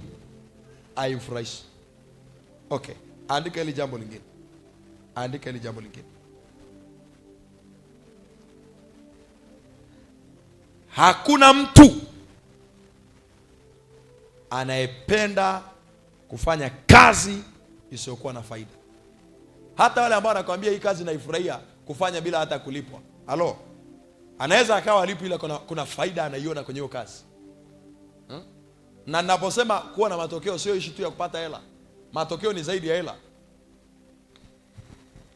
haimfurahishi. Okay, andika hili jambo lingine. Andika hili jambo lingine. Hakuna mtu anayependa kufanya kazi isiyokuwa na faida. Hata wale ambao anakuambia hii kazi naifurahia kufanya bila hata kulipwa. Halo. Anaweza akawa alipo ila kuna faida anaiona kwenye hiyo kazi. Na ninaposema kuwa na matokeo sio issue tu ya kupata hela. Matokeo ni zaidi ya hela.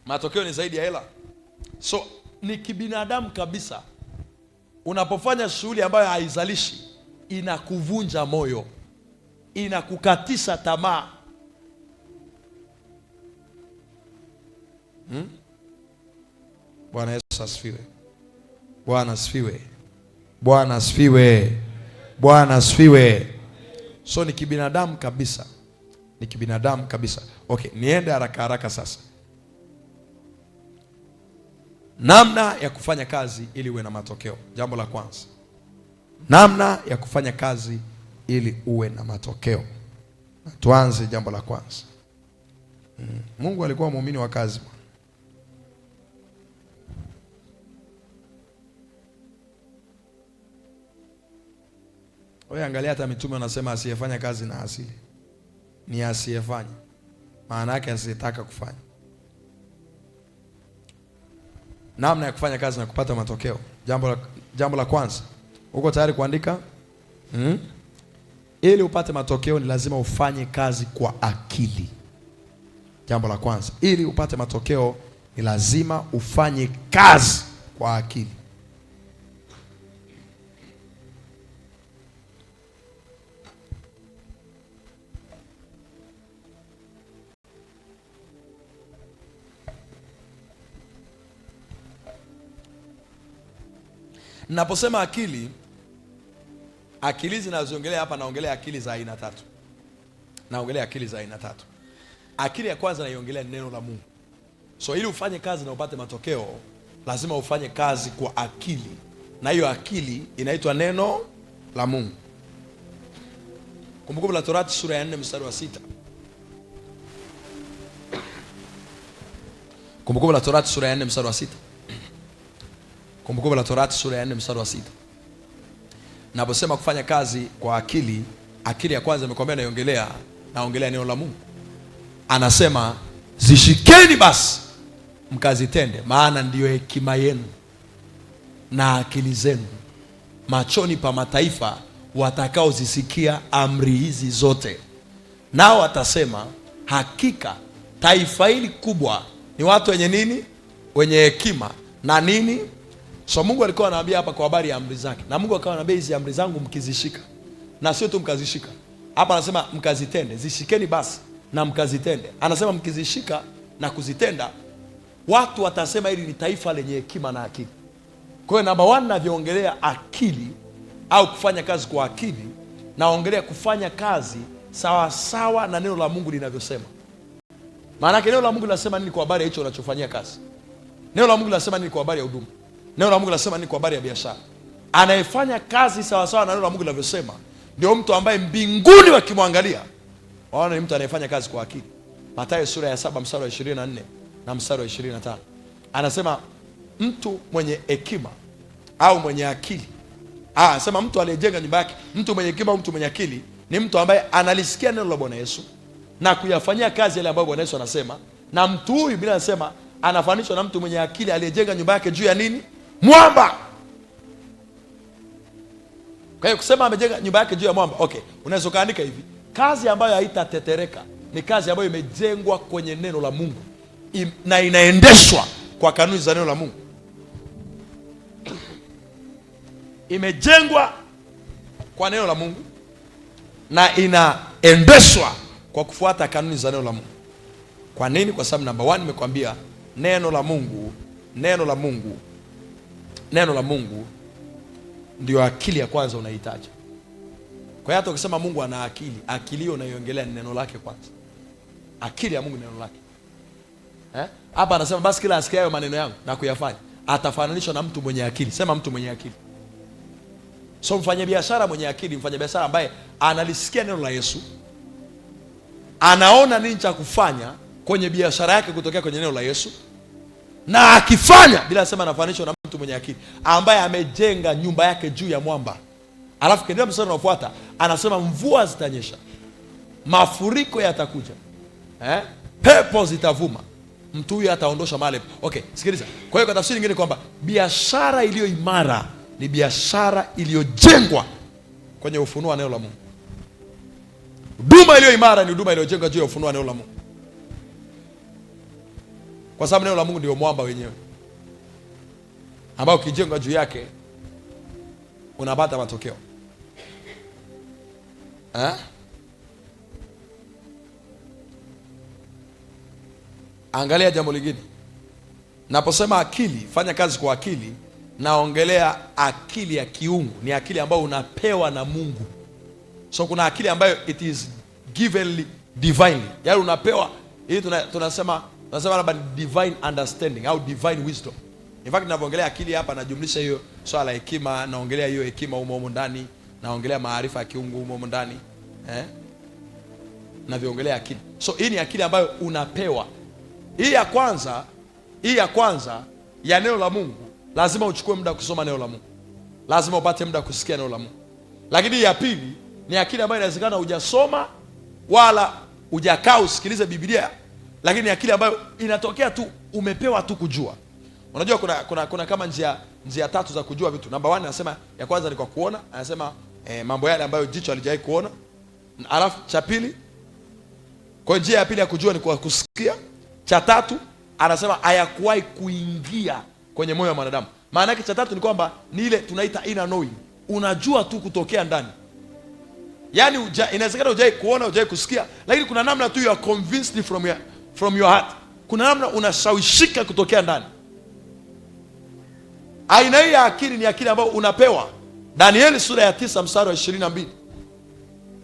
Matokeo ni zaidi ya hela. So ni kibinadamu kabisa. Unapofanya shughuli ambayo haizalishi, inakuvunja moyo, inakukatisha tamaa. Bwana Yesu asifiwe. Bwana asifiwe. Bwana asifiwe. Bwana asifiwe. So ni kibinadamu kabisa. Ni kibinadamu kabisa. Okay, niende haraka haraka sasa. Namna ya kufanya kazi ili uwe na matokeo. Jambo la kwanza. Namna ya kufanya kazi ili uwe na matokeo. Tuanze jambo la kwanza. Mungu alikuwa muumini wa kazi. Wewe angalia hata mitume wanasema asiyefanya kazi na asili ni asiyefanya. Maana yake asiyetaka kufanya. Namna ya kufanya kazi na kupata matokeo. Jambo la kwanza. Uko tayari kuandika? Ili upate matokeo ni lazima ufanye kazi kwa akili. Jambo la kwanza. Ili upate matokeo ni lazima ufanye kazi kwa akili. Ninaposema akili, akili zinazongelea hapa naongelea akili za aina tatu. Naongelea akili za aina tatu. Akili ya kwanza naiongelea neno la Mungu. So ili ufanye kazi na upate matokeo, lazima ufanye kazi kwa akili. Na hiyo akili inaitwa neno la Mungu. Kumbukumbu la Torati sura ya 4 mstari wa 6. Kumbukumbu la Torati sura ya 4 mstari wa 6. Kumbukumbu la Torati sura ya 4 mstari wa 6. Naposema kufanya kazi kwa akili, akili ya kwanza nimekwambia naongelea neno la Mungu. Anasema zishikeni basi mkazitende, maana ndiyo hekima yenu na akili zenu machoni pa mataifa watakao zisikia amri hizi zote. Nao watasema hakika taifa hili kubwa ni watu wenye nini? Wenye hekima na nini? So Mungu alikuwa anawaambia hapa kwa habari ya amri zake. Na Mungu akawa anaambia hizi amri zangu mkizishika. Na sio tu mkazishika. Hapa anasema mkazitende. Zishikeni basi na mkazitende. Anasema mkizishika na kuzitenda, watu watasema hili ni taifa lenye hekima na akili. Kwa hiyo namba 1 navyoongelea akili au kufanya kazi kwa akili, naongelea kufanya kazi sawa sawa na neno la Mungu linavyosema. Maana neno la Mungu linasema nini kwa habari ya hicho unachofanyia kazi? Neno la Mungu linasema nini kwa habari ya huduma? Neno la Mungu linasema nini kwa habari ya biashara? Anayefanya kazi sawa sawa na neno la Mungu linavyosema ndio mtu ambaye mbinguni wakimwangalia waona ni mtu anayefanya kazi kwa akili. Mathayo sura ya 7 mstari wa 24 na mstari wa 25. Anasema mtu mwenye hekima au mwenye akili. Anasema mtu aliyejenga nyumba yake, mtu mwenye hekima au mtu mwenye akili ni mtu ambaye analisikia neno la Bwana Yesu na kuyafanyia kazi yale ambayo Bwana Yesu anasema. Na mtu huyu Biblia inasema anafananishwa na mtu mwenye akili aliyejenga nyumba yake juu ya nini? Mwamba. Kwa hiyo kusema amejenga nyumba yake juu ya mwamba, okay, unaweza kaandika hivi: kazi ambayo haitatetereka ni kazi ambayo imejengwa kwenye neno la Mungu na inaendeshwa kwa kanuni za neno la Mungu. Imejengwa kwa neno la Mungu na inaendeshwa kwa kufuata kanuni za neno la Mungu. Kwa nini? Kwa sababu namba 1 nimekwambia neno la Mungu ndio akili ya kwanza unahitaji. Kwa hiyo hata ukisema Mungu ana akili, akili hiyo unaiongelea ni neno lake kwanza. Akili ya Mungu ni neno lake. Hapa anasema basi kila asikiayo maneno yangu na kuyafanya atafananishwa na mtu mwenye akili. Sema mtu mwenye akili. So mfanyabiashara mwenye akili, mfanyabiashara ambaye analisikia neno la Yesu, anaona nini cha kufanya kwenye biashara yake kutokea kwenye neno la Yesu, na akifanya, bila sema anafananishwa na mtu mwenye akili ambaye amejenga nyumba yake juu ya mwamba. Alafu kiendelea mstari unaofuata anasema mvua zitanyesha, mafuriko yatakuja, pepo zitavuma, mtu huyu ataondosha mali. Okay, sikiliza. Kwa hiyo kwa tafsiri nyingine kwamba biashara iliyo imara ni biashara iliyojengwa kwenye ufunuo wa neno la Mungu. Huduma iliyo imara ni huduma iliyojengwa juu ya ufunuo wa neno la Mungu, kwa sababu neno la Mungu ndio mwamba wenyewe ambao ukijengwa juu yake unapata matokeo. Angalia jambo lingine. Naposema akili, fanya kazi kwa akili, naongelea akili ya kiungu. Ni akili ambayo unapewa na Mungu. So kuna akili ambayo it is givenly divinely, yaani unapewa hii, tunasema labda divine understanding au divine wisdom. In fact ninapoongelea akili hapa najumlisha hiyo swala la hekima, naongelea hiyo hekima humo ndani, naongelea maarifa ya kiungu humo ndani, naviongelea akili. So hii ni akili ambayo unapewa. Hii ya kwanza ya neno la Mungu, lazima uchukue muda kusoma neno la Mungu, lazima upate muda kusikia neno la Mungu. Lakini ya pili ni akili ambayo inawezekana hujasoma wala hujakaa usikilize Biblia, lakini ni akili ambayo inatokea tu, umepewa tu kujua. Unajua kuna kama njia tatu za kujua vitu. Number 1 anasema ya kwanza ni kwa kuona, anasema mambo yale ambayo jicho halijawahi kuona. Alafu cha pili, kwa njia ya pili ya kujua ni kwa kusikia. Cha tatu anasema hayakuwahi kuingia kwenye moyo wa mwanadamu. Maana yake cha tatu ni kwamba ni ile tunaita inner knowing. Unajua tu kutokea ndani. Yaani inawezekana hujai kuona, hujai kusikia, lakini kuna namna tu you are convinced from your heart. Kuna namna unashawishika kutokea ndani. Aina hii ya akili ni akili ambayo unapewa. Danieli sura ya 9 mstari wa 22.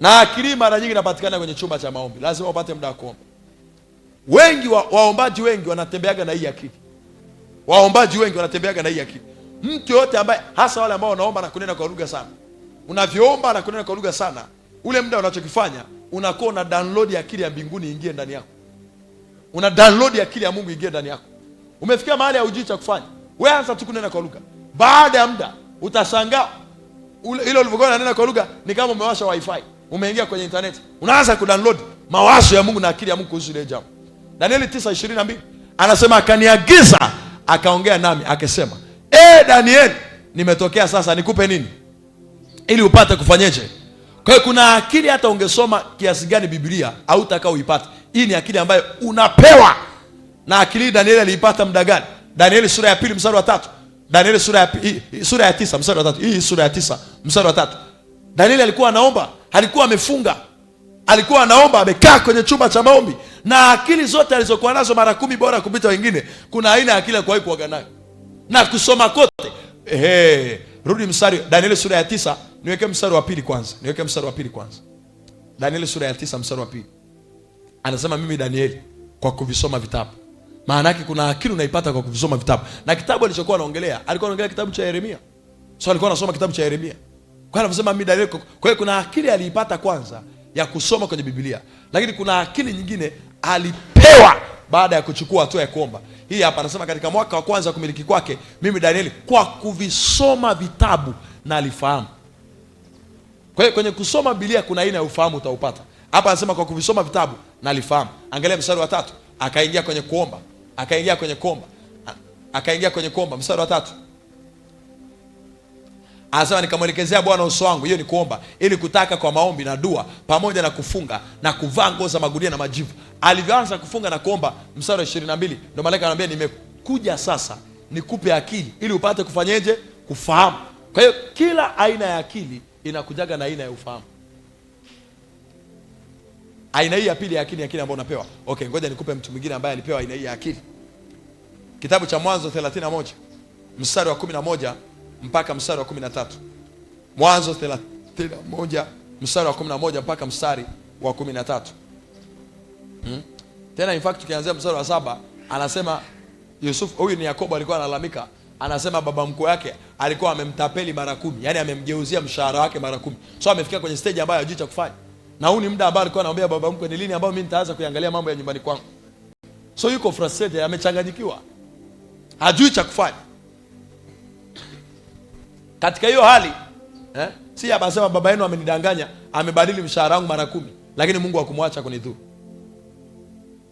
Na akili mara nyingi inapatikana kwenye chumba cha maombi. Lazima upate muda wa kuomba. Wengi waombaji wengi wanatembeaga na hii akili. Waombaji wengi wanatembeaga na hii akili. Mtu yote ambaye, hasa wale ambao wanaomba na kunena kwa lugha sana, unavyoomba na kunena kwa lugha sana, ule muda unachokifanya unakuwa una download akili ya mbinguni ingie ndani yako. Una download akili ya Mungu ingie ndani yako. Umefikia mahali hujui cha kufanya, wewe anza tu kunena kwa lugha. Baada ya muda utashangaa ile ulivyokuwa unanena kwa lugha ni kama umewasha wifi. Umeingia kwenye internet, unaanza kudownload mawazo ya Mungu na akili ya Mungu kuhusu ile jambo. Danieli 9:22 anasema akaniagiza, akaongea nami, akasema, Danieli, nimetokea sasa nikupe nini ili upate kufanyeje? Kwa hiyo kuna akili hata ungesoma kiasi gani Biblia au utakao uipate. Hii ni akili ambayo unapewa. Na akili Danieli aliipata muda gani? Danieli sura ya 2 mstari wa 3. Danieli sura ya 9 mstari wa 3. Hii sura ya 9 mstari wa 3. Danieli alikuwa anaomba, alikuwa amefunga, alikuwa anaomba, amekaa kwenye chumba cha maombi, na akili zote alizokuwa nazo mara 10 bora kupita wengine. Kuna aina ya akili kwa kuaga nayo na kusoma kote. Rudi mstari Danieli sura ya 9, niweke mstari wa 2 kwanza. Danieli sura ya 9 mstari wa 2. Anasema mimi Danieli kwa kuvisoma vitabu. Maana yake kuna akili unaipata kwa kuvisoma vitabu. Na kitabu alichokuwa anaongelea, alikuwa anaongelea kitabu cha Yeremia. So alikuwa anasoma kitabu cha Yeremia. Kwa hiyo anasema mimi Danieli, kwa hiyo kuna akili aliipata kwanza ya kusoma kwenye Biblia. Lakini kuna akili nyingine alipewa baada ya kuchukua hatua ya kuomba. Hii hapa anasema katika mwaka wa kwanza kumiliki kwake, mimi Danieli kwa kuvisoma vitabu na alifahamu. Kwa hiyo kwenye kusoma Biblia kuna aina ya ufahamu utaupata. Hapa anasema kwa kuvisoma vitabu na alifahamu. Angalia mstari wa 3, akaingia kwenye kuomba. Mstari wa 3. Anasema nikamwelekezea Bwana uso wangu, hiyo ni kuomba, ili kutaka kwa maombi na dua pamoja na kufunga na kuvaa nguo za magunia na majivu. Alivyoanza kufunga na kuomba, mstari wa 22, ndio malaika anamwambia nimekuja sasa nikupe akili ili upate kufanyeje? Kufahamu. Kwa hiyo kila aina ya akili inakujaga na aina ya ufahamu. Aina hii ya pili ya akili ni akili ambayo unapewa. Okay, ngoja nikupe mtu mwingine ambaye alipewa aina hii ya akili. Kitabu cha Mwanzo 31 mstari wa 11 mpaka mstari wa 13. Mwanzo 31 mstari wa 11 mpaka mstari wa 13. Tena in fact tukianzia mstari wa 7 anasema Yusuf, huyu ni Yakobo, alikuwa analalamika. anasema baba mkwe yake alikuwa amemtapeli mara 10, yani amemgeuzia mshahara wake mara 10. So amefikia kwenye stage ambayo hajui cha kufanya. Na huu ni muda ambao alikuwa anamwambia baba mkwe, ni lini ambao mimi nitaanza kuangalia mambo ya nyumbani kwangu. So yuko frustrated, amechanganyikiwa, hajui cha kufanya. Katika hiyo hali si abasema baba yenu amenidanganya, amebadili mshahara wangu mara 10, lakini Mungu hakumwacha kunidhuru.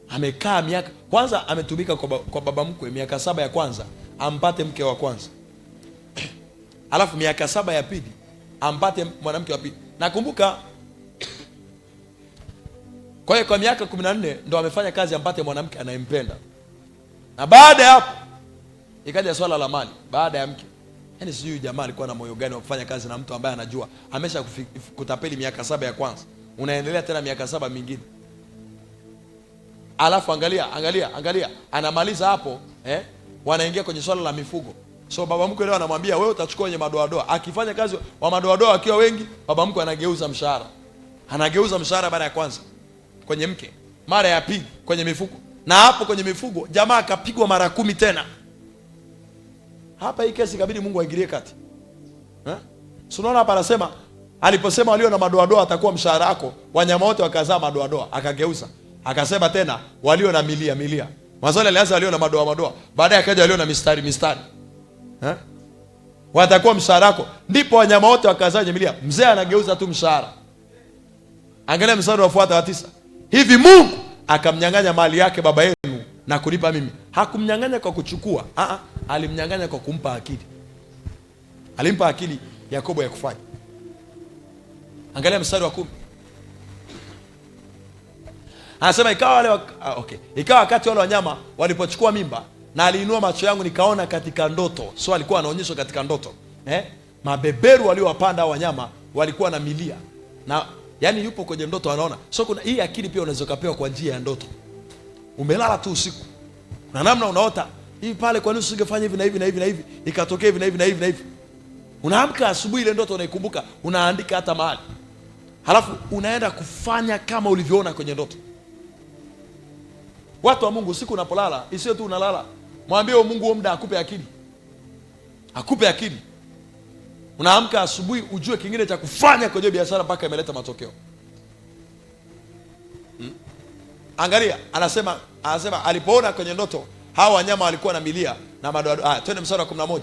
Amekaa miaka kwanza, ametumika kwa baba mkwe miaka 7 ya kwanza ampate mke wa kwanza. Alafu miaka 7 ya pili ampate mwanamke wa pili. Nakumbuka kwa hiyo kwa miaka 14 ndo amefanya kazi ampate mwanamke anayempenda. Na baada ya hapo ikaja swala la mali baada ya mke. Yaani sijui jamaa alikuwa na moyo gani wa kufanya kazi na mtu ambaye anajua amesha kutapeli miaka 7 ya kwanza. Unaendelea tena miaka 7 mingine. Alafu angalia anamaliza hapo wanaingia kwenye swala la mifugo. So baba mkwe leo anamwambia wewe utachukua kwenye madoadoa. Akifanya kazi wa madoadoa akiwa wengi, baba mkwe anageuza mshahara. Anageuza mshahara mara ya kwanza kwenye mke, mara ya pili kwenye mifugo. Na hapo kwenye mifugo jamaa akapigwa mara 10 tena. Hapa hii kesi ikabidi Mungu aingilie kati. Unaona hapa anasema aliposema walio na madoadoa atakuwa mshahara wako, wanyama wote wakazaa madoadoa, akageuza. Akasema tena walio na milia. Mwanzo alianza walio na madoa, baadaye akaja walio na mistari. Watakuwa mshahara wako. Ndipo wanyama wote wakazaa wenye milia. Mzee anageuza tu mshahara. Angalia mstari unaofuata wa 9. Hivi Mungu akamnyang'anya mali yake baba yenu na kunipa mimi. Hakumnyang'anya kwa kuchukua, alimnyang'anya kwa kumpa akili. Alimpa akili Yakobo ya kufanya. Angalia mstari wa 10. Anasema ikawa wakati wale wanyama walipochukua mimba, na aliinua macho yangu nikaona katika ndoto. So alikuwa anaonyeshwa katika ndoto. Mabeberu waliowapanda wanyama walikuwa na milia. Na yani yupo kwenye ndoto anaona. So kuna hii akili pia unaweza kupewa kwa njia ya ndoto. Umelala tu usiku. Kuna namna unaota, hii pale kwa nini usingefanya hivi na hivi na hivi na hivi? Ikatokea hivi na hivi na hivi na hivi. Unaamka asubuhi ile ndoto unaikumbuka, unaandika hata mahali. Halafu unaenda kufanya kama ulivyoona kwenye ndoto. Watu wa Mungu, usiku unapolala, isiyo tu unalala. Mwambie Mungu huo muda akupe akili. Akupe akili. Unaamka asubuhi ujue kingine cha kufanya kwenye biashara mpaka imeleta matokeo. Angalia, anasema alipoona kwenye ndoto hawa wanyama walikuwa na milia na madoa. Twende mstari wa 11.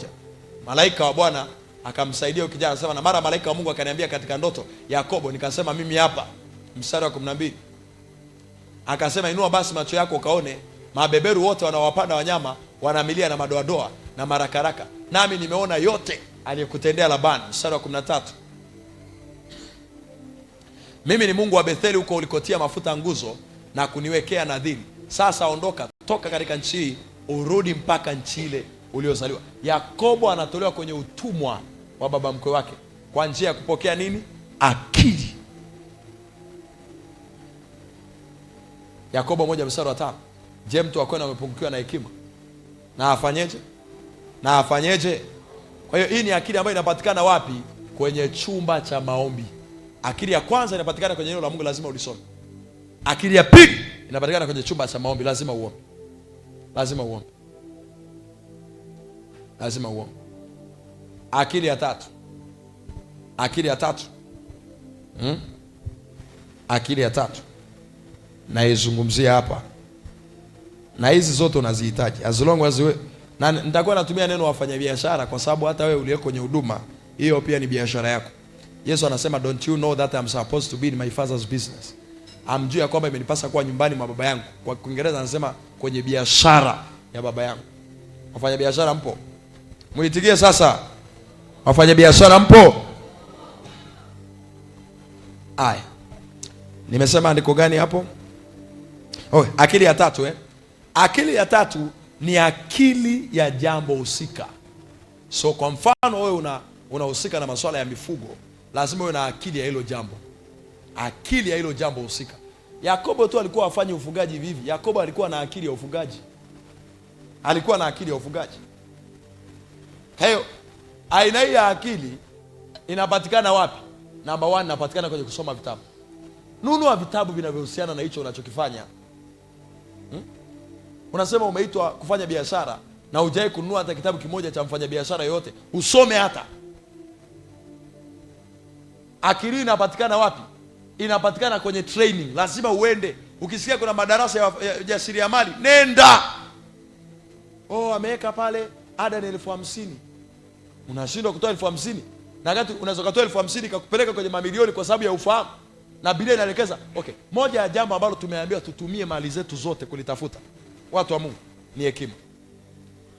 Malaika wa Bwana akamsaidia kijana, anasema na mara malaika wa Mungu akaniambia katika ndoto, Yakobo, nikasema mimi hapa. Mstari wa 12. Akasema inua basi macho yako ukaone, mabeberu wote wanawapanda wanyama wana milia na madoadoa na marakaraka, nami nimeona yote aliyokutendea Labani. Mstari wa 13. Mimi ni Mungu wa Betheli huko ulikotia mafuta nguzo na kuniwekea nadhiri. Sasa ondoka, toka katika nchi hii, urudi mpaka nchi ile uliozaliwa. Yakobo anatolewa kwenye utumwa wa baba mkwe wake kwa njia ya kupokea nini? Akili. Yakobo 1 mstari wa 5. Je, mtu akwenda amepungukiwa na hekima na afanyeje? Na afanyeje? Kwa hiyo hii ni akili ambayo inapatikana wapi? Kwenye chumba cha maombi. Akili ya kwanza inapatikana kwenye neno la Mungu, lazima ulisome. Akili ya pili inapatikana kwenye chumba cha maombi, lazima uombe. Lazima uombe. Lazima uombe. Akili ya tatu. Akili ya tatu. Akili ya tatu naizungumzia hapa. Na hizi zote unazihitaji. As long as we, na nitakuwa natumia neno wafanyabiashara kwa sababu hata wewe uliyeko kwenye huduma, hiyo pia ni biashara yako. Yesu anasema don't you know that I'm supposed to be in my father's business? Amjua kwamba imenipasa kuwa nyumbani mwa baba yangu. Kwa Kiingereza anasema kwenye biashara ya baba yangu. Wafanyabiashara mpo? Muitikie sasa. Wafanyabiashara mpo? Aya. Nimesema andiko gani hapo? Akili ya tatu Akili ya tatu ni akili ya jambo husika. So kwa mfano wewe unahusika na masuala ya mifugo, lazima uwe na akili ya hilo jambo. Akili ya hilo jambo husika. Yakobo tu alikuwa afanye ufugaji vivi. Yakobo alikuwa na akili ya ufugaji. Alikuwa na akili ya ufugaji. Kwa hiyo aina hii ya akili inapatikana wapi? Number 1, inapatikana kwenye kusoma vitabu. Nunua vitabu vinavyohusiana na hicho unachokifanya. Unasema umeitwa kufanya biashara, na hujai kununua hata kitabu kimoja cha mfanyabiashara yote, usome hata. Akili inapatikana wapi? Inapatikana kwenye training. Lazima uende. Ukisikia kuna madarasa ya jasiriamali, nenda. Ameweka pale ada ni 50,000. Unashindwa kutoa 50,000. Na wakati unaweza kutoa 50,000 kakupeleka kwenye mamilioni kwa sababu ya ufahamu. Na Biblia inaelekeza, moja ya jambo ambalo tumeambiwa tutumie mali zetu zote kulitafuta, watu wa Mungu, ni hekima.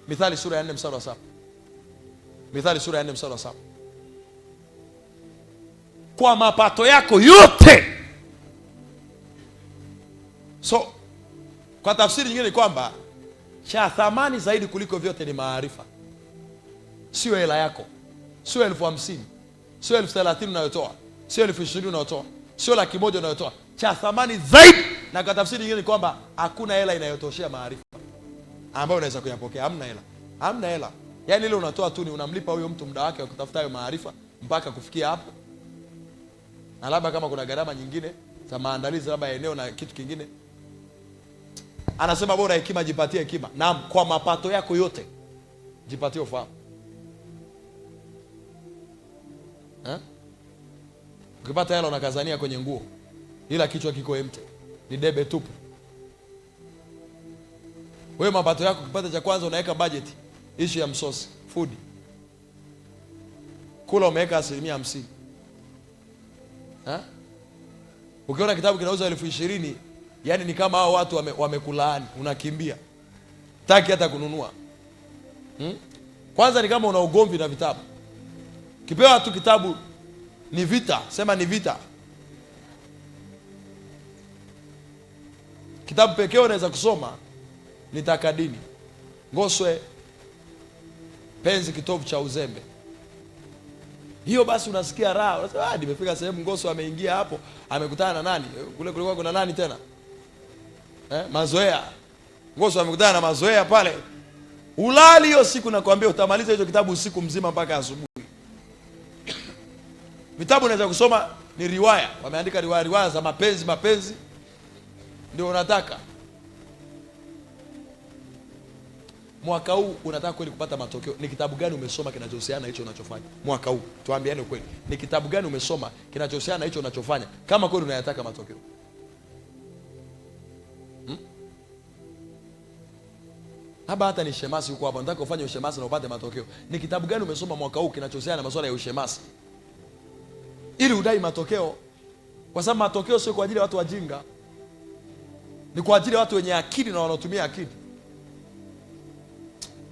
Mithali sura ya 4 mstari wa 7. Mithali sura ya 4 mstari wa 7. Kwa mapato yako yote. So, kwa tafsiri nyingine ni kwamba cha thamani zaidi kuliko vyote ni maarifa. Sio hela yako. Sio 50,000. Sio 30,000 unayotoa. Sio 20,000 unayotoa. Sio 100,000 unayotoa. Cha thamani zaidi. Na kwa tafsiri nyingine ni kwamba hakuna hela inayotoshea maarifa ambayo unaweza kuyapokea. Hamna hela. Hamna hela. Yaani ile unatoa tu ni unamlipa huyo mtu muda wake wa kutafuta hayo maarifa mpaka kufikia hapo. Na labda kama kuna gharama nyingine za maandalizi, labda eneo na kitu kingine. Anasema bora hekima, jipatie hekima. Naam, kwa mapato yako yote jipatie ufahamu. Ukipata hela unakazania kwenye nguo, ila kichwa kiko empty, ni debe tupu. Wewe mapato yako ukipata cha kwanza unaweka budget issue ya msosi, food. Kula umeweka 50%. Ukiona kitabu kinauza 20,000, yani ni kama hao watu wamekulaani, unakimbia. Taki hata kununua. Kwanza ni kama una ugomvi na vitabu. Kipewa tu kitabu ni vita, sema ni vita. Kitabu pekee unaweza kusoma ni Takadini, Ngoswe, Penzi kitovu cha uzembe. Hiyo basi unasikia raha. Unasema nimefika sehemu Ngoswe ameingia hapo, amekutana na nani? Kule kulikuwa kuna nani tena? Mazoea. Ngoswe amekutana na Mazoea pale. Ulali hiyo siku, nakwambia utamaliza hicho kitabu usiku mzima mpaka asubuhi. Vitabu unaweza kusoma ni riwaya. Wameandika riwaya za mapenzi. Ndio unataka. Mwaka huu unataka kweli kupata matokeo. Ni kitabu gani umesoma kinachohusiana na hicho unachofanya? Mwaka huu tuambiane kweli. Ni kitabu gani umesoma kinachohusiana na hicho unachofanya? Kama kweli unayataka matokeo. Hata ni shemasi huko hapa, unataka ufanye ushemasi na upate matokeo. Ni kitabu gani umesoma mwaka huu kinachohusiana na masuala ya ushemasi? Ili udai matokeo. Kwa sababu matokeo sio kwa ajili ya watu wajinga. Ni kwa ajili ya watu wenye akili na wanaotumia akili.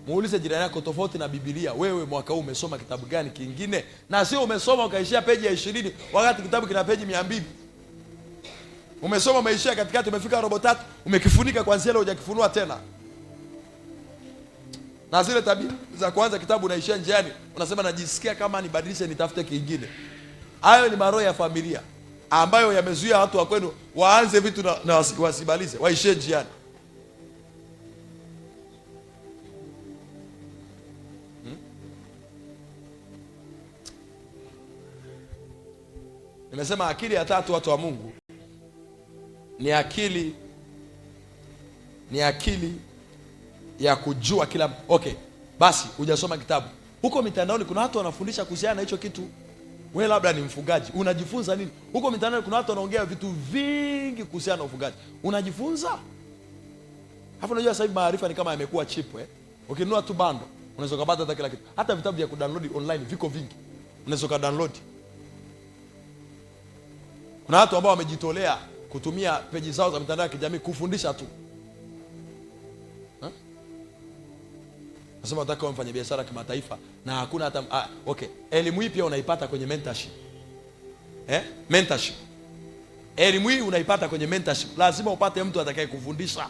Muulize jirani yako, tofauti na Biblia, wewe mwaka huu umesoma kitabu gani kingine? Na sio umesoma ukaishia peji ya 20 wakati kitabu kina peji 200. Umesoma umeishia katikati, umefika robo 3, umekifunika kwanza leo hujakifunua tena. Na zile tabia za kwanza kitabu unaishia njiani, unasema najisikia kama nibadilishe nitafute kingine. Hayo ni maroho ya familia ambayo yamezuia watu wa kwenu waanze vitu na wasibalize, waishie njiani. Nimesema akili ya tatu, watu wa Mungu, ni akili ya kujua kila. Basi hujasoma kitabu. Huko mitandaoni kuna watu wanafundisha kuhusiana na hicho kitu. Wewe labda ni mfugaji, unajifunza nini? Huko mitandaoni kuna watu wanaongea vitu vingi kuhusiana na ufugaji. Unajifunza? Hapo unajua sasa hivi maarifa ni kama yamekuwa cheap Ukinunua tu bando, unaweza kupata hata kila kitu. Hata vitabu vya kudownload online viko vingi. Unaweza kudownload. Kuna watu ambao wamejitolea kutumia peji zao za mitandao ya kijamii kufundisha tu. Nasema nataka mfanye biashara kimataifa na hakuna hata elimu hii pia unaipata kwenye mentorship. Mentorship. Elimu hii unaipata kwenye mentorship. Lazima upate mtu atakaye kufundisha.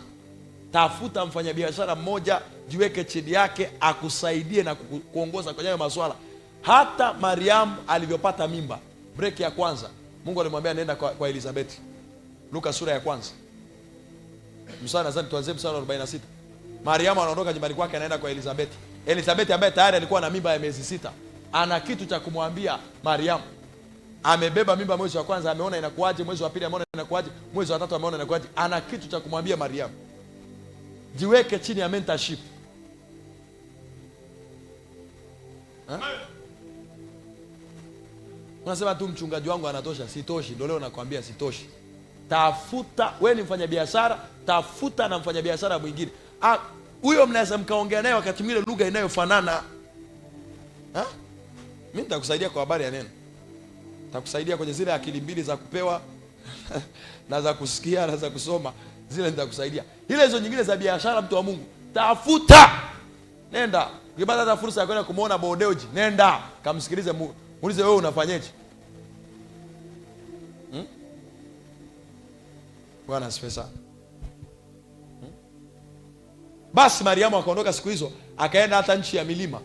Tafuta mfanyabiashara mmoja, jiweke chini yake akusaidie na kuongoza kwenye hayo masuala. Hata Mariam alivyopata mimba, break ya kwanza, Mungu alimwambia nenda kwa Elizabeth. Luka sura ya kwanza. Mstari nadhani tuanze mstari wa 46. Mariamu anaondoka nyumbani kwake anaenda kwa Elizabeth. Elizabeth ambaye tayari alikuwa na mimba ya miezi 6. Ana kitu cha kumwambia Mariamu. Amebeba mimba mwezi wa kwanza, ameona inakuaje, mwezi wa pili ameona inakuaje, mwezi wa tatu ameona inakuaje. Ana kitu cha kumwambia Mariamu. Jiweke chini ya mentorship. Unasema tu mchungaji wangu anatosha. Sitoshi. Ndio leo nakwambia sitoshi. Tafuta, wewe ni mfanyabiashara, tafuta na mfanyabiashara mwingine. Huyo mnaweza mkaongea naye wakati mwingine lugha inayofanana. Mimi nitakusaidia kwa habari ya neno. Nitakusaidia kwenye zile akili mbili za kupewa na za kusikia na za kusoma. Zile nitakusaidia. Hizo nyingine za biashara, mtu wa Mungu, tafuta. Nenda. Ukipata hata fursa ya kwenda kumuona Bodeoji, nenda kamsikilize, muulize wewe unafanyaje? Bwana asifiwe sana. Basi Mariamu akaondoka siku hizo, akaenda hata nchi ya milima,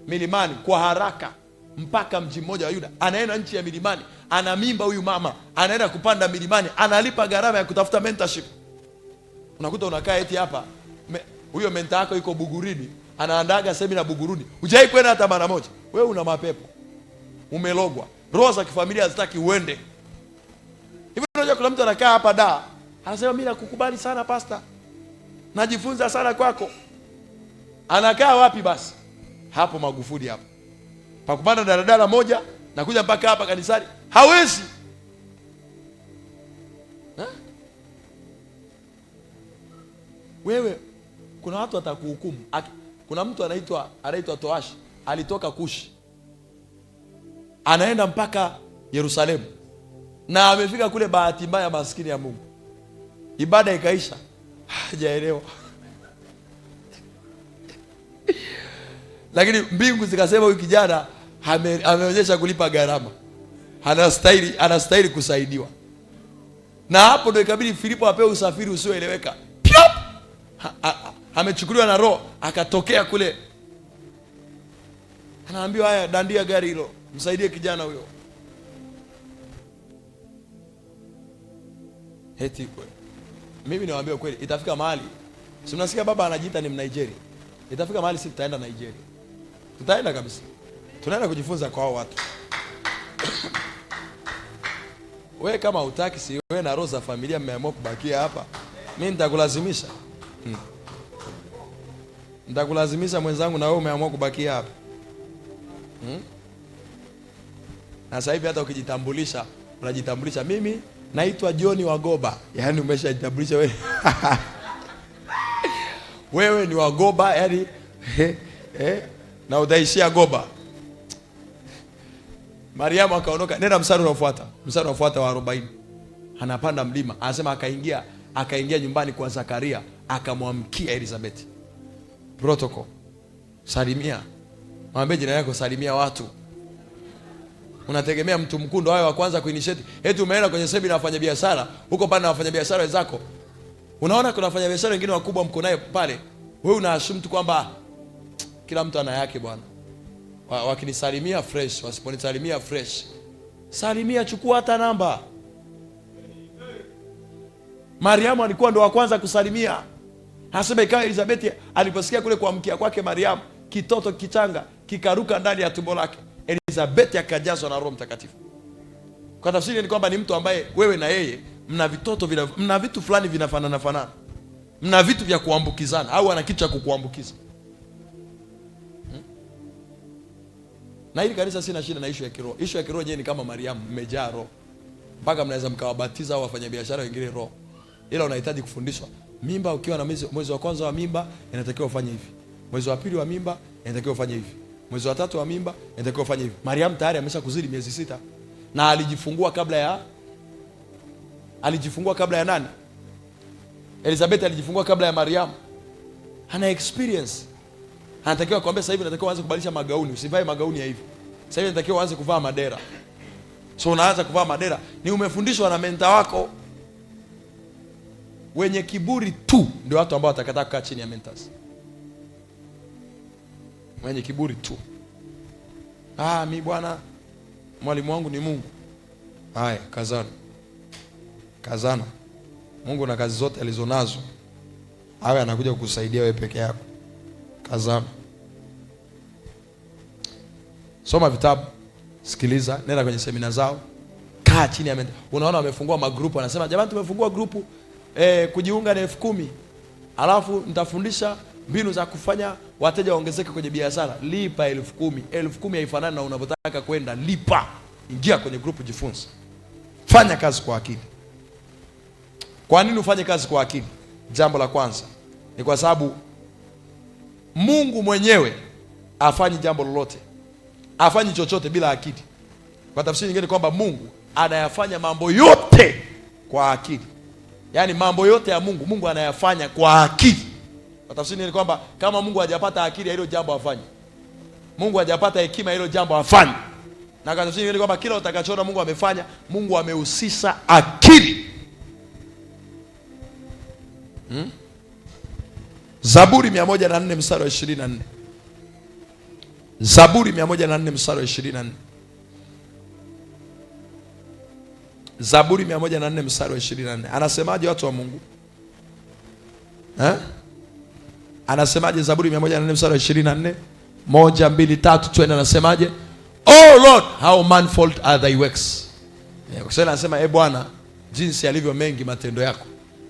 milimani kwa haraka mpaka mji mmoja wa Yuda. Anaenda nchi ya milimani, ana mimba huyu mama, anaenda kupanda milimani, analipa gharama ya kutafuta mentorship. Unakuta unakaa eti hapa, huyo mentor yako yuko Buguruni, anaandaga semina Buguruni. Hujai kwenda hata mara moja. Wewe una mapepo. Umelogwa. Roho za kifamilia hazitaki uende. Hivi unajua kuna mtu anakaa hapa da, anasema mimi nakukubali sana pastor, najifunza sana kwako. Anakaa wapi basi? Hapo Magufuli hapo. Pa kupanda daladala moja na kuja mpaka hapa kanisani. Hawezi. Wewe kuna watu watakuhukumu. Kuna mtu anaitwa Toashi, alitoka Kushi, anaenda mpaka Yerusalemu, na amefika kule bahati mbaya, maskini ya Mungu, ibada ikaisha, hajaelewa. Lakini mbingu zikasema huyu kijana ameonyesha kulipa gharama, anastahili kusaidiwa. Na hapo ndio ikabidi Filipo apewe usafiri usioeleweka. Amechukuliwa na Roho, akatokea kule, anaambiwa haya, dandia gari hilo, msaidie kijana huyo. Heti mimi niwaambia kweli, itafika mahali, si mnasikia baba anajiita ni Mnigeria. Itafika mahali sisi tutaenda Nigeria. Tutaenda kabisa. Tunaenda kujifunza kwa hao watu. Wewe kama hutaki, si wewe na roho za familia mmeamua kubakia hapa, mimi nitakulazimisha. Nitakulazimisha mwenzangu, na wewe umeamua kubakia hapa. Na sasa hivi hata ukijitambulisha, unajitambulisha mimi naitwa John Wagoba. Yaani umeshajitambulisha wewe. Wewe ni Wagoba, yani na utaishia Goba. Mariamu akaondoka, nenda mstari unaofuata. Mstari unaofuata wa 40. Anapanda mlima, anasema akaingia nyumbani kwa Zakaria, akamwamkia Elizabeth. Protocol. Salimia. Mwambie jina lako, salimia watu. Unategemea mtu mkundo wao wa kwanza kuinitiate. Eti umeenda kwenye semina wafanya biashara, huko pale na wafanya biashara wenzako. Unaona kuna wafanya biashara wengine wakubwa mko naye pale. Wewe unaassume tu kwamba kila mtu ana yake bwana. Wakinisalimia fresh, wasiponisalimia fresh. Salimia, chukua hata namba. Mariamu alikuwa ndo wa kwanza kusalimia. Hasema ikawa Elizabeth aliposikia kule kuamkia kwake Mariamu, kitoto kichanga kikaruka ndani ya tumbo lake. Elizabeth akajazwa na Roho Mtakatifu. Kwa tafsiri ni kwamba ni mtu ambaye wewe na yeye mna vitu fulani vinafanana. Mna vitu vya kuambukizana, au ana kitu cha kukuambukiza. Na hili kanisa sina shida na issue ya kiroho. Issue ya kiroho je, ni kama Mariamu, mmejaa Roho. Mpaka mnaweza mkawabatiza au wafanya biashara wengine Roho. Ila unahitaji kufundishwa. Mimba ukiwa na mwezi wa kwanza wa mimba inatakiwa ufanye hivi. Mwezi wa pili wa mimba inatakiwa ufanye hivi. Mwezi wa tatu wa mimba inatakiwa ufanye hivi. Mariamu tayari ameshakuzidi miezi 6 na alijifungua kabla ya nani? Elizabeth alijifungua kabla ya Mariamu. Ana experience. Anatakiwa kuambia sasa hivi natakiwa uanze kubadilisha magauni, usivae magauni ya hivi. Sasa hivi natakiwa uanze kuvaa madera. So unaanza kuvaa madera, ni umefundishwa na mentor wako. Wenye kiburi tu ndio watu ambao watakataa kukaa chini ya mentors. Wenye kiburi tu. Mimi bwana, mwalimu wangu ni Mungu. Haya, kazana. Mungu na kazi zote alizonazo, awe anakuja kukusaidia wewe peke yako. Kazana. Soma vitabu, sikiliza, nenda kwenye semina zao, kaa chini ya mentor. Unaona wamefungua magrupu, wanasema jamani tumefungua grupu kujiunga na 10,000. Alafu nitafundisha mbinu za kufanya wateja waongezeke kwenye biashara. Lipa 10,000. 10,000 haifanani na unapotaka kwenda. Lipa, ingia kwenye group, jifunze, fanya kazi kwa akili. Kwa nini ufanye kazi kwa akili? Jambo la kwanza ni kwa sababu Mungu mwenyewe afanyi jambo lolote, afanyi chochote bila akili. Kwa tafsiri nyingine kwamba Mungu anayafanya mambo yote kwa akili. Yaani mambo yote ya Mungu, Mungu anayafanya kwa akili. Kwa tafsiri nyingine kwamba kama Mungu hajapata akili ya hilo jambo afanye. Mungu hajapata hekima ya hilo jambo afanye. Na kwa tafsiri nyingine kwamba kila utakachoona Mungu amefanya, Mungu amehusisha akili. Zaburi 104 mstari wa 24. Zaburi 104 mstari wa 24. Zaburi 104 mstari wa 24. Anasemaje watu wa Mungu? Anasemaje Zaburi 104 mstari wa 24? 1, 2, 3 twende. Anasemaje? Oh Lord, how manifold are thy works. Kwa sababu anasema Bwana, jinsi alivyo mengi matendo yako.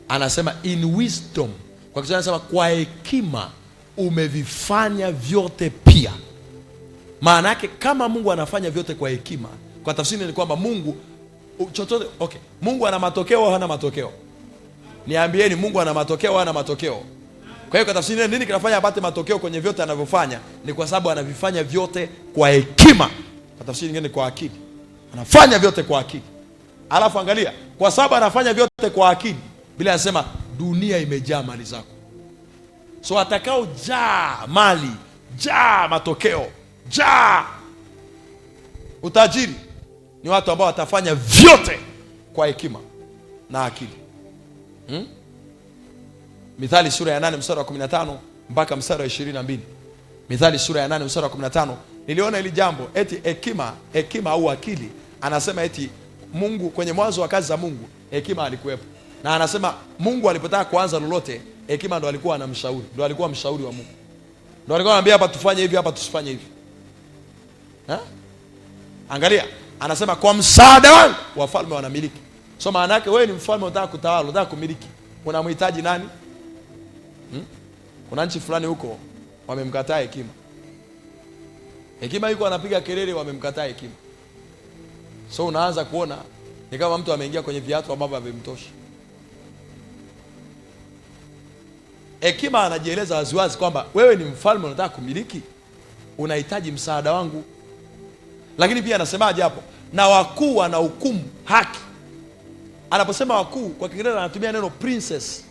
Anasema in wisdom. Kwa Kiswahili anasema kwa hekima umevifanya vyote pia. Maana yake kama Mungu anafanya vyote kwa hekima, kwa tafsiri ni kwamba Mungu chochote, okay, Mungu ana matokeo au hana matokeo? Niambieni, Mungu ana matokeo au hana matokeo? Kwa hiyo kwa tafsiri nini kinafanya apate matokeo kwenye vyote anavyofanya? Ni kwa sababu anavifanya vyote kwa hekima. Kwa tafsiri nyingine kwa akili. Anafanya vyote kwa akili. Alafu angalia, kwa sababu anafanya vyote kwa akili, Biblia inasema dunia imejaa mali zako. So atakao jaa mali, jaa matokeo, jaa utajiri ni watu ambao watafanya vyote kwa hekima na akili. Mithali sura ya 8 mstari wa 15 mpaka mstari wa 22. Mithali sura ya 8 mstari wa 15. Niliona hili jambo eti hekima au akili. Anasema eti Mungu kwenye mwanzo wa kazi za Mungu hekima alikuwepo. Na anasema Mungu alipotaka kuanza lolote, hekima ndo alikuwa anamshauri. Ndo alikuwa mshauri wa Mungu. Ndo alikuwa anamwambia hapa tufanye hivi, hapa tusifanye hivi. Angalia, anasema kwa msaada wangu wafalme wanamiliki. So maana yake wewe ni mfalme, unataka kutawala, unataka kumiliki. Unamhitaji nani? Kuna nchi fulani huko wamemkataa hekima. Hekima yuko anapiga kelele, wamemkataa hekima. So unaanza kuona ni kama mtu ameingia kwenye viatu ambavyo havimtoshi. Hekima anajieleza waziwazi kwamba wewe ni mfalme, unataka kumiliki, unahitaji msaada wangu. Lakini pia anasemaje hapo? Na wakuu wana hukumu haki. Anaposema wakuu, kwa Kiingereza anatumia neno princess.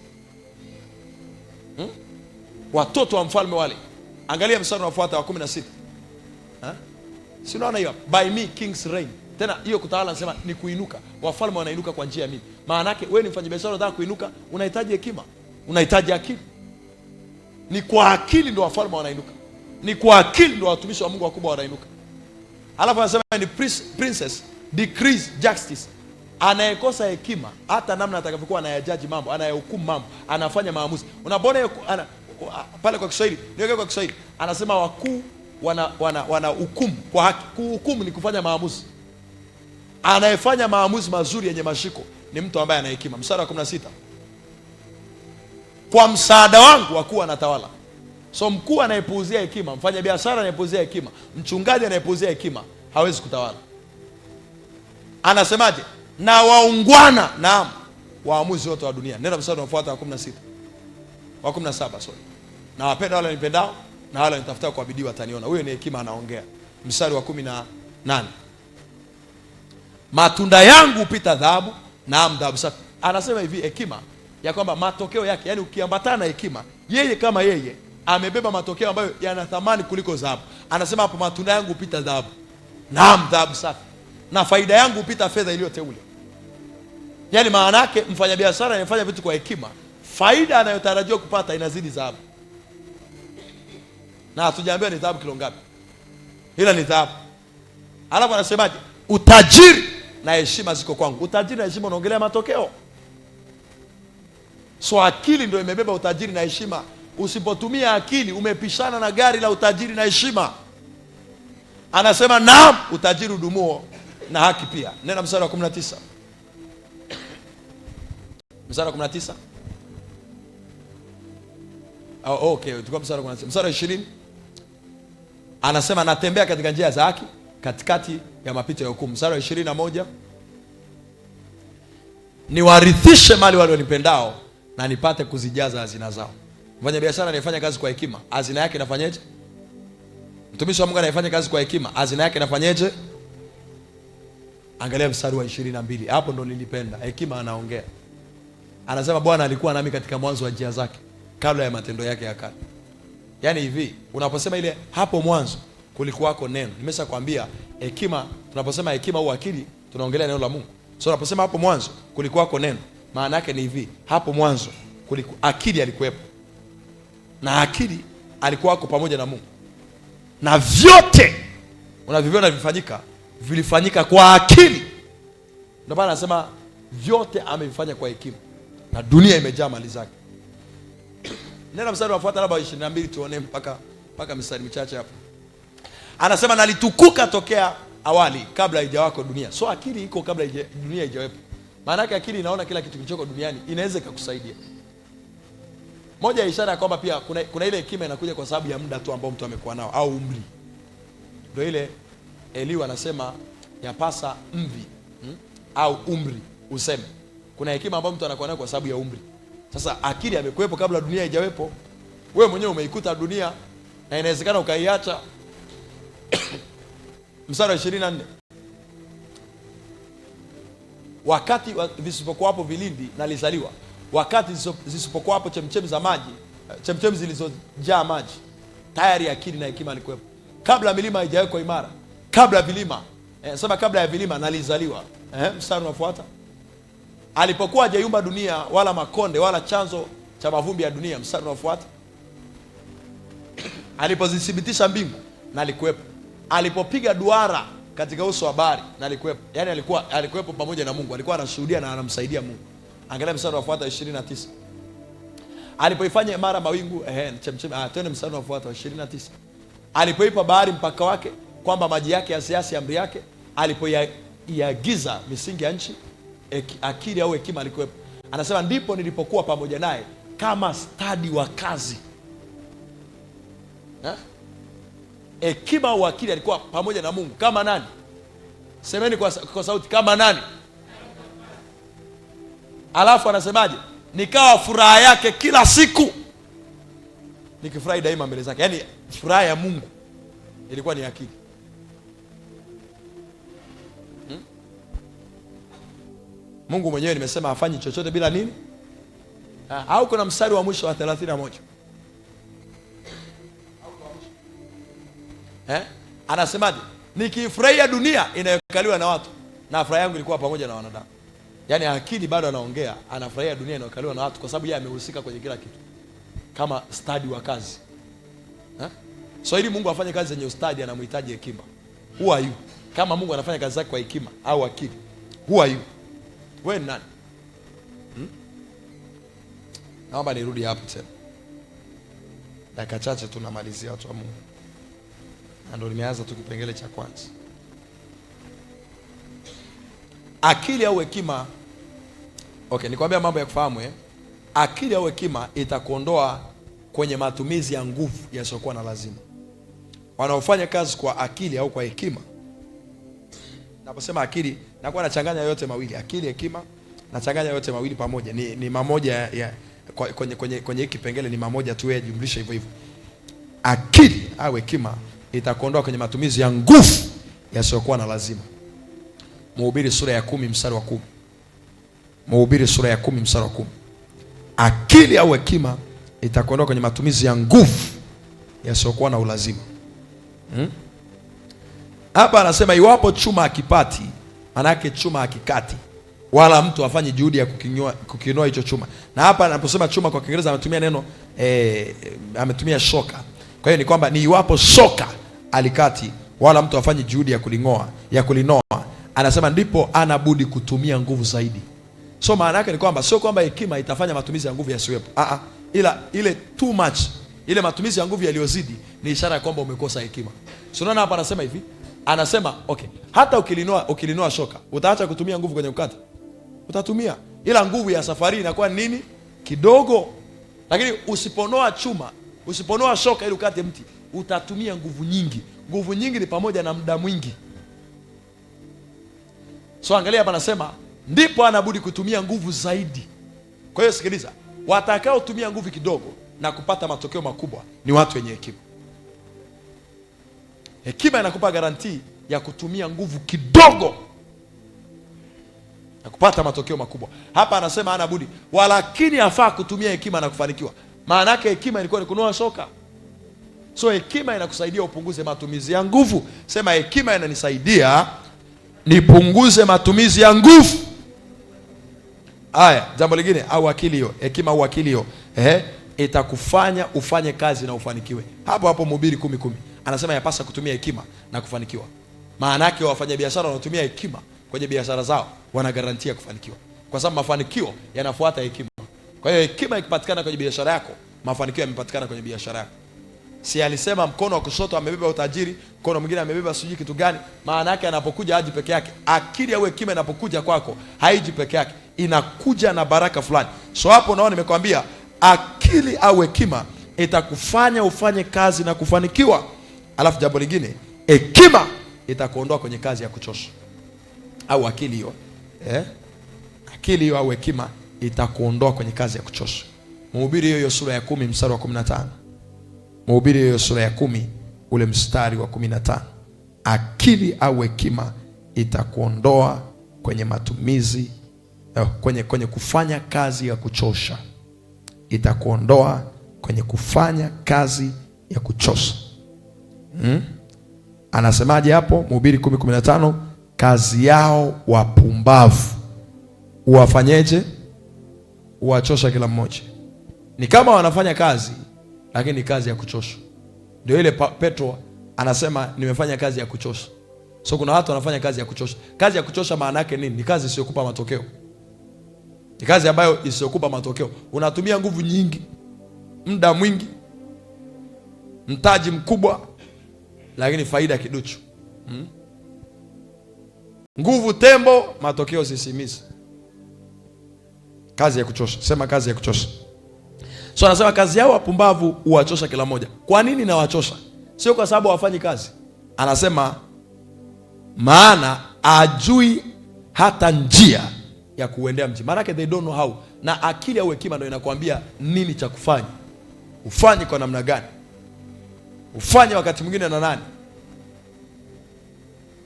Watoto wa mfalme wale. Angalia mstari unaofuata wa 16. Si unaona hiyo? By me kings reign. Tena hiyo kutawala anasema ni kuinuka. Wafalme wanainuka kwa njia ya mimi. Maana yake wewe ni mfanyabiashara, unataka kuinuka, unahitaji hekima, unahitaji akili. Ni kwa akili ndio wafalme wanainuka. Ni kwa akili ndio watumishi wa Mungu wakubwa wanainuka. Alafu anasema ni princess decrees justice. Anayekosa hekima, hata namna atakavyokuwa anayajaji mambo, anayahukumu mambo, anafanya maamuzi. Unaona pale kwa Kiswahili, niweke kwa Kiswahili. Anasema wakuu wana hukumu kwa haki. Kuhukumu ni kufanya maamuzi. Anayefanya maamuzi mazuri yenye mashiko ni mtu ambaye ana hekima. Mstari wa 16. Kwa msaada wangu wakuu wanatawala. So mkuu anayepuuzia hekima, mfanya biashara anayepuuzia hekima, mchungaji anayepuuzia hekima hawezi kutawala. Anasemaje? Na waungwana, naam, waamuzi wote wa dunia. Nenda mstari unaofuata wa 16. Wa 17, sorry. Na wapenda wale nipendao, na wale nitafuta kwa bidii wataniona. Huyo ni hekima anaongea. Mstari wa 18. Matunda yangu hupita dhahabu, naam, dhahabu safi. Anasema hivi hekima ya kwamba matokeo yake, yani ukiambatana na hekima, yeye kama yeye amebeba matokeo ambayo yana thamani kuliko dhahabu. Anasema hapo matunda yangu hupita dhahabu, naam, dhahabu safi, na faida yangu hupita fedha iliyoteule. Yani maana yake mfanyabiashara anayefanya vitu kwa hekima, faida anayotarajiwa kupata inazidi dhahabu. Na hatujaambiwa ni dhahabu kilo ngapi, ila ni dhahabu. Alafu anasemaje? Utajiri na heshima ziko kwangu. Utajiri na heshima unaongelea matokeo. So akili ndio imebeba utajiri na heshima. Usipotumia akili umepishana na gari la utajiri na heshima. Anasema naam, utajiri udumuo na haki pia. Nenda mstari wa 19. Mstari wa 19. Okay, tulikuwa mstari wa 20. Anasema natembea katika njia za haki katikati ya mapito ya hukumu. Mstari wa 21, niwarithishe mali wale wanipendao na nipate kuzijaza hazina zao. Mfanya biashara anayefanya kazi kwa hekima, hazina yake inafanyaje? Mtumishi wa Mungu anayefanya kazi kwa hekima, hazina yake inafanyaje? Angalia mstari wa 22. Hapo ndo nilipenda. Hekima anaongea. Anasema Bwana alikuwa nami katika mwanzo wa njia zake kabla ya matendo yake ya kale. Yaani hivi, unaposema ile hapo mwanzo kulikuwako neno. Nimeshakwambia hekima, tunaposema hekima au akili, tunaongelea neno la Mungu. So unaposema hapo mwanzo kulikuwako neno, maana yake ni hivi, hapo mwanzo akili alikuwepo. Na akili alikuwako pamoja na Mungu. Na vyote unavyoviona vilifanyika kwa akili. Ndio maana anasema vyote amevifanya kwa hekima. Na dunia imejaa mali zake. Nenda mstari unaofuata labda 22 tuone mpaka mstari michache hapo. Anasema nalitukuka tokea awali kabla haijawako dunia. So akili iko kabla dunia haijawepo. Maana yake akili inaona kila kitu kilichoko duniani, inaweza kukusaidia. Moja ya ishara ya kwamba pia kuna ile hekima inakuja kwa sababu ya muda tu ambao mtu amekuwa nao au umri. Ndio ile Eliu anasema yapasa mvi au umri useme. Kuna hekima ambayo mtu anakuwa nayo kwa sababu ya umri. Sasa akili amekuwepo kabla dunia haijawepo. Wewe mwenyewe umeikuta dunia na inawezekana ukaiacha. Mstari wa 24. Wakati visipokuwa hapo vilindi nalizaliwa. Wakati zisipokuwa hapo chemchemi za maji, chemchemi zilizojaa maji, tayari akili na hekima alikuwepo. Kabla milima haijawekwa imara, kabla vilima, sema kabla ya vilima nalizaliwa. Mstari unafuata. Alipokuwa hajaiumba dunia wala makonde wala chanzo cha mavumbi ya dunia. Mstari unafuata. Alipozithibitisha mbingu na alikuwepo. Alipopiga duara katika uso wa bahari na alikuwepo. Yaani alikuwepo pamoja na Mungu. Alikuwa anashuhudia na anamsaidia Mungu. Angalia mstari unafuata 29. Alipoifanya imara mawingu, twende mstari unafuata 29. Alipoipa bahari mpaka wake kwamba maji yake yasiasi amri yake, alipoiagiza misingi ya nchi, akili au hekima alikuwepo. Anasema ndipo nilipokuwa pamoja naye kama stadi wa kazi. Hekima au akili alikuwa pamoja na Mungu kama nani? Semeni kwa sauti, kama nani? Alafu anasemaje? Nikawa furaha yake kila siku, nikifurahi daima mbele zake. Yaani furaha ya Mungu ilikuwa ni akili. Mungu mwenyewe nimesema hafanyi chochote bila nini? Au kuna mstari wa mwisho wa 31. Anasemaje? Nikifurahia dunia inayokaliwa na watu na furaha yangu ilikuwa pamoja na wanadamu. Yaani akili bado anaongea, anafurahia dunia inayokaliwa na watu kwa sababu yeye amehusika kwenye kila kitu. Kama stadi wa kazi. So ili Mungu afanye kazi yenye ustadi anamhitaji hekima. Who are you? Kama Mungu anafanya kazi zake kwa hekima au akili, who are you? Wewe ni nani? Naomba nirudi hapo tena. Dakika chache tunamalizia watu wa Mungu. Na ndio nimeanza tu kipengele cha kwanza. Akili au hekima. Okay, nikwambia mambo ya kufahamu Akili au hekima itakuondoa kwenye matumizi ya nguvu yasiyokuwa na lazima. Wanaofanya kazi kwa akili au kwa hekima. Naposema akili, nakuwa nachanganya yote mawili. Akili, hekima, nachanganya yote mawili pamoja. Ni mamoja ya kwenye kipengele ni mamoja tu jumlisha hivyo hivyo. Akili au hekima itakuondoa kwenye matumizi ya nguvu yasiyokuwa na lazima. Mhubiri sura ya 10 mstari wa 10. Mhubiri sura ya 10 mstari wa 10. Akili au hekima itakuondoa kwenye matumizi ya nguvu yasiyokuwa na ulazima. Hapa anasema iwapo chuma akipati, manake chuma akikati, wala mtu afanye juhudi ya kukinoa hicho chuma. Na hapa anaposema chuma kwa Kiingereza ametumia neno ametumia shoka. Kwa hiyo ni kwamba ni iwapo shoka alikati wala mtu afanye juhudi ya kulinoa, anasema ndipo anabudi kutumia nguvu zaidi. So maana yake ni kwamba sio kwamba hekima itafanya matumizi ya nguvu yasiwepo. Ila ile too much, ile matumizi ya nguvu yaliyozidi ni ishara ya kwamba umekosa hekima. So unaona hapa anasema hivi, anasema okay, hata ukilinoa shoka, utaacha kutumia nguvu kwenye kukata? Utatumia. Ila nguvu ya safari inakuwa nini? Kidogo. Lakini usiponoa chuma, usiponoa shoka ili ukate mti, utatumia nguvu nyingi. Nguvu nyingi ni pamoja na muda mwingi. So angalia hapa, anasema ndipo anabudi kutumia nguvu zaidi. Kwa hiyo sikiliza, watakao tumia nguvu kidogo na kupata matokeo makubwa ni watu wenye hekima. Hekima inakupa garantii ya kutumia nguvu kidogo na kupata matokeo makubwa. Hapa anasema hana budi, walakini afaa kutumia hekima na kufanikiwa. Maana yake hekima ilikuwa ni kunoa shoka. So hekima inakusaidia upunguze matumizi ya nguvu. Sema, hekima inanisaidia nipunguze matumizi ya nguvu. Haya, jambo lingine, au akili hiyo, hekima au akili hiyo, itakufanya ufanye kazi na ufanikiwe. Hapo hapo Mhubiri 10:10 anasema yapasa kutumia hekima na kufanikiwa. Maana yake wafanyabiashara wanatumia hekima kwenye biashara zao, wana garantia kufanikiwa, kwa sababu mafanikio yanafuata hekima. Kwa hiyo hekima ikipatikana kwenye biashara yako, mafanikio yamepatikana kwenye biashara yako. Si alisema mkono wa kushoto amebeba utajiri, mkono mwingine amebeba sijui kitu gani? Maana yake anapokuja haji peke yake. Akili au hekima inapokuja kwako haiji peke yake, inakuja na baraka fulani. So hapo unaona nimekwambia akili au hekima itakufanya ufanye kazi na kufanikiwa. Alafu jambo lingine, hekima itakuondoa kwenye kazi ya kuchosha. Au akili hiyo, akili hiyo au hekima itakuondoa kwenye kazi ya kuchosha. Mhubiri hiyo sura ya 10 mstari wa 15. Mhubiri hiyo sura ya 10 ule mstari wa 15. Akili au hekima itakuondoa kwenye matumizi, kwenye kufanya kazi ya kuchosha. Itakuondoa kwenye kufanya kazi ya kuchosha. Anasemaje hapo? Mhubiri 10:15, kazi yao wapumbavu uwafanyeje? Uwachosha kila mmoja. Ni kama wanafanya kazi, lakini ni kazi ya kuchosha. Ndio ile Petro anasema nimefanya kazi ya kuchosha. So kuna watu wanafanya kazi ya kuchosha. Kazi ya kuchosha maana yake nini? Ni kazi isiyokupa matokeo. Ni kazi ambayo isiyokupa matokeo. Unatumia nguvu nyingi, muda mwingi, mtaji mkubwa, lakini faida kiduchu. Nguvu tembo, matokeo sisimizi. Kazi ya kuchosha. Sema kazi ya kuchosha. So anasema kazi yao wapumbavu huwachosha kila moja. Kwa nini nawachosha? Sio kwa sababu hawafanyi kazi. Anasema maana ajui hata njia ya kuendea mji. Maana they don't know how. Na akili au hekima ndio inakwambia nini cha kufanya. Ufanye kwa namna gani? Ufanye wakati mwingine na nani?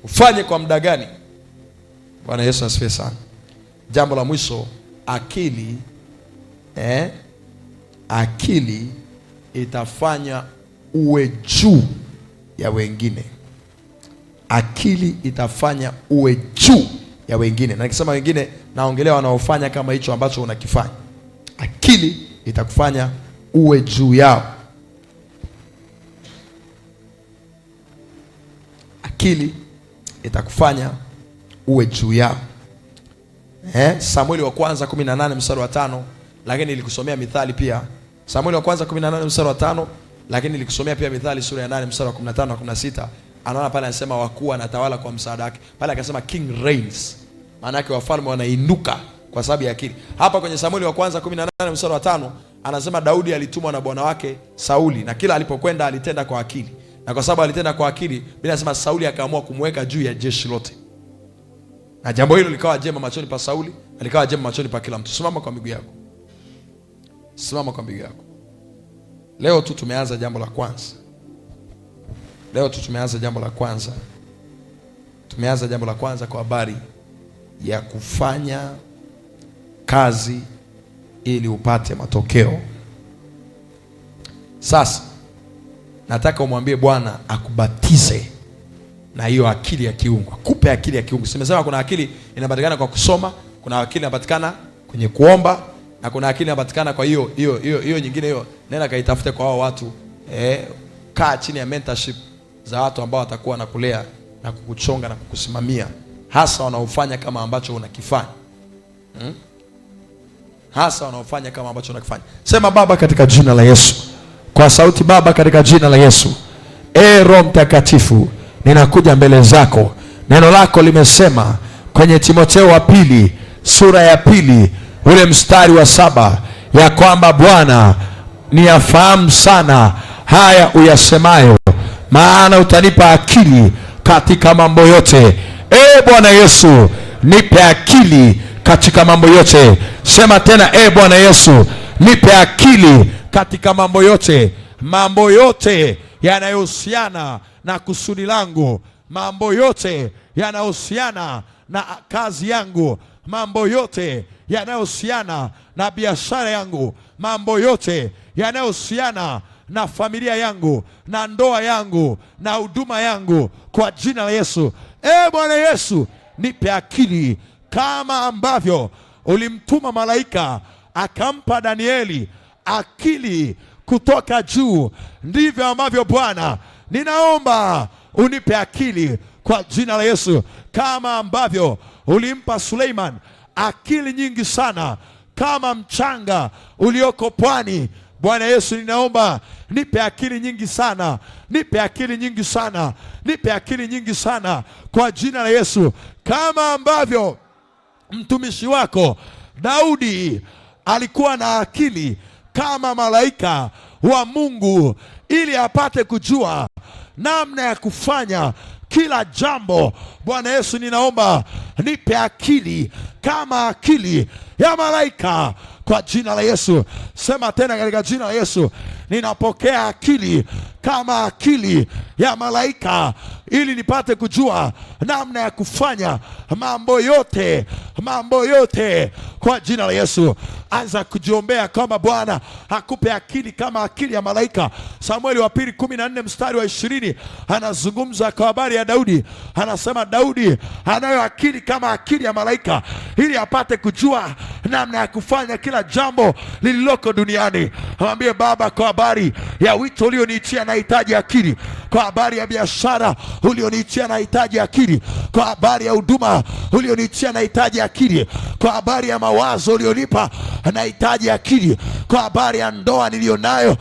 Ufanye kwa muda gani? Bwana Yesu asifiwe sana. Jambo la mwisho, akili akili itafanya uwe juu ya wengine. Akili itafanya uwe juu ya wengine. Na nikisema wengine, naongelea wanaofanya kama hicho ambacho unakifanya. Akili itakufanya uwe juu yao. Akili itakufanya uwe juu yao. Samueli wa kwanza 18 mstari wa 5, lakini nilikusomea Mithali pia. Samueli wa kwanza 18 mstari wa 5, lakini nilikusomea pia Mithali sura ya 8 mstari wa 15 na 16. Anaona pale anasema wakuu anatawala kwa msaada wake. Pale akasema king reigns. Maana yake wafalme wanainuka kwa sababu ya akili. Hapa kwenye Samueli wa kwanza 18 mstari wa 5 anasema Daudi alitumwa na bwana wake Sauli, na kila alipokwenda alitenda kwa akili. Na kwa sababu alitenda kwa akili, Biblia inasema Sauli akaamua kumweka juu ya jeshi lote. Na jambo hilo likawa jema machoni pa Sauli, na likawa jema machoni pa kila mtu. Simama kwa miguu yako. Simama kwa miguu yako. Leo tu tumeanza jambo la kwanza. Tumeanza jambo la kwanza kwa habari ya kufanya kazi ili upate matokeo. Sasa nataka umwambie Bwana akubatize na hiyo akili ya kiungu. Akupe akili ya kiungu. Simesema kuna akili inapatikana kwa kusoma, kuna akili inapatikana kwenye kuomba, na kuna akili inapatikana kwa hiyo nyingine hiyo. Nenda kaitafute kwa hao watu. Kaa chini ya mentorship za watu ambao watakuwa na kulea na kukuchonga na kukusimamia, hasa wanaofanya kama ambacho unakifanya. Hasa wanaofanya kama ambacho unakifanya. Sema Baba katika jina la Yesu. Kwa sauti, Baba katika jina la Yesu. Roho Mtakatifu, ninakuja mbele zako. Neno lako limesema kwenye Timotheo wa pili sura ya 2 ule mstari wa 7 ya kwamba Bwana niyafahamu sana haya uyasemayo, maana utanipa akili katika mambo yote. Bwana Yesu, nipe akili katika mambo yote. Sema tena, Bwana Yesu, nipe akili katika mambo yote. Mambo yote yanayohusiana na kusudi langu, mambo yote yanayohusiana na kazi yangu, mambo yote yanayohusiana na biashara yangu, mambo yote yanayohusiana na familia yangu, na ndoa yangu, na huduma yangu, kwa jina la Yesu. Bwana Yesu, nipe akili kama ambavyo ulimtuma malaika akampa Danieli akili kutoka juu, ndivyo ambavyo Bwana ninaomba unipe akili kwa jina la Yesu, kama ambavyo ulimpa Suleiman akili nyingi sana kama mchanga ulioko pwani. Bwana Yesu, ninaomba nipe akili nyingi sana, nipe akili nyingi sana, nipe akili nyingi sana kwa jina la Yesu, kama ambavyo mtumishi wako Daudi alikuwa na akili kama malaika wa Mungu, ili apate kujua namna ya kufanya kila jambo. Bwana Yesu, ninaomba nipe akili kama akili ya malaika kwa jina la Yesu. Sema tena, katika jina la Yesu, ninapokea akili kama akili ya malaika, ili nipate kujua namna ya kufanya mambo yote, mambo yote kwa jina la Yesu. Anza kujiombea kama Bwana akupe akili kama akili ya malaika. Samueli wa pili 14 mstari wa 20 anazungumza kwa habari ya Daudi. Anasema Daudi anayo akili kama akili ya malaika, ili apate kujua namna ya kufanya kila jambo lililoko duniani. Mwambie Baba, kwa habari ya wito ulioniitia nahitaji akili. Kwa habari ya biashara ulioniitia nahitaji akili. Kwa habari ya huduma ulioniitia nahitaji akili. Kwa habari ya mawazo ulionipa nahitaji akili. Kwa habari ya ndoa nilionayo,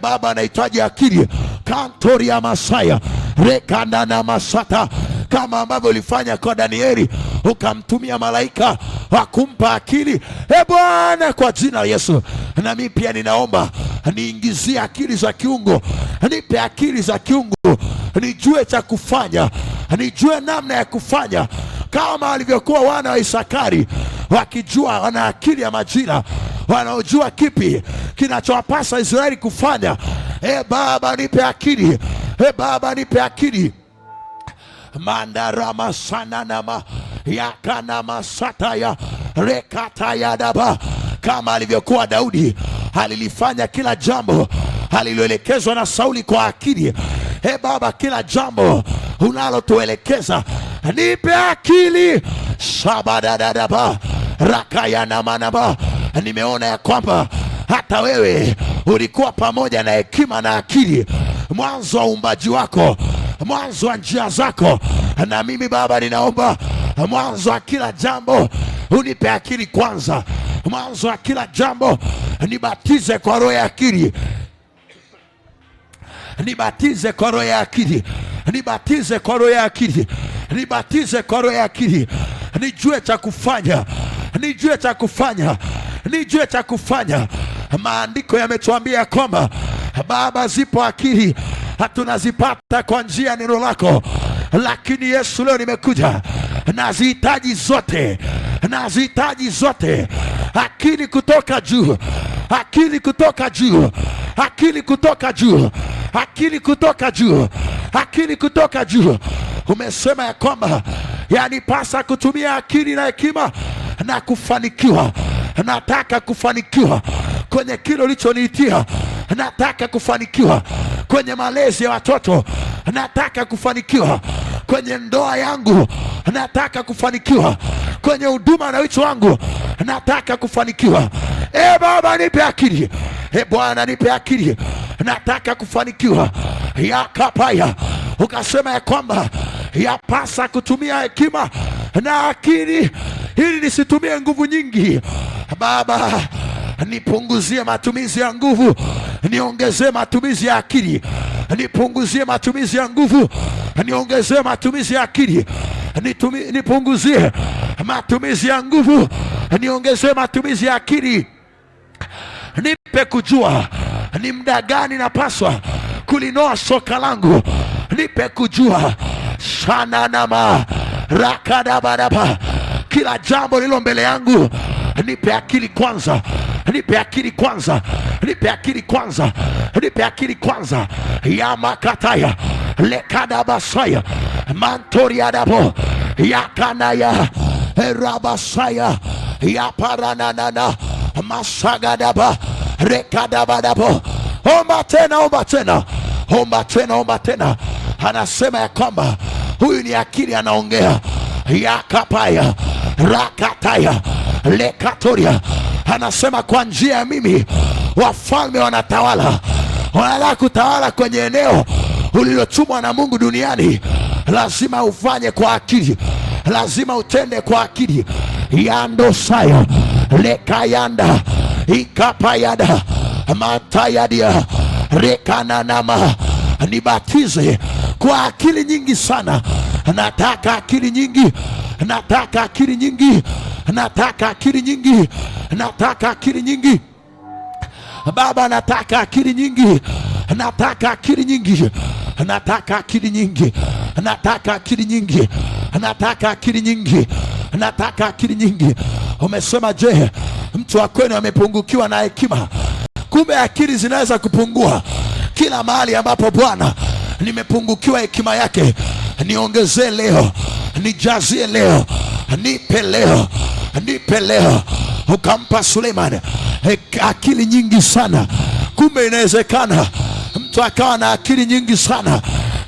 Baba, nahitaji akili. Kantori ya Masaya rekanda na masata, kama ambavyo ulifanya kwa Danieli, ukamtumia malaika wakumpa akili. Bwana, kwa jina la Yesu, na mimi pia ninaomba niingizie akili za kiungu. Nipe akili za kiungu, nijue cha kufanya, nijue namna ya kufanya, kama alivyokuwa wana wa Isakari wakijua, wana akili ya majira, wanaojua kipi kinachowapasa Israeli kufanya. Baba, nipe akili. Baba, nipe akili. Mandarama sananama yakana masata ya rekata ya daba, kama alivyokuwa Daudi alilifanya kila jambo aliloelekezwa na Sauli kwa akili. Baba, kila jambo unalotuelekeza nipe akili. Shabadadadaba rakaya na manaba. Nimeona ya kwamba hata wewe ulikuwa pamoja na hekima na akili mwanzo wa uumbaji wako, mwanzo wa njia zako. Na mimi Baba, ninaomba mwanzo wa kila jambo unipe akili kwanza. Mwanzo wa kila jambo nibatize kwa roho ya akili, nibatize kwa roho ya akili, nibatize kwa roho ya akili, nibatize kwa roho ya akili. Nijue cha kufanya, nijue cha kufanya, nijue cha kufanya. Maandiko yametuambia kwamba Baba, zipo akili hatunazipata kwa njia ya neno lako, lakini Yesu, leo nimekuja nazihitaji zote, nazihitaji zote. Akili kutoka juu, akili kutoka juu, akili kutoka juu, akili kutoka juu, akili kutoka juu. Umesema ya kwamba yanipasa kutumia akili na hekima na kufanikiwa. Nataka kufanikiwa kwenye kile ulichoniitia. Nataka kufanikiwa kwenye malezi ya watoto. Nataka kufanikiwa kwenye ndoa yangu. Nataka kufanikiwa kwenye huduma na wito wangu. Nataka kufanikiwa. Baba, nipe akili. Bwana, nipe akili. Nataka kufanikiwa. Yakapaya, ukasema ya kwamba yapasa kutumia hekima na akili, ili nisitumie nguvu nyingi. Baba, nipunguzie matumizi ya nguvu, niongezee matumizi ya akili. Nipunguzie matumizi ya nguvu, niongezee matumizi ya akili. Nipunguzie matumizi ya nguvu, niongezee matumizi ya akili. Nipe kujua ni muda gani napaswa kulinoa soka langu. Nipe kujua shananama rakadabaraba, kila jambo lilo mbele yangu. Nipe akili kwanza, nipe akili kwanza, nipe akili kwanza, nipe akili kwanza. Ya makataya lekadabasaya mantoriadabo yakanaya rabasaya ya parananana masagadaba rekadabadabo. Omba tena, omba tena, omba tena, omba tena. Anasema ya kwamba huyu ni akili anaongea. Yakapaya rakataya lekatoria, anasema kwa njia ya mimi wafalme wanatawala. Wanataka kutawala kwenye eneo ulilotumwa na Mungu duniani, lazima ufanye kwa akili, lazima utende kwa akili. Yandosaya lekayanda ikapayada matayadia rekananama. Nibatize kwa akili nyingi sana. Nataka akili nyingi, nataka akili nyingi, nataka akili nyingi, nataka akili nyingi. Baba, nataka akili nyingi, nataka akili nyingi, nataka akili nyingi, nataka akili nyingi, nataka akili nyingi, nataka akili nyingi. Umesema, je, mtu wa kwenu amepungukiwa na hekima? Kumbe akili zinaweza kupungua. Kila mahali ambapo Bwana nimepungukiwa hekima yake, niongezee leo, nijazie leo, nipe leo, nipe leo. Ukampa Suleiman akili nyingi sana. Kumbe inawezekana mtu akawa na akili nyingi sana.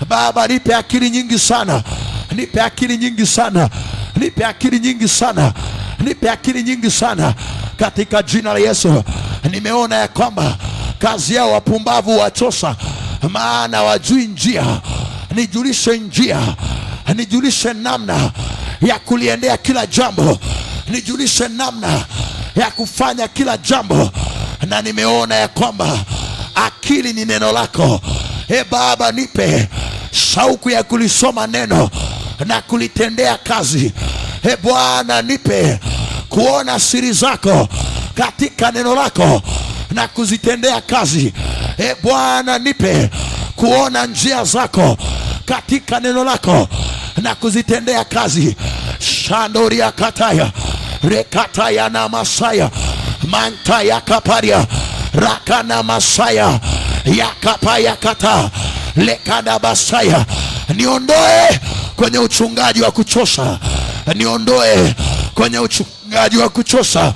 Baba, nipe akili nyingi sana, nipe akili nyingi sana, nipe akili nyingi sana, nipe akili nyingi sana, katika jina la Yesu. Nimeona ya kwamba kazi yao wapumbavu wachosha, maana wajui njia. Nijulishe njia, nijulishe namna ya kuliendea kila jambo, nijulishe namna ya kufanya kila jambo. Na nimeona ya kwamba akili ni neno lako. Baba, nipe shauku ya kulisoma neno na kulitendea kazi. Bwana, nipe kuona siri zako katika neno lako na kuzitendea kazi. Bwana, nipe kuona njia zako katika neno lako na kuzitendea kazi. Shandoria kataya rekataya na masaya mantaya kaparia rakana masaya yakapaya kata lekada basaya. Niondoe kwenye uchungaji wa kuchosha, niondoe kwenye uchungaji wa kuchosha,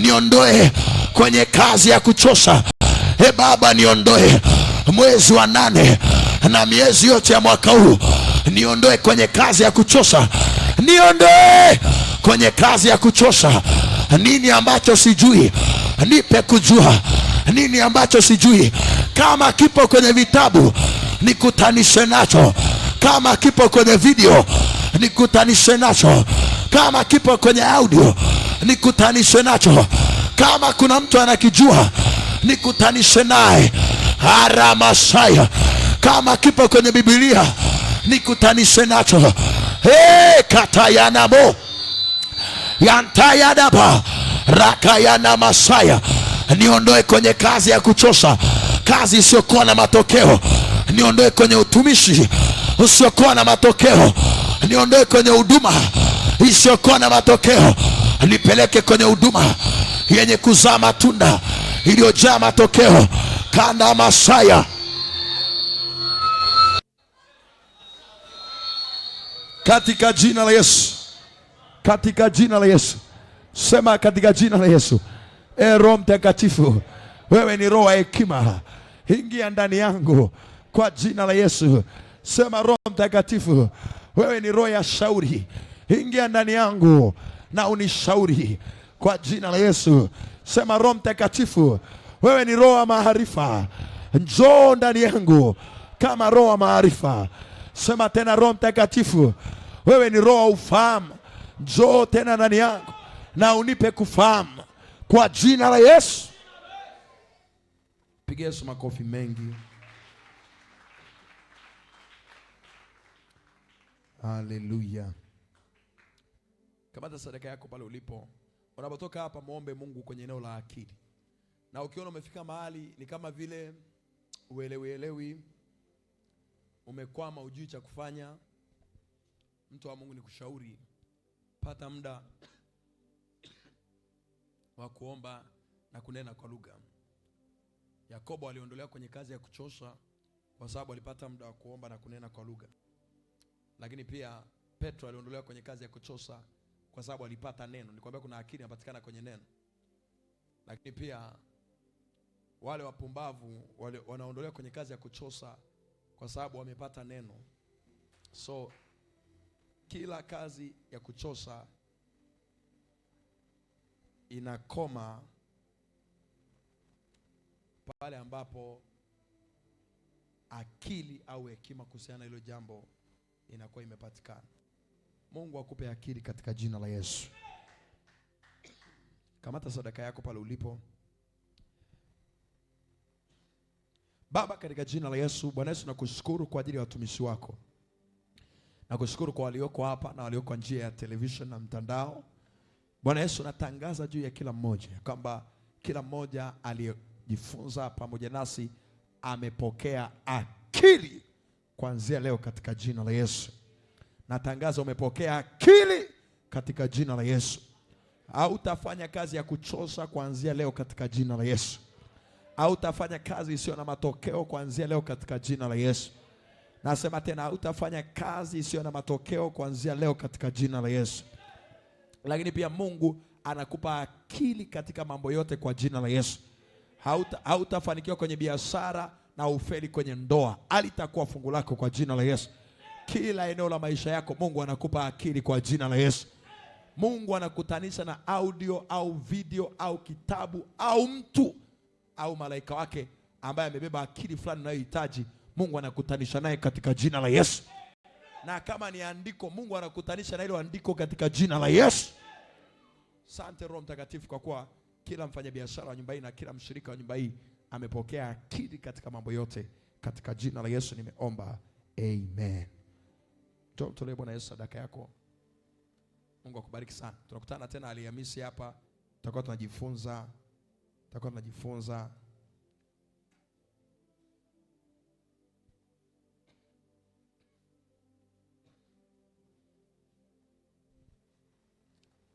niondoe kwenye kazi ya kuchosha. Baba, niondoe mwezi wa 8 na miezi yote ya mwaka huu, niondoe kwenye kazi ya kuchosha, niondoe kwenye kazi ya kuchosha. Nini ambacho sijui, nipe kujua. Nini ambacho sijui, kama kipo kwenye vitabu nikutanishe nacho, kama kipo kwenye video nikutanishe nacho, kama kipo kwenye audio nikutanishe nacho, kama kuna mtu anakijua nikutanishe naye. Haramasaya, kama kipo kwenye Biblia nikutanishe nacho. Katayanamo yantayadaba rakayana masaya. Niondoe kwenye kazi ya kuchosha, kazi isiyokuwa na matokeo. Niondoe kwenye utumishi usiokuwa na matokeo. Niondoe kwenye huduma isiyokuwa na matokeo. Nipeleke kwenye huduma yenye kuzaa matunda, iliyojaa matokeo. Kana masaya, katika jina la Yesu, katika jina la Yesu. Sema, katika jina la Yesu. Roho Mtakatifu, wewe ni roho wa hekima, ingia ndani yangu kwa jina la Yesu. Sema, Roho Mtakatifu, wewe ni roho ya shauri, ingia ndani yangu na unishauri kwa jina la Yesu. Sema, Roho Mtakatifu, wewe ni roho wa maarifa, njoo ndani yangu kama roho wa maarifa. Sema tena, Roho Mtakatifu, wewe ni roho wa ufahamu, njoo tena ndani yangu na unipe kufahamu kwa jina la Yesu. Pigia Yesu makofi mengi. Haleluya. Kamata sadaka yako pale ulipo. Unapotoka hapa, muombe Mungu kwenye eneo la akili. Na ukiona umefika mahali ni kama vile uelewi, umekwama, hujui cha kufanya, mtu wa Mungu ni kushauri, pata muda wa kuomba na kunena kwa lugha. Yakobo aliondolewa kwenye kazi ya kuchosha kwa sababu alipata muda wa kuomba na kunena kwa lugha. Lakini pia Petro aliondolewa kwenye kazi ya kuchosha kwa sababu alipata neno. Nikwambia kuna akili inapatikana kwenye neno. Lakini pia wale wapumbavu wanaondolewa kwenye kazi ya kuchosha kwa sababu wamepata neno. So kila kazi ya kuchosha inakoma pale ambapo akili au hekima kuhusiana na hilo jambo inakuwa imepatikana. Mungu akupe akili katika jina la Yesu. Kamata sadaka yako pale ulipo. Baba, katika jina la Yesu, Bwana Yesu, nakushukuru kwa ajili ya watumishi wako. Nakushukuru kwa walioko hapa na walioko njia ya television na mtandao. Bwana Yesu, natangaza juu ya kila mmoja kwamba kila mmoja aliyejifunza pamoja nasi amepokea akili kuanzia leo katika jina la Yesu. Natangaza umepokea akili katika jina la Yesu. Hautafanya kazi ya kuchosha kuanzia leo katika jina la Yesu. Hautafanya kazi isiyo na matokeo kuanzia leo katika jina la Yesu. Nasema tena, hautafanya kazi isiyo na matokeo kuanzia leo katika jina la Yesu. Lakini pia Mungu anakupa akili katika mambo yote kwa jina la Yesu. Hautafanikiwa kwenye biashara na ufeli kwenye ndoa. Alitakuwa fungu lako kwa jina la Yesu. Kila eneo la maisha yako Mungu anakupa akili kwa jina la Yesu. Mungu anakutanisha na audio au video au kitabu au mtu au malaika wake ambaye amebeba akili fulani unayohitaji. Mungu anakutanisha naye katika jina la Yesu. Na kama ni andiko, Mungu anakutanisha na hilo andiko katika jina la Yesu. Asante Roho Mtakatifu kwa kuwa kila mfanyabiashara wa nyumba hii na kila mshirika wa nyumba hii amepokea akili katika mambo yote. Katika jina la Yesu nimeomba. Amen. Tolee Bwana Yesu sadaka yako. Mungu akubariki sana. Tunakutana tena Alhamisi hapa. Tutakuwa tunajifunza.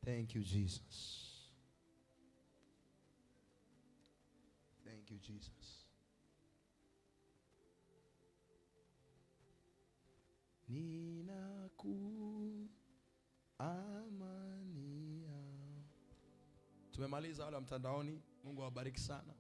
Thank you Jesus. Thank you Jesus. Tumemaliza wale wa mtandaoni. Mungu awabariki sana.